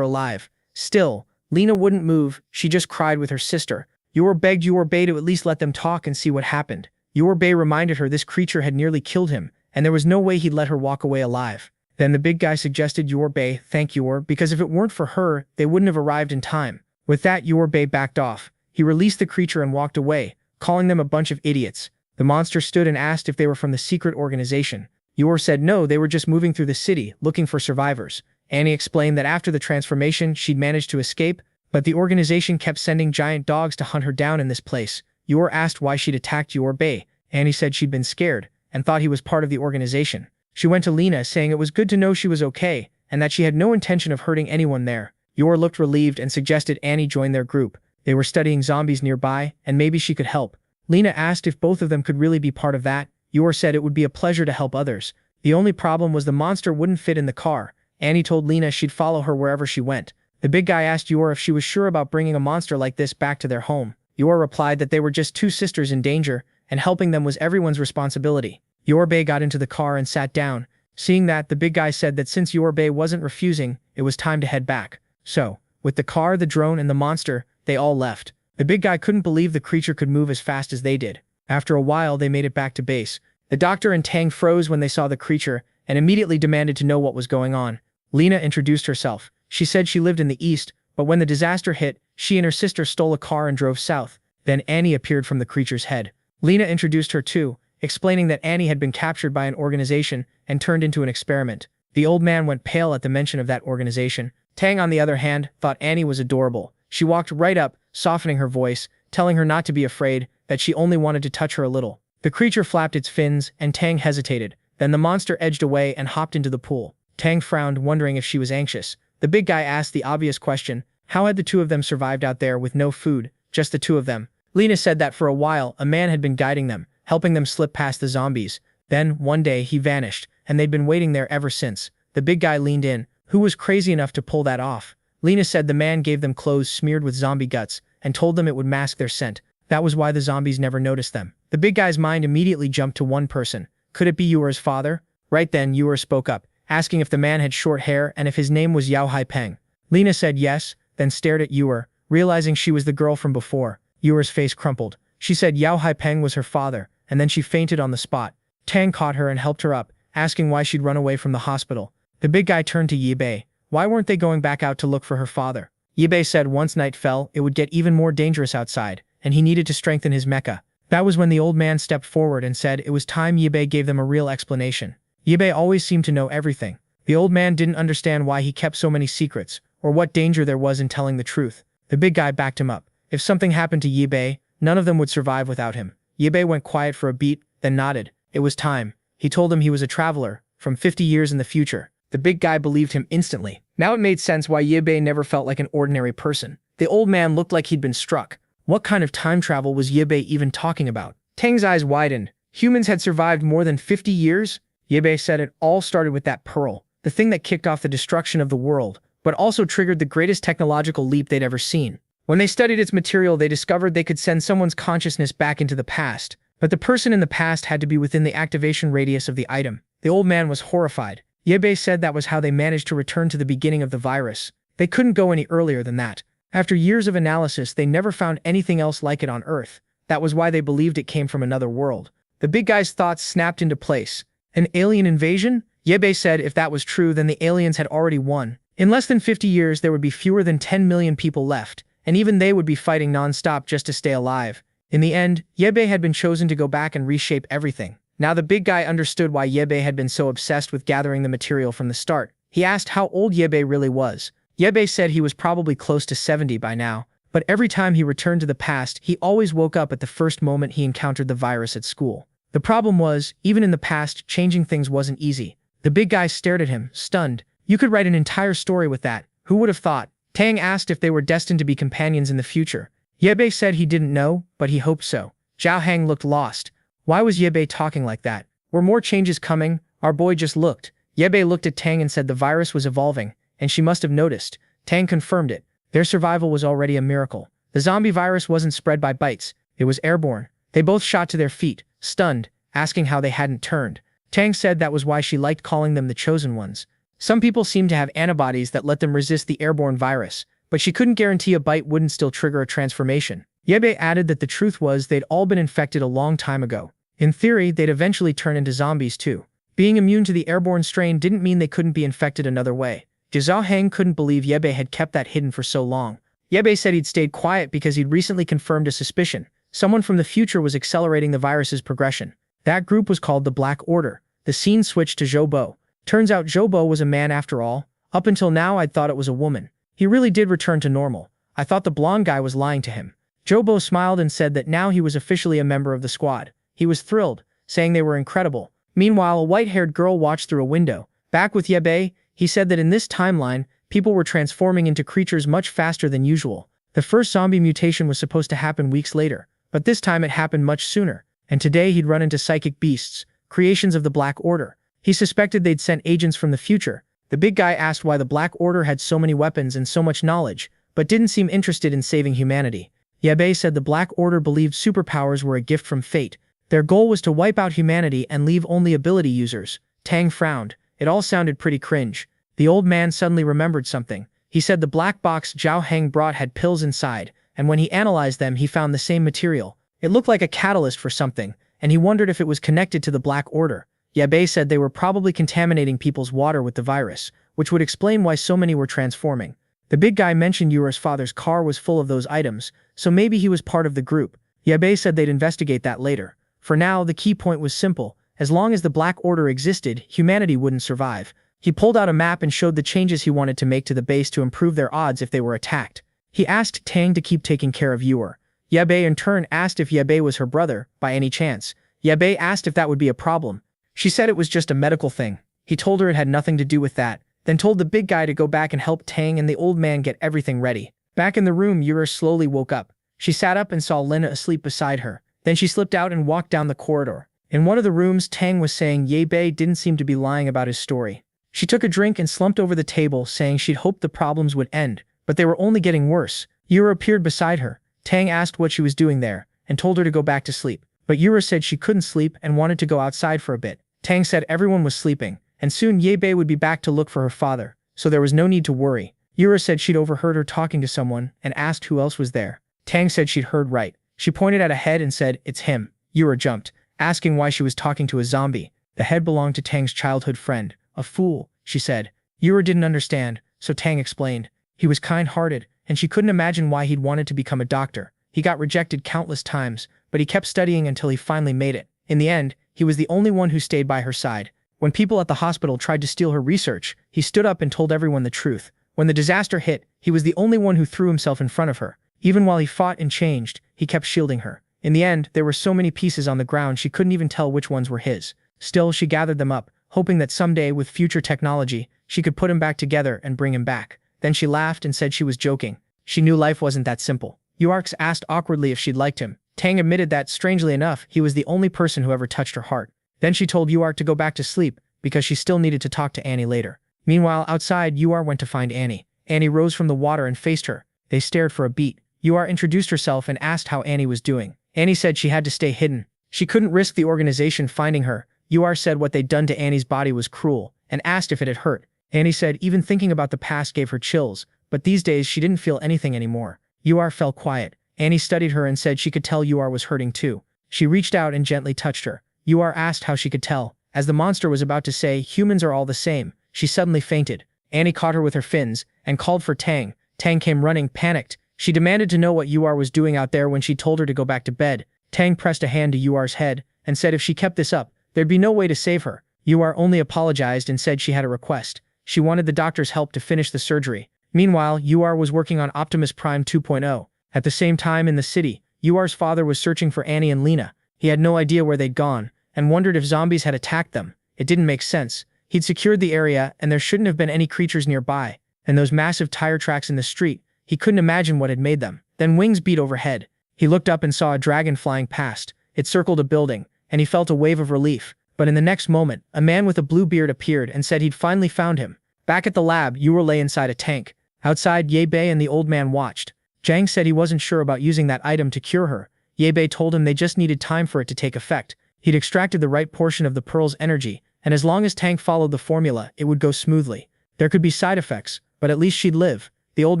alive. Still, Lena wouldn't move, she just cried with her sister. Yura begged Yorubei to at least let them talk and see what happened. Yorubei reminded her this creature had nearly killed him, and there was no way he'd let her walk away alive. Then the big guy suggested Yorubei thank Yor, because if it weren't for her, they wouldn't have arrived in time. With that, Yorubei backed off. He released the creature and walked away, calling them a bunch of idiots. The monster stood and asked if they were from the secret organization. Yor said no, they were just moving through the city, looking for survivors. Annie explained that after the transformation, she'd managed to escape, but the organization kept sending giant dogs to hunt her down in this place. Yor asked why she'd attacked Yorubei. Annie said she'd been scared, and thought he was part of the organization. She went to Lena saying it was good to know she was okay, and that she had no intention of hurting anyone there. Yor looked relieved and suggested Annie join their group. They were studying zombies nearby, and maybe she could help. Lena asked if both of them could really be part of that. Yor said it would be a pleasure to help others. The only problem was the monster wouldn't fit in the car. Annie told Lena she'd follow her wherever she went. The big guy asked Yor if she was sure about bringing a monster like this back to their home. Yor replied that they were just two sisters in danger, and helping them was everyone's responsibility. Yorubei got into the car and sat down. Seeing that, the big guy said that since Yorubei wasn't refusing, it was time to head back. So, with the car, the drone, and the monster, they all left. The big guy couldn't believe the creature could move as fast as they did. After a while, they made it back to base. The doctor and Tang froze when they saw the creature, and immediately demanded to know what was going on. Lena introduced herself. She said she lived in the east, but when the disaster hit, she and her sister stole a car and drove south. Then Annie appeared from the creature's head. Lena introduced her too, explaining that Annie had been captured by an organization and turned into an experiment. The old man went pale at the mention of that organization. Tang, on the other hand, thought Annie was adorable. She walked right up, softening her voice, telling her not to be afraid, that she only wanted to touch her a little. The creature flapped its fins, and Tang hesitated. Then the monster edged away and hopped into the pool. Tang frowned, wondering if she was anxious. The big guy asked the obvious question, how had the two of them survived out there with no food, just the two of them? Lena said that for a while, a man had been guiding them, helping them slip past the zombies. Then, one day, he vanished, and they'd been waiting there ever since. The big guy leaned in. Who was crazy enough to pull that off? Lena said the man gave them clothes smeared with zombie guts, and told them it would mask their scent. That was why the zombies never noticed them. The big guy's mind immediately jumped to one person. Could it be Yura's father? Right then, Yura spoke up, asking if the man had short hair and if his name was Yao Haipeng. Lena said yes, then stared at Yura, realizing she was the girl from before. Yura's face crumpled. She said Yao Haipeng was her father, and then she fainted on the spot. Tang caught her and helped her up, asking why she'd run away from the hospital. The big guy turned to Yibei. Why weren't they going back out to look for her father? Yibei said once night fell, it would get even more dangerous outside, and he needed to strengthen his mecha. That was when the old man stepped forward and said it was time Yibei gave them a real explanation. Yibei always seemed to know everything. The old man didn't understand why he kept so many secrets, or what danger there was in telling the truth. The big guy backed him up. If something happened to Yibei, none of them would survive without him. Yibei went quiet for a beat, then nodded. It was time. He told him he was a traveler, from 50 years in the future. The big guy believed him instantly. Now it made sense why Yibei never felt like an ordinary person. The old man looked like he'd been struck. What kind of time travel was Yibei even talking about? Tang's eyes widened. Humans had survived more than 50 years? Yibei said it all started with that pearl, the thing that kicked off the destruction of the world, but also triggered the greatest technological leap they'd ever seen. When they studied its material, they discovered they could send someone's consciousness back into the past, but the person in the past had to be within the activation radius of the item. The old man was horrified. Yibei said that was how they managed to return to the beginning of the virus. They couldn't go any earlier than that. After years of analysis, they never found anything else like it on Earth. That was why they believed it came from another world. The big guy's thoughts snapped into place. An alien invasion? Yibei said if that was true, then the aliens had already won. In less than 50 years, there would be fewer than 10 million people left, and even they would be fighting non-stop just to stay alive. In the end, Yibei had been chosen to go back and reshape everything. Now the big guy understood why Yibei had been so obsessed with gathering the material from the start. He asked how old Yibei really was. Yibei said he was probably close to 70 by now, but every time he returned to the past, he always woke up at the first moment he encountered the virus at school. The problem was, even in the past, changing things wasn't easy. The big guy stared at him, stunned. You could write an entire story with that. Who would have thought? Tang asked if they were destined to be companions in the future. Yibei said he didn't know, but he hoped so. Zhao Hang looked lost. Why was Yibei talking like that? Were more changes coming? Our boy just looked. Yibei looked at Tang and said the virus was evolving, and she must have noticed. Tang confirmed it. Their survival was already a miracle. The zombie virus wasn't spread by bites. It was airborne. They both shot to their feet, stunned, asking how they hadn't turned. Tang said that was why she liked calling them the chosen ones. Some people seemed to have antibodies that let them resist the airborne virus, but she couldn't guarantee a bite wouldn't still trigger a transformation. Yebe added that the truth was they'd all been infected a long time ago. In theory, they'd eventually turn into zombies too. Being immune to the airborne strain didn't mean they couldn't be infected another way. Zhao Heng couldn't believe Yebe had kept that hidden for so long. Yebe said he'd stayed quiet because he'd recently confirmed a suspicion. Someone from the future was accelerating the virus's progression. That group was called the Black Order. The scene switched to Zhou Bo. Turns out Zhou Bo was a man after all. Up until now I'd thought it was a woman. He really did return to normal. I thought the blonde guy was lying to him. Zhou Bo smiled and said that now he was officially a member of the squad. He was thrilled, saying they were incredible. Meanwhile, a white-haired girl watched through a window. Back with Yebe, he said that in this timeline, people were transforming into creatures much faster than usual. The first zombie mutation was supposed to happen weeks later, but this time it happened much sooner, and today he'd run into psychic beasts, creations of the Black Order. He suspected they'd sent agents from the future. The big guy asked why the Black Order had so many weapons and so much knowledge, but didn't seem interested in saving humanity. Yebe said the Black Order believed superpowers were a gift from fate. Their goal was to wipe out humanity and leave only ability users. Tang frowned. It all sounded pretty cringe. The old man suddenly remembered something. He said the black box Zhao Heng brought had pills inside, and when he analyzed them he found the same material. It looked like a catalyst for something, and he wondered if it was connected to the Black Order. Yebe said they were probably contaminating people's water with the virus, which would explain why so many were transforming. The big guy mentioned Yura's father's car was full of those items, so maybe he was part of the group. Yebe said they'd investigate that later. For now, the key point was simple. As long as the Black Order existed, humanity wouldn't survive. He pulled out a map and showed the changes he wanted to make to the base to improve their odds if they were attacked. He asked Tang to keep taking care of Yura. Yebe in turn asked if Yebe was her brother, by any chance. Yebe asked if that would be a problem. She said it was just a medical thing. He told her it had nothing to do with that, then told the big guy to go back and help Tang and the old man get everything ready. Back in the room, Yura slowly woke up. She sat up and saw Lena asleep beside her. Then she slipped out and walked down the corridor. In one of the rooms, Tang was saying Yebe didn't seem to be lying about his story. She took a drink and slumped over the table, saying she'd hoped the problems would end, but they were only getting worse. Yura appeared beside her. Tang asked what she was doing there, and told her to go back to sleep. But Yura said she couldn't sleep and wanted to go outside for a bit. Tang said everyone was sleeping, and soon Yebe would be back to look for her father, so there was no need to worry. Yura said she'd overheard her talking to someone and asked who else was there. Tang said she'd heard right. She pointed at a head and said, "It's him." Yura jumped, asking why she was talking to a zombie. The head belonged to Tang's childhood friend. "A fool," she said. Yura didn't understand, so Tang explained. He was kind-hearted, and she couldn't imagine why he'd wanted to become a doctor. He got rejected countless times, but he kept studying until he finally made it. In the end, he was the only one who stayed by her side. When people at the hospital tried to steal her research, he stood up and told everyone the truth. When the disaster hit, he was the only one who threw himself in front of her. Even while he fought and changed, he kept shielding her. In the end, there were so many pieces on the ground she couldn't even tell which ones were his. Still, she gathered them up, hoping that someday, with future technology, she could put him back together and bring him back. Then she laughed and said she was joking. She knew life wasn't that simple. Yuarks asked awkwardly if she'd liked him. Tang admitted that, strangely enough, he was the only person who ever touched her heart. Then she told Yuark to go back to sleep, because she still needed to talk to Annie later. Meanwhile, outside, Yuar went to find Annie. Annie rose from the water and faced her. They stared for a beat. Yuar introduced herself and asked how Annie was doing. Annie said she had to stay hidden. She couldn't risk the organization finding her. Yuar said what they'd done to Annie's body was cruel, and asked if it had hurt. Annie said even thinking about the past gave her chills, but these days she didn't feel anything anymore. Yuar fell quiet. Annie studied her and said she could tell Yuar was hurting too. She reached out and gently touched her. Yuar asked how she could tell. As the monster was about to say, "Humans are all the same," she suddenly fainted. Annie caught her with her fins, and called for Tang. Tang came running, panicked. She demanded to know what Yuar was doing out there when she told her to go back to bed. Tang pressed a hand to Yuar's head, and said if she kept this up, there'd be no way to save her. Yuar only apologized and said she had a request. She wanted the doctor's help to finish the surgery. Meanwhile, Yuar was working on Optimus Prime 2.0. At the same time in the city, Yuar's father was searching for Annie and Lena. He had no idea where they'd gone, and wondered if zombies had attacked them. It didn't make sense. He'd secured the area, and there shouldn't have been any creatures nearby. And those massive tire tracks in the street, he couldn't imagine what had made them. Then wings beat overhead. He looked up and saw a dragon flying past. It circled a building, and he felt a wave of relief. But in the next moment, a man with a blue beard appeared and said he'd finally found him. Back at the lab, Yuar lay inside a tank. Outside, Ye Bei and the old man watched. Zhang said he wasn't sure about using that item to cure her. Ye Bei told him they just needed time for it to take effect. He'd extracted the right portion of the pearl's energy, and as long as Tang followed the formula, it would go smoothly. There could be side effects, but at least she'd live. The old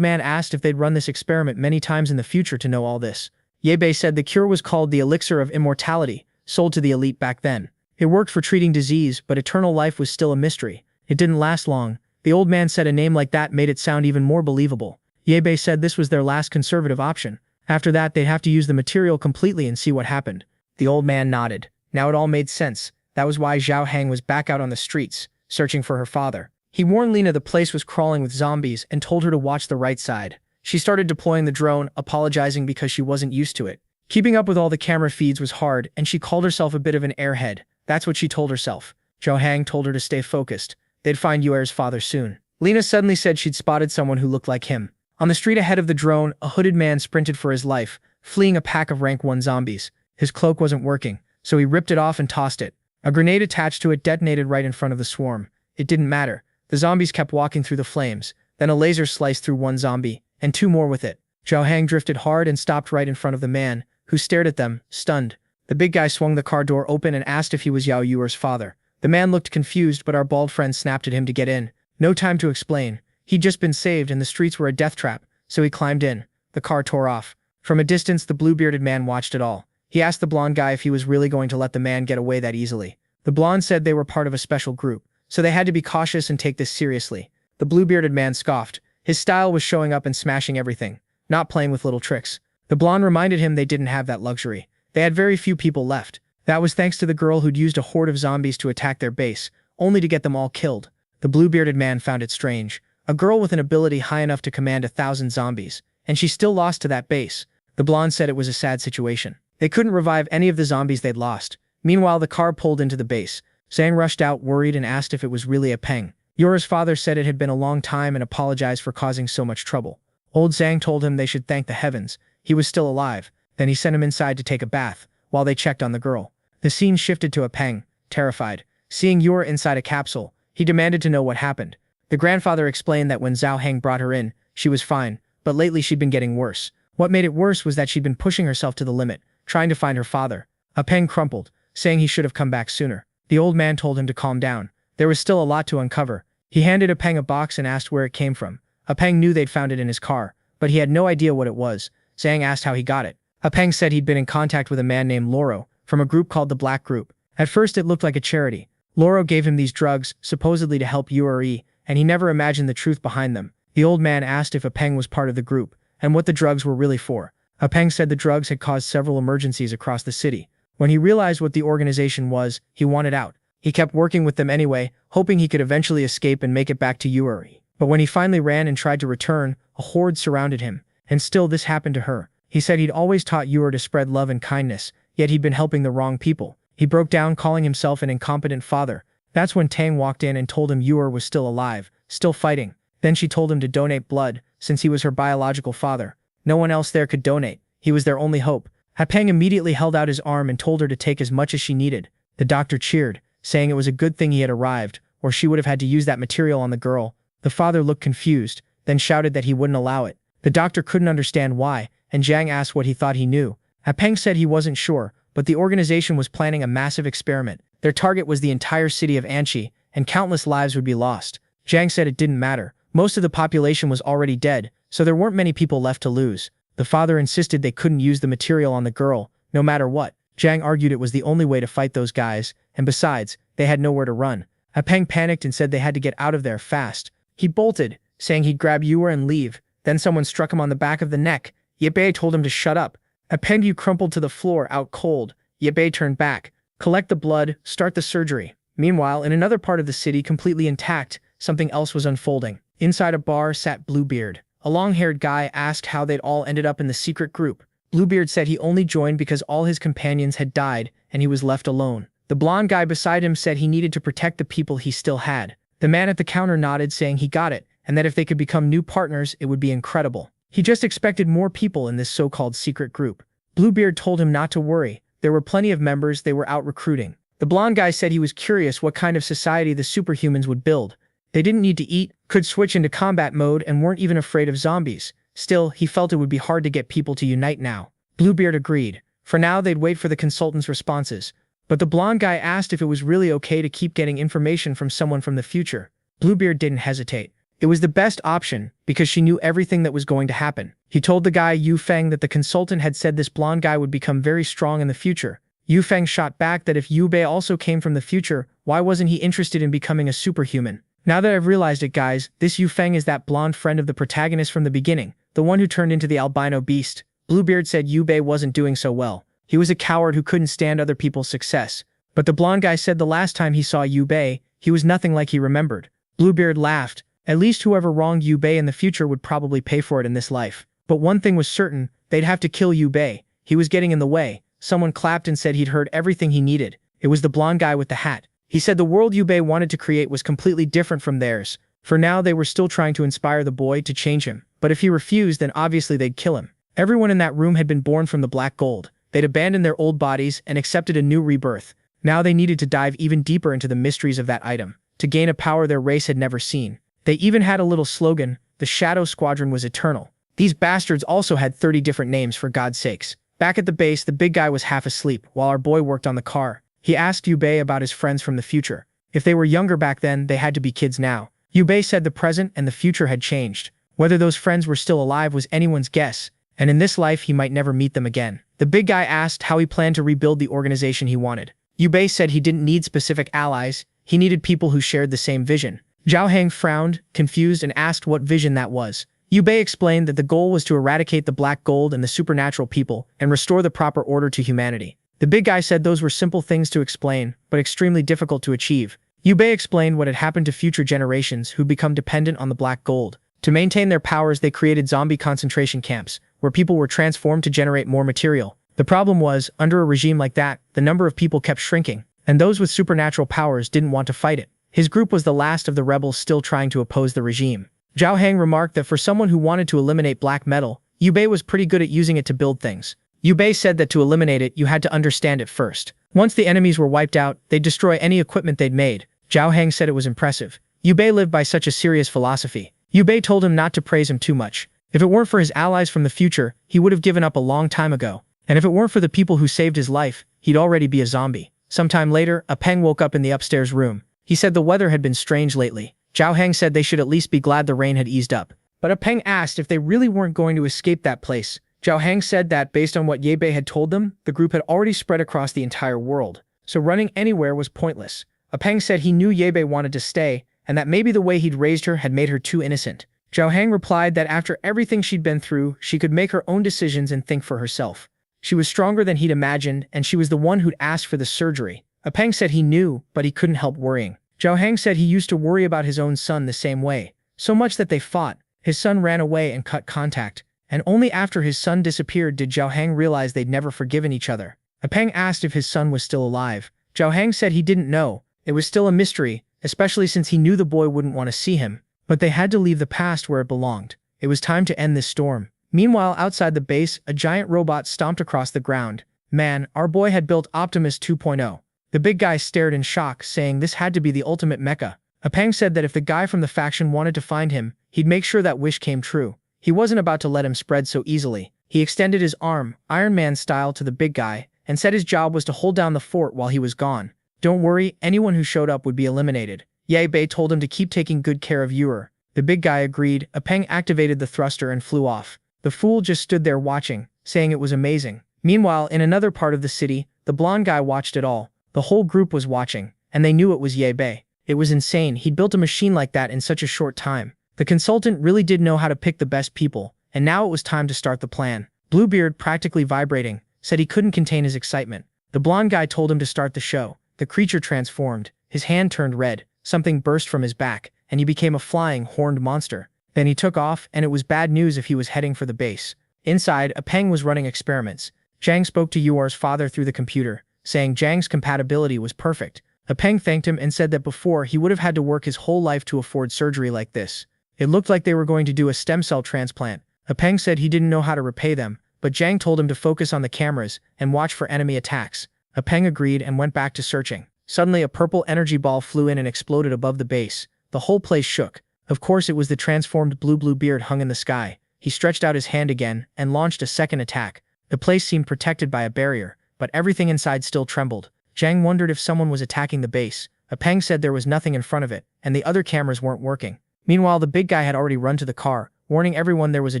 man asked if they'd run this experiment many times in the future to know all this. Ye Bei said the cure was called the elixir of immortality, sold to the elite back then. It worked for treating disease, but eternal life was still a mystery. It didn't last long. The old man said a name like that made it sound even more believable. Ye Bei said this was their last conservative option. After that, they'd have to use the material completely and see what happened. The old man nodded. Now it all made sense. That was why Zhao Hang was back out on the streets, searching for her father. He warned Lena the place was crawling with zombies and told her to watch the right side. She started deploying the drone, apologizing because she wasn't used to it. Keeping up with all the camera feeds was hard, and she called herself a bit of an airhead. That's what she told herself. Zhao Hang told her to stay focused. They'd find Yuer's father soon. Lena suddenly said she'd spotted someone who looked like him. On the street ahead of the drone, a hooded man sprinted for his life, fleeing a pack of rank 1 zombies. His cloak wasn't working, so he ripped it off and tossed it. A grenade attached to it detonated right in front of the swarm. It didn't matter. The zombies kept walking through the flames. Then a laser sliced through 1 zombie, and 2 more with it. Zhao Hang drifted hard and stopped right in front of the man, who stared at them, stunned. The big guy swung the car door open and asked if he was Yao Yuer's father. The man looked confused, but our bald friend snapped at him to get in. No time to explain. He'd just been saved and the streets were a death trap, so he climbed in. The car tore off. From a distance, the blue-bearded man watched it all. He asked the blonde guy if he was really going to let the man get away that easily. The blonde said they were part of a special group, so they had to be cautious and take this seriously. The blue-bearded man scoffed. His style was showing up and smashing everything, not playing with little tricks. The blonde reminded him they didn't have that luxury. They had very few people left. That was thanks to the girl who'd used a horde of zombies to attack their base, only to get them all killed. The blue-bearded man found it strange. A girl with an ability high enough to command 1,000 zombies, and she still lost to that base. The blonde said it was a sad situation. They couldn't revive any of the zombies they'd lost. Meanwhile, the car pulled into the base. Zhang rushed out, worried, and asked if it was really a Peng. Yuer's father said it had been a long time and apologized for causing so much trouble. Old Zhang told him they should thank the heavens. He was still alive. Then he sent him inside to take a bath, while they checked on the girl. The scene shifted to a Peng, terrified. Seeing Yuer inside a capsule, he demanded to know what happened. The grandfather explained that when Zhao Heng brought her in, she was fine, but lately she'd been getting worse. What made it worse was that she'd been pushing herself to the limit, trying to find her father. A Peng crumpled, saying he should have come back sooner. The old man told him to calm down. There was still a lot to uncover. He handed a Peng a box and asked where it came from. A Peng knew they'd found it in his car, but he had no idea what it was. Zhang asked how he got it. A Peng said he'd been in contact with a man named Loro, from a group called the Black Group. At first it looked like a charity. Loro gave him these drugs, supposedly to help Yuer, and he never imagined the truth behind them. The old man asked if a Peng was part of the group, and what the drugs were really for. A Peng said the drugs had caused several emergencies across the city. When he realized what the organization was, he wanted out. He kept working with them anyway, hoping he could eventually escape and make it back to Yuer. But when he finally ran and tried to return, a horde surrounded him, and still this happened to her. He said he'd always taught Yuer to spread love and kindness, yet he'd been helping the wrong people. He broke down, calling himself an incompetent father. That's when Tang walked in and told him Yuer was still alive, still fighting. Then she told him to donate blood, since he was her biological father. No one else there could donate. He was their only hope. Peng immediately held out his arm and told her to take as much as she needed. The doctor cheered, saying it was a good thing he had arrived, or she would have had to use that material on the girl. The father looked confused, then shouted that he wouldn't allow it. The doctor couldn't understand why, and Zhang asked what he thought he knew. Peng said he wasn't sure, but the organization was planning a massive experiment. Their target was the entire city of Anchi, and countless lives would be lost. Zhang said it didn't matter. Most of the population was already dead, so there weren't many people left to lose. The father insisted they couldn't use the material on the girl, no matter what. Zhang argued it was the only way to fight those guys, and besides, they had nowhere to run. Peng panicked and said they had to get out of there fast. He bolted, saying he'd grab Yuer and leave. Then someone struck him on the back of the neck. Ye Bei told him to shut up. Peng crumpled to the floor, out cold. Ye Bei turned back. Collect the blood, start the surgery. Meanwhile, in another part of the city, completely intact, something else was unfolding. Inside a bar sat Bluebeard. A long-haired guy asked how they'd all ended up in the secret group. Bluebeard said he only joined because all his companions had died, and he was left alone. The blonde guy beside him said he needed to protect the people he still had. The man at the counter nodded, saying he got it, and that if they could become new partners, it would be incredible. He just expected more people in this so-called secret group. Bluebeard told him not to worry. There were plenty of members they were out recruiting. The blonde guy said he was curious what kind of society the superhumans would build. They didn't need to eat, could switch into combat mode, and weren't even afraid of zombies. Still, he felt it would be hard to get people to unite now. Bluebeard agreed. For now, they'd wait for the consultant's responses. But the blonde guy asked if it was really okay to keep getting information from someone from the future. Bluebeard didn't hesitate. It was the best option, because she knew everything that was going to happen. He told the guy Yu Feng that the consultant had said this blonde guy would become very strong in the future. Yu Feng shot back that if Yu Bei also came from the future, why wasn't he interested in becoming a superhuman? Now that I've realized it, guys, this Yu Feng is that blonde friend of the protagonist from the beginning, the one who turned into the albino beast. Bluebeard said Yu Bei wasn't doing so well. He was a coward who couldn't stand other people's success. But the blonde guy said the last time he saw Yu Bei, he was nothing like he remembered. Bluebeard laughed. At least whoever wronged Yu Bei in the future would probably pay for it in this life. But one thing was certain, they'd have to kill Yu Bei. He was getting in the way. Someone clapped and said he'd heard everything he needed. It was the blonde guy with the hat. He said the world Yu Bei wanted to create was completely different from theirs. For now, they were still trying to inspire the boy to change him. But if he refused, then obviously they'd kill him. Everyone in that room had been born from the black gold. They'd abandoned their old bodies and accepted a new rebirth. Now they needed to dive even deeper into the mysteries of that item, to gain a power their race had never seen. They even had a little slogan, the Shadow Squadron was eternal. These bastards also had 30 different names, for God's sakes. Back at the base, the big guy was half asleep, while our boy worked on the car. He asked Yu Bei about his friends from the future. If they were younger back then, they had to be kids now. Yu Bei said the present and the future had changed. Whether those friends were still alive was anyone's guess, and in this life he might never meet them again. The big guy asked how he planned to rebuild the organization he wanted. Yu Bei said he didn't need specific allies, he needed people who shared the same vision. Zhao Hang frowned, confused, and asked what vision that was. Yu Bei explained that the goal was to eradicate the black gold and the supernatural people and restore the proper order to humanity. The big guy said those were simple things to explain, but extremely difficult to achieve. Yu Bei explained what had happened to future generations who'd become dependent on the black gold. To maintain their powers, they created zombie concentration camps, where people were transformed to generate more material. The problem was, under a regime like that, the number of people kept shrinking, and those with supernatural powers didn't want to fight it. His group was the last of the rebels still trying to oppose the regime. Zhao Hang remarked that for someone who wanted to eliminate black metal, Yu Bei was pretty good at using it to build things. Yu Bei said that to eliminate it, you had to understand it first. Once the enemies were wiped out, they'd destroy any equipment they'd made. Zhao Hang said it was impressive. Yu Bei lived by such a serious philosophy. Yu Bei told him not to praise him too much. If it weren't for his allies from the future, he would have given up a long time ago. And if it weren't for the people who saved his life, he'd already be a zombie. Sometime later, Peng woke up in the upstairs room. He said the weather had been strange lately. Zhao Hang said they should at least be glad the rain had eased up. But Peng asked if they really weren't going to escape that place. Zhao Hang said that, based on what Ye Bei had told them, the group had already spread across the entire world, so running anywhere was pointless. Peng said he knew Ye Bei wanted to stay, and that maybe the way he'd raised her had made her too innocent. Zhao Hang replied that after everything she'd been through, she could make her own decisions and think for herself. She was stronger than he'd imagined, and she was the one who'd asked for the surgery. Peng said he knew, but he couldn't help worrying. Zhao Hang said he used to worry about his own son the same way, so much that they fought. His son ran away and cut contact, and only after his son disappeared did Zhao Hang realize they'd never forgiven each other. Peng asked if his son was still alive. Zhao Hang said he didn't know. It was still a mystery, especially since he knew the boy wouldn't want to see him. But they had to leave the past where it belonged. It was time to end this storm. Meanwhile, outside the base, a giant robot stomped across the ground. Man, our boy had built Optimus 2.0. The big guy stared in shock, saying this had to be the ultimate mecha. Peng said that if the guy from the faction wanted to find him, he'd make sure that wish came true. He wasn't about to let him spread so easily. He extended his arm, Iron Man style, to the big guy, and said his job was to hold down the fort while he was gone. Don't worry, anyone who showed up would be eliminated. Ye Bei told him to keep taking good care of Yuer. The big guy agreed. Peng activated the thruster and flew off. The fool just stood there watching, saying it was amazing. Meanwhile, in another part of the city, the blonde guy watched it all. The whole group was watching, and they knew it was Ye Bei. It was insane. He'd built a machine like that in such a short time. The consultant really did know how to pick the best people, and now it was time to start the plan. Bluebeard, practically vibrating, said he couldn't contain his excitement. The blonde guy told him to start the show. The creature transformed. His hand turned red, something burst from his back, and he became a flying, horned monster. Then he took off, and it was bad news if he was heading for the base. Inside, Peng was running experiments. Zhang spoke to Yuer's father through the computer, saying Zhang's compatibility was perfect. Peng thanked him and said that before he would have had to work his whole life to afford surgery like this. It looked like they were going to do a stem cell transplant. Peng said he didn't know how to repay them, but Zhang told him to focus on the cameras and watch for enemy attacks. Peng agreed and went back to searching. Suddenly, a purple energy ball flew in and exploded above the base. the whole place shook. Of course it was the transformed Bluebeard hung in the sky. He stretched out his hand again and launched a second attack. The place seemed protected by a barrier, but everything inside still trembled. Zhang wondered if someone was attacking the base. Peng said there was nothing in front of it, and the other cameras weren't working. Meanwhile, the big guy had already run to the car, warning everyone there was a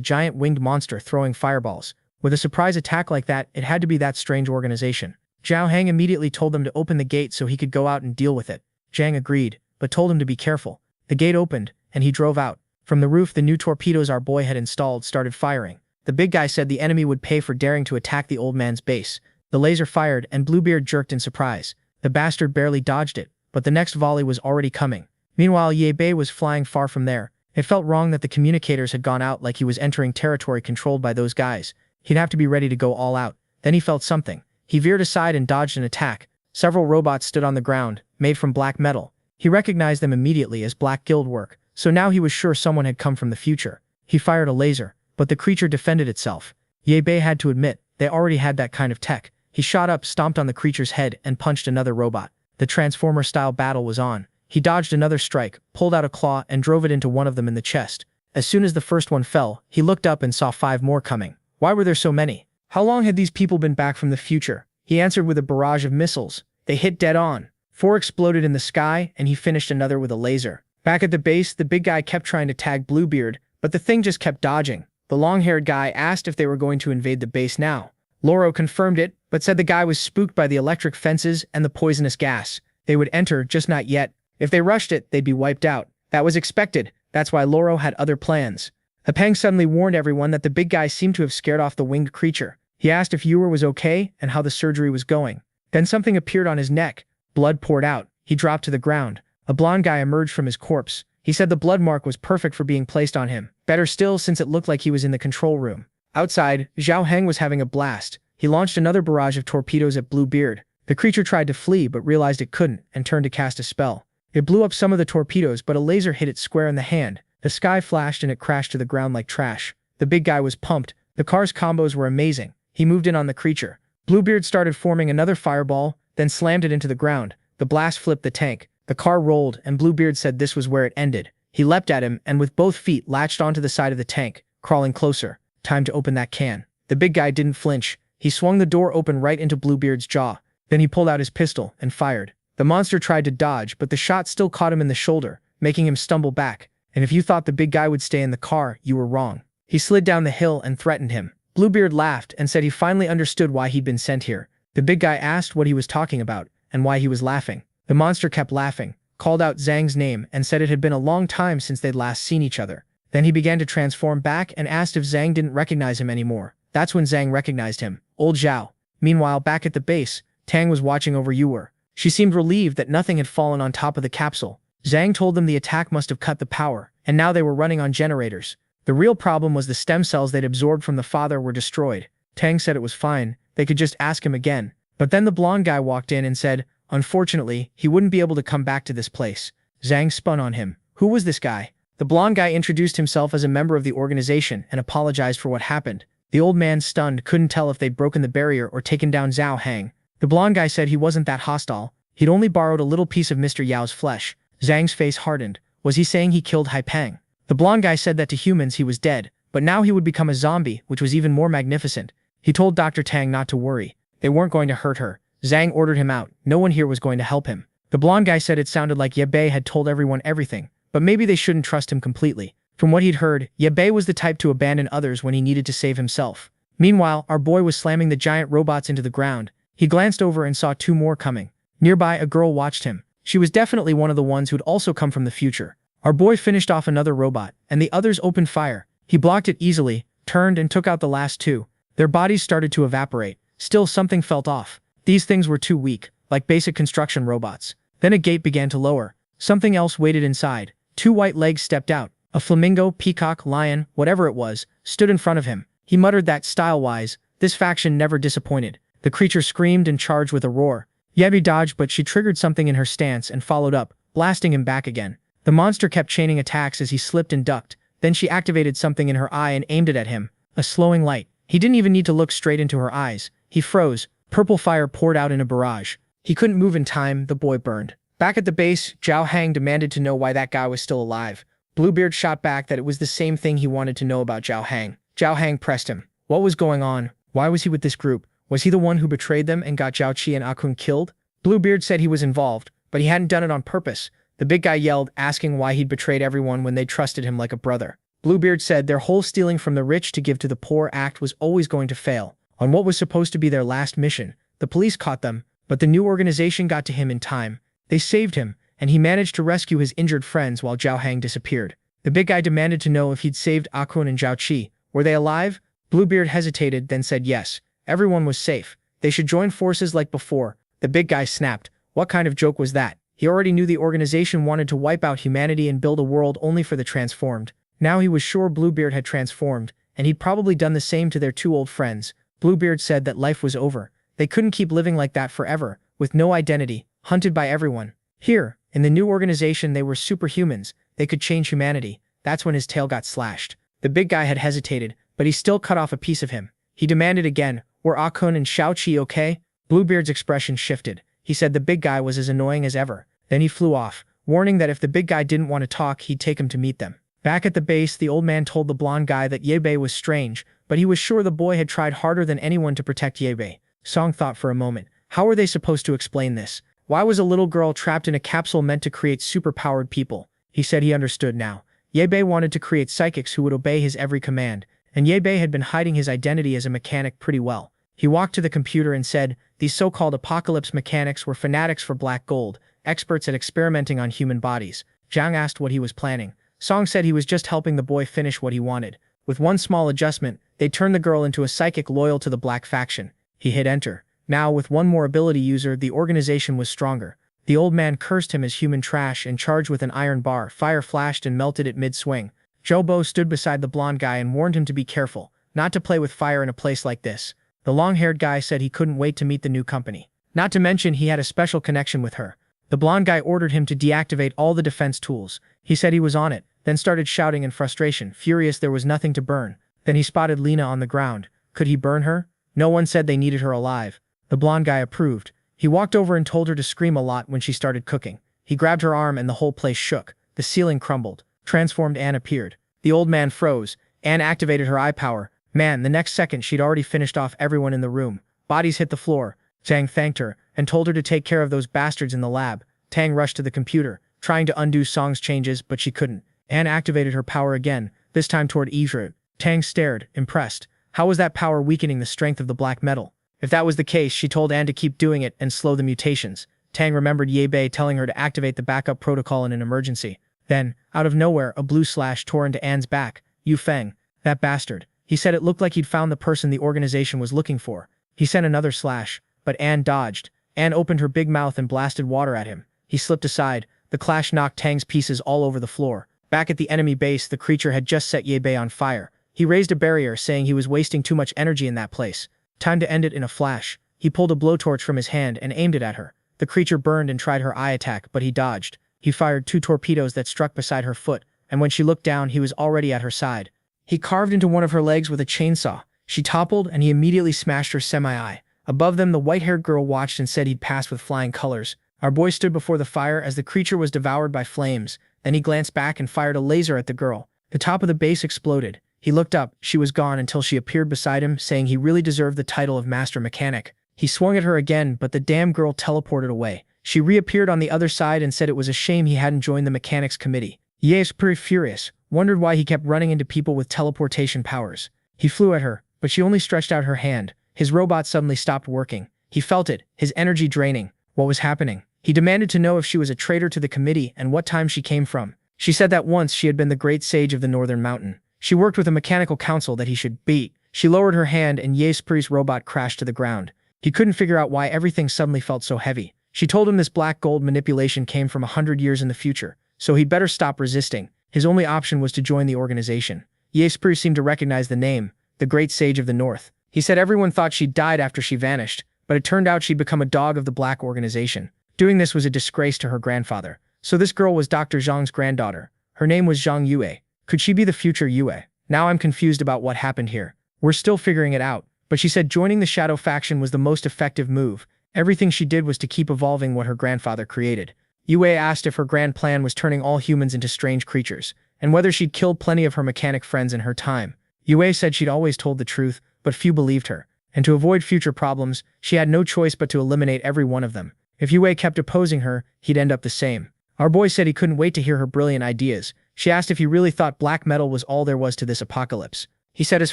giant winged monster throwing fireballs. With a surprise attack like that, it had to be that strange organization. Zhao Heng immediately told them to open the gate so he could go out and deal with it. Zhang agreed, but told him to be careful. The gate opened, and he drove out. From the roof, the new torpedoes our boy had installed started firing. The big guy said the enemy would pay for daring to attack the old man's base. The laser fired, and Bluebeard jerked in surprise. The bastard barely dodged it, but the next volley was already coming. Meanwhile, Ye Bei was flying far from there. It felt wrong that the communicators had gone out like he was entering territory controlled by those guys. He'd have to be ready to go all out. Then he felt something. He veered aside and dodged an attack. Several robots stood on the ground, made from black metal. He recognized them immediately as Black Guild work, so now he was sure someone had come from the future. He fired a laser, but the creature defended itself. Ye Bei had to admit, they already had that kind of tech. He shot up, stomped on the creature's head, and punched another robot. The Transformer-style battle was on. He dodged another strike, pulled out a claw, and drove it into one of them in the chest. As soon as the first one fell, he looked up and saw 5 more coming. Why were there so many? How long had these people been back from the future? He answered with a barrage of missiles. They hit dead on. 4 exploded in the sky, and he finished another with a laser. Back at the base, the big guy kept trying to tag Bluebeard, but the thing just kept dodging. The long-haired guy asked if they were going to invade the base now. Loro confirmed it, but said the guy was spooked by the electric fences and the poisonous gas. They would enter, just not yet. If they rushed it, they'd be wiped out. That was expected. That's why Loro had other plans. Peng suddenly warned everyone that the big guy seemed to have scared off the winged creature. He asked if Ewer was okay and how the surgery was going. Then something appeared on his neck. Blood poured out. He dropped to the ground. A blonde guy emerged from his corpse. He said the blood mark was perfect for being placed on him. Better still, since it looked like he was in the control room. Outside, Zhao Heng was having a blast. He launched another barrage of torpedoes at Bluebeard. The creature tried to flee but realized it couldn't and turned to cast a spell. It blew up some of the torpedoes, but a laser hit it square in the hand. The sky flashed and it crashed to the ground like trash. The big guy was pumped. The car's combos were amazing. He moved in on the creature. Bluebeard started forming another fireball, then slammed it into the ground. The blast flipped the tank. The car rolled, and Bluebeard said this was where it ended. He leapt at him and with both feet latched onto the side of the tank, crawling closer. Time to open that can. The big guy didn't flinch. He swung the door open right into Bluebeard's jaw. Then he pulled out his pistol and fired. The monster tried to dodge, but the shot still caught him in the shoulder, making him stumble back. And if you thought the big guy would stay in the car, you were wrong. He slid down the hill and threatened him. Bluebeard laughed and said he finally understood why he'd been sent here. The big guy asked what he was talking about and why he was laughing. The monster kept laughing, called out Zhang's name, and said it had been a long time since they'd last seen each other. Then he began to transform back and asked if Zhang didn't recognize him anymore. That's when Zhang recognized him. Old Zhao. Meanwhile, back at the base, Tang was watching over Ewer. She seemed relieved that nothing had fallen on top of the capsule. Zhang told them the attack must have cut the power, and now they were running on generators. The real problem was the stem cells they'd absorbed from the father were destroyed. Tang said it was fine, they could just ask him again. But then the blonde guy walked in and said, unfortunately, he wouldn't be able to come back to this place. Zhang spun on him. Who was this guy? The blonde guy introduced himself as a member of the organization and apologized for what happened. The old man, stunned, couldn't tell if they'd broken the barrier or taken down Zhao Heng. The blonde guy said he wasn't that hostile. He'd only borrowed a little piece of Mr. Yao's flesh. Zhang's face hardened. Was he saying he killed Hai Peng? The blonde guy said that to humans he was dead, but now he would become a zombie, which was even more magnificent. He told Dr. Tang not to worry. They weren't going to hurt her. Zhang ordered him out. No one here was going to help him. The blonde guy said it sounded like Ye Bei had told everyone everything, but maybe they shouldn't trust him completely. From what he'd heard, Ye Bei was the type to abandon others when he needed to save himself. Meanwhile, our boy was slamming the giant robots into the ground. He glanced over and saw 2 more coming. Nearby, a girl watched him. She was definitely one of the ones who'd also come from the future. Our boy finished off another robot, and the others opened fire. He blocked it easily, turned and took out the last 2. Their bodies started to evaporate. Still, something felt off. These things were too weak, like basic construction robots. Then a gate began to lower. Something else waited inside. 2 white legs stepped out. A flamingo, peacock, lion, whatever it was, stood in front of him. He muttered that, style-wise, this faction never disappointed. The creature screamed and charged with a roar. Yebi dodged, but she triggered something in her stance and followed up, blasting him back again. The monster kept chaining attacks as he slipped and ducked. Then she activated something in her eye and aimed it at him. A slowing light. He didn't even need to look straight into her eyes. He froze. Purple fire poured out in a barrage. He couldn't move in time. The boy burned. Back at the base, Zhao Hang demanded to know why that guy was still alive. Bluebeard shot back that it was the same thing he wanted to know about Zhao Hang. Zhao Hang pressed him. What was going on? Why was he with this group? Was he the one who betrayed them and got Zhao Qi and Akun killed? Bluebeard said he was involved, but he hadn't done it on purpose. The big guy yelled, asking why he'd betrayed everyone when they trusted him like a brother. Bluebeard said their whole stealing from the rich to give to the poor act was always going to fail. On what was supposed to be their last mission, the police caught them, but the new organization got to him in time. They saved him, and he managed to rescue his injured friends while Zhao Hang disappeared. The big guy demanded to know if he'd saved Akun and Zhao Qi. Were they alive? Bluebeard hesitated, then said yes. Everyone was safe. They should join forces like before. The big guy snapped. What kind of joke was that? He already knew the organization wanted to wipe out humanity and build a world only for the transformed. Now he was sure Bluebeard had transformed, and he'd probably done the same to their two old friends. Bluebeard said that life was over. They couldn't keep living like that forever, with no identity, hunted by everyone. Here, in the new organization, they were superhumans. They could change humanity. That's when his tail got slashed. The big guy had hesitated, but he still cut off a piece of him. He demanded again, were Akun and Zhao Qi okay? Bluebeard's expression shifted. He said the big guy was as annoying as ever. Then he flew off, warning that if the big guy didn't want to talk, he'd take him to meet them. Back at the base, the old man told the blonde guy that Ye Bei was strange, but he was sure the boy had tried harder than anyone to protect Ye Bei. Song thought for a moment. How were they supposed to explain this? Why was a little girl trapped in a capsule meant to create superpowered people? He said he understood now. Ye Bei wanted to create psychics who would obey his every command, and Ye Bei had been hiding his identity as a mechanic pretty well. He walked to the computer and said, these so-called apocalypse mechanics were fanatics for black gold, experts at experimenting on human bodies. Zhang asked what he was planning. Song said he was just helping the boy finish what he wanted. With one small adjustment, they turned the girl into a psychic loyal to the black faction. He hit enter. Now, with one more ability user, the organization was stronger. The old man cursed him as human trash and charged with an iron bar. Fire flashed and melted it mid-swing. Zhou Bo stood beside the blonde guy and warned him to be careful, not to play with fire in a place like this. The long-haired guy said he couldn't wait to meet the new company. Not to mention he had a special connection with her. The blonde guy ordered him to deactivate all the defense tools. He said he was on it, then started shouting in frustration, furious there was nothing to burn. Then he spotted Lena on the ground. Could he burn her? No one said they needed her alive. The blonde guy approved. He walked over and told her to scream a lot when she started cooking. He grabbed her arm and the whole place shook. The ceiling crumbled. Transformed Anne appeared. The old man froze. Anne activated her eye power. Man, the next second she'd already finished off everyone in the room. Bodies hit the floor. Zhang thanked her and told her to take care of those bastards in the lab. Tang rushed to the computer, trying to undo Song's changes, but she couldn't. Anne activated her power again, this time toward Izru. Tang stared, impressed. How was that power weakening the strength of the black metal? If that was the case, she told Anne to keep doing it and slow the mutations. Tang remembered Ye Bei telling her to activate the backup protocol in an emergency. Then, out of nowhere, a blue slash tore into Anne's back. Yu Feng. That bastard. He said it looked like he'd found the person the organization was looking for. He sent another slash, but Anne dodged. Anne opened her big mouth and blasted water at him. He slipped aside. The clash knocked Tang's pieces all over the floor. Back at the enemy base, the creature had just set Ye Bei on fire. He raised a barrier, saying he was wasting too much energy in that place. Time to end it in a flash. He pulled a blowtorch from his hand and aimed it at her. The creature burned and tried her eye attack, but he dodged. He fired 2 torpedoes that struck beside her foot, and when she looked down, he was already at her side. He carved into one of her legs with a chainsaw. She toppled, and he immediately smashed her semi-eye. Above them, the white-haired girl watched and said he'd passed with flying colors. Our boy stood before the fire as the creature was devoured by flames. Then he glanced back and fired a laser at the girl. The top of the base exploded. He looked up. She was gone until she appeared beside him, saying he really deserved the title of Master Mechanic. He swung at her again, but the damn girl teleported away. She reappeared on the other side and said it was a shame he hadn't joined the mechanics committee. Ye was pretty furious, wondered why he kept running into people with teleportation powers. He flew at her, but she only stretched out her hand. His robot suddenly stopped working. He felt it, his energy draining. What was happening? He demanded to know if she was a traitor to the committee and what time she came from. She said that once she had been the great sage of the Northern Mountain. She worked with a mechanical council that he should beat. She lowered her hand and Ye's robot crashed to the ground. He couldn't figure out why everything suddenly felt so heavy. She told him this black gold manipulation came from 100 years in the future, so he'd better stop resisting. His only option was to join the organization. Ye's seemed to recognize the name, the great sage of the North. He said everyone thought she'd died after she vanished, but it turned out she'd become a dog of the black organization. Doing this was a disgrace to her grandfather. So this girl was Dr. Zhang's granddaughter. Her name was Zhang Yue. Could she be the future Yue? Now I'm confused about what happened here. We're still figuring it out, but she said joining the Shadow faction was the most effective move. Everything she did was to keep evolving what her grandfather created. Yue asked if her grand plan was turning all humans into strange creatures, and whether she'd killed plenty of her mechanic friends in her time. Yue said she'd always told the truth, but few believed her, and to avoid future problems, she had no choice but to eliminate every one of them. If Yue kept opposing her, he'd end up the same. Our boy said he couldn't wait to hear her brilliant ideas. She asked if he really thought black metal was all there was to this apocalypse. He said as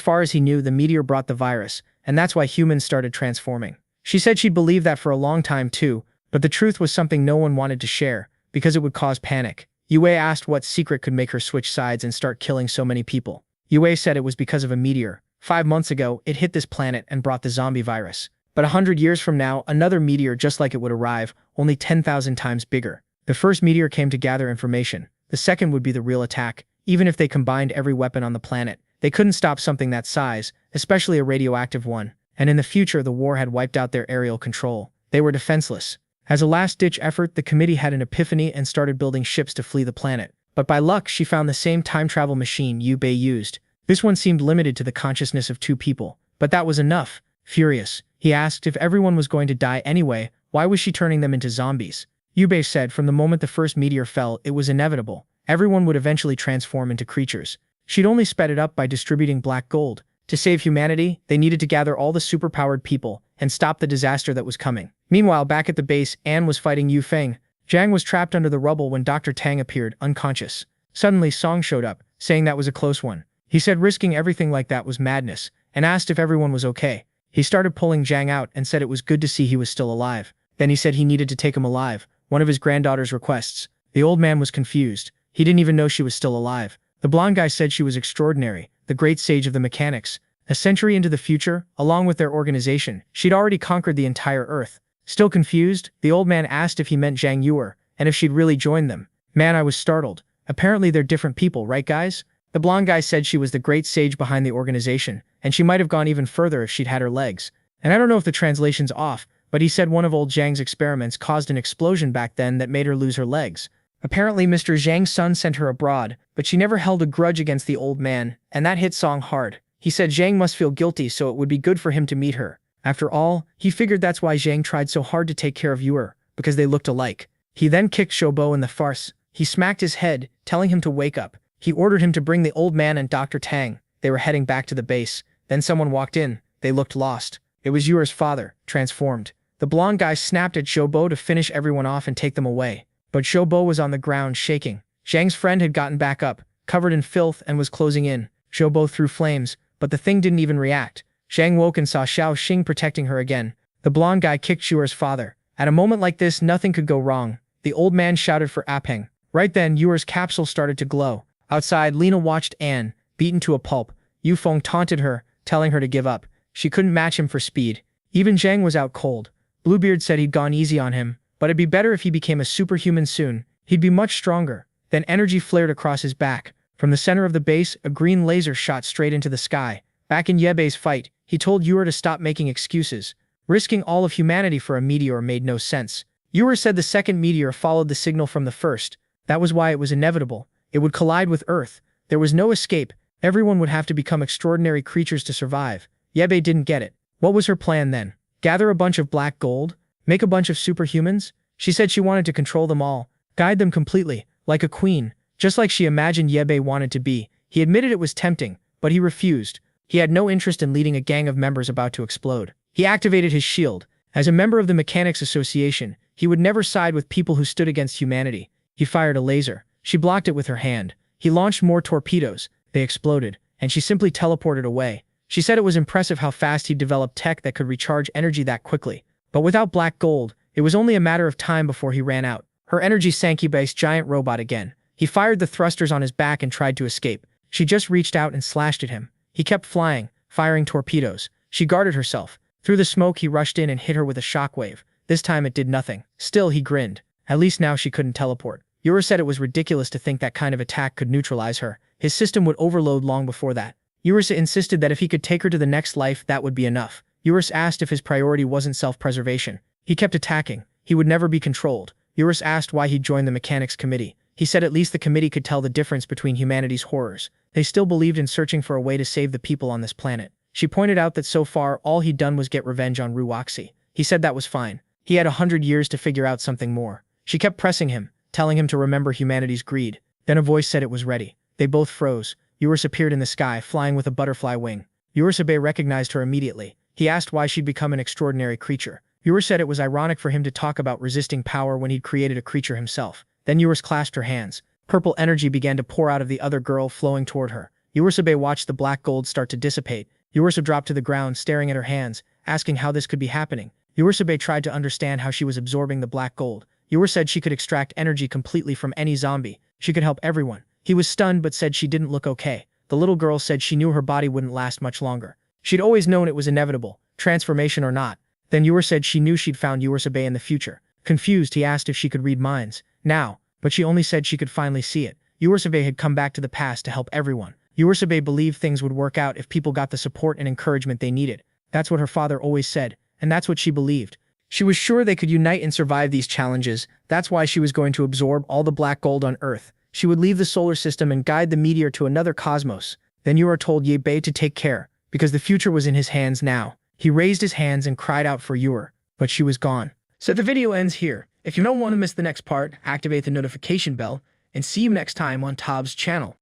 far as he knew, the meteor brought the virus, and that's why humans started transforming. She said she'd believed that for a long time too, but the truth was something no one wanted to share, because it would cause panic. Yue asked what secret could make her switch sides and start killing so many people. Yue said it was because of a meteor. 5 months ago, it hit this planet and brought the zombie virus. But 100 years from now, another meteor just like it would arrive, only 10,000 times bigger. The first meteor came to gather information. The second would be the real attack. Even if they combined every weapon on the planet, they couldn't stop something that size, especially a radioactive one. And in the future, the war had wiped out their aerial control. They were defenseless. As a last-ditch effort, the committee had an epiphany and started building ships to flee the planet. But by luck, she found the same time travel machine Yue used. This one seemed limited to the consciousness of 2 people. But that was enough. Furious, he asked if everyone was going to die anyway, why was she turning them into zombies? Yue said from the moment the first meteor fell, it was inevitable. Everyone would eventually transform into creatures. She'd only sped it up by distributing black gold. To save humanity, they needed to gather all the superpowered people and stop the disaster that was coming. Meanwhile, back at the base, Anne was fighting Yu Feng. Zhang was trapped under the rubble when Dr. Tang appeared, unconscious. Suddenly, Song showed up, saying that was a close one. He said risking everything like that was madness, and asked if everyone was okay. He started pulling Zhang out and said it was good to see he was still alive. Then he said he needed to take him alive, one of his granddaughter's requests. The old man was confused. He didn't even know she was still alive. The blonde guy said she was extraordinary, the great sage of the mechanics. A century into the future, along with their organization, she'd already conquered the entire Earth. Still confused, the old man asked if he meant Zhang Yue, and if she'd really joined them. Man, I was startled. Apparently they're different people, right guys? The blonde guy said she was the great sage behind the organization, and she might have gone even further if she'd had her legs. And I don't know if the translation's off, but he said one of old Zhang's experiments caused an explosion back then that made her lose her legs. Apparently Mr. Zhang's son sent her abroad, but she never held a grudge against the old man, and that hit Song hard. He said Zhang must feel guilty, so it would be good for him to meet her. After all, he figured that's why Zhang tried so hard to take care of Yue, because they looked alike. He then kicked Shobo in the farce. He smacked his head, telling him to wake up. He ordered him to bring the old man and Dr. Tang. They were heading back to the base. Then someone walked in. They looked lost. It was Yue's father, transformed. The blonde guy snapped at Shobo to finish everyone off and take them away. But Shobo was on the ground shaking. Zhang's friend had gotten back up, covered in filth, and was closing in. Shobo threw flames, but the thing didn't even react. Zhang woke and saw Xiao Xing protecting her again. The blonde guy kicked Yue's father. At a moment like this, nothing could go wrong. The old man shouted for Apeng. Right then, Yue's capsule started to glow. Outside, Lena watched Anne, beaten to a pulp. Yu Feng taunted her, telling her to give up. She couldn't match him for speed. Even Zhang was out cold. Bluebeard said he'd gone easy on him, but it'd be better if he became a superhuman soon. He'd be much stronger. Then energy flared across his back. From the center of the base, a green laser shot straight into the sky. Back in Yebe's fight, he told Yue to stop making excuses. Risking all of humanity for a meteor made no sense. Yue said the second meteor followed the signal from the first. That was why it was inevitable. It would collide with Earth. There was no escape. Everyone would have to become extraordinary creatures to survive. Yebe didn't get it. What was her plan then? Gather a bunch of black gold? Make a bunch of superhumans? She said she wanted to control them all, guide them completely, like a queen, just like she imagined Yebe wanted to be. He admitted it was tempting, but he refused. He had no interest in leading a gang of members about to explode. He activated his shield. As a member of the Mechanics Association, he would never side with people who stood against humanity. He fired a laser. She blocked it with her hand. He launched more torpedoes. They exploded, and she simply teleported away. She said it was impressive how fast he'd developed tech that could recharge energy that quickly. But without black gold, it was only a matter of time before he ran out. Her energy sank Yebe's giant robot again. He fired the thrusters on his back and tried to escape. She just reached out and slashed at him. He kept flying, firing torpedoes. She guarded herself. Through the smoke, he rushed in and hit her with a shockwave. This time it did nothing. Still, he grinned. At least now she couldn't teleport. Yue said it was ridiculous to think that kind of attack could neutralize her. His system would overload long before that. Yue insisted that if he could take her to the next life, that would be enough. Yue asked if his priority wasn't self-preservation. He kept attacking. He would never be controlled. Yue asked why he'd joined the Mechanics Committee. He said at least the committee could tell the difference between humanity's horrors. They still believed in searching for a way to save the people on this planet. She pointed out that so far, all he'd done was get revenge on Ruoxi. He said that was fine. He had 100 years to figure out something more. She kept pressing him, telling him to remember humanity's greed. Then a voice said it was ready. They both froze. Eurus appeared in the sky, flying with a butterfly wing. Urusabei recognized her immediately. He asked why she'd become an extraordinary creature. Eurus said it was ironic for him to talk about resisting power when he'd created a creature himself. Then Eurus clasped her hands. Purple energy began to pour out of the other girl, flowing toward her. Urusabei watched the black gold start to dissipate. Eurus dropped to the ground, staring at her hands, asking how this could be happening. Urusabei tried to understand how she was absorbing the black gold. Eurus said she could extract energy completely from any zombie. She could help everyone. He was stunned but said she didn't look okay. The little girl said she knew her body wouldn't last much longer. She'd always known it was inevitable, transformation or not. Then Eurus said she knew she'd found Urusabei in the future. Confused, he asked if she could read minds. Now, but she only said she could finally see it. Urusabei had come back to the past to help everyone. Urusabei believed things would work out if people got the support and encouragement they needed. That's what her father always said, and that's what she believed. She was sure they could unite and survive these challenges. That's why she was going to absorb all the black gold on Earth. She would leave the solar system and guide the meteor to another cosmos. Then Yura told Ye Bei to take care, because the future was in his hands now. He raised his hands and cried out for Yura, but she was gone. So the video ends here. If you don't want to miss the next part, activate the notification bell, and see you next time on Tob's channel.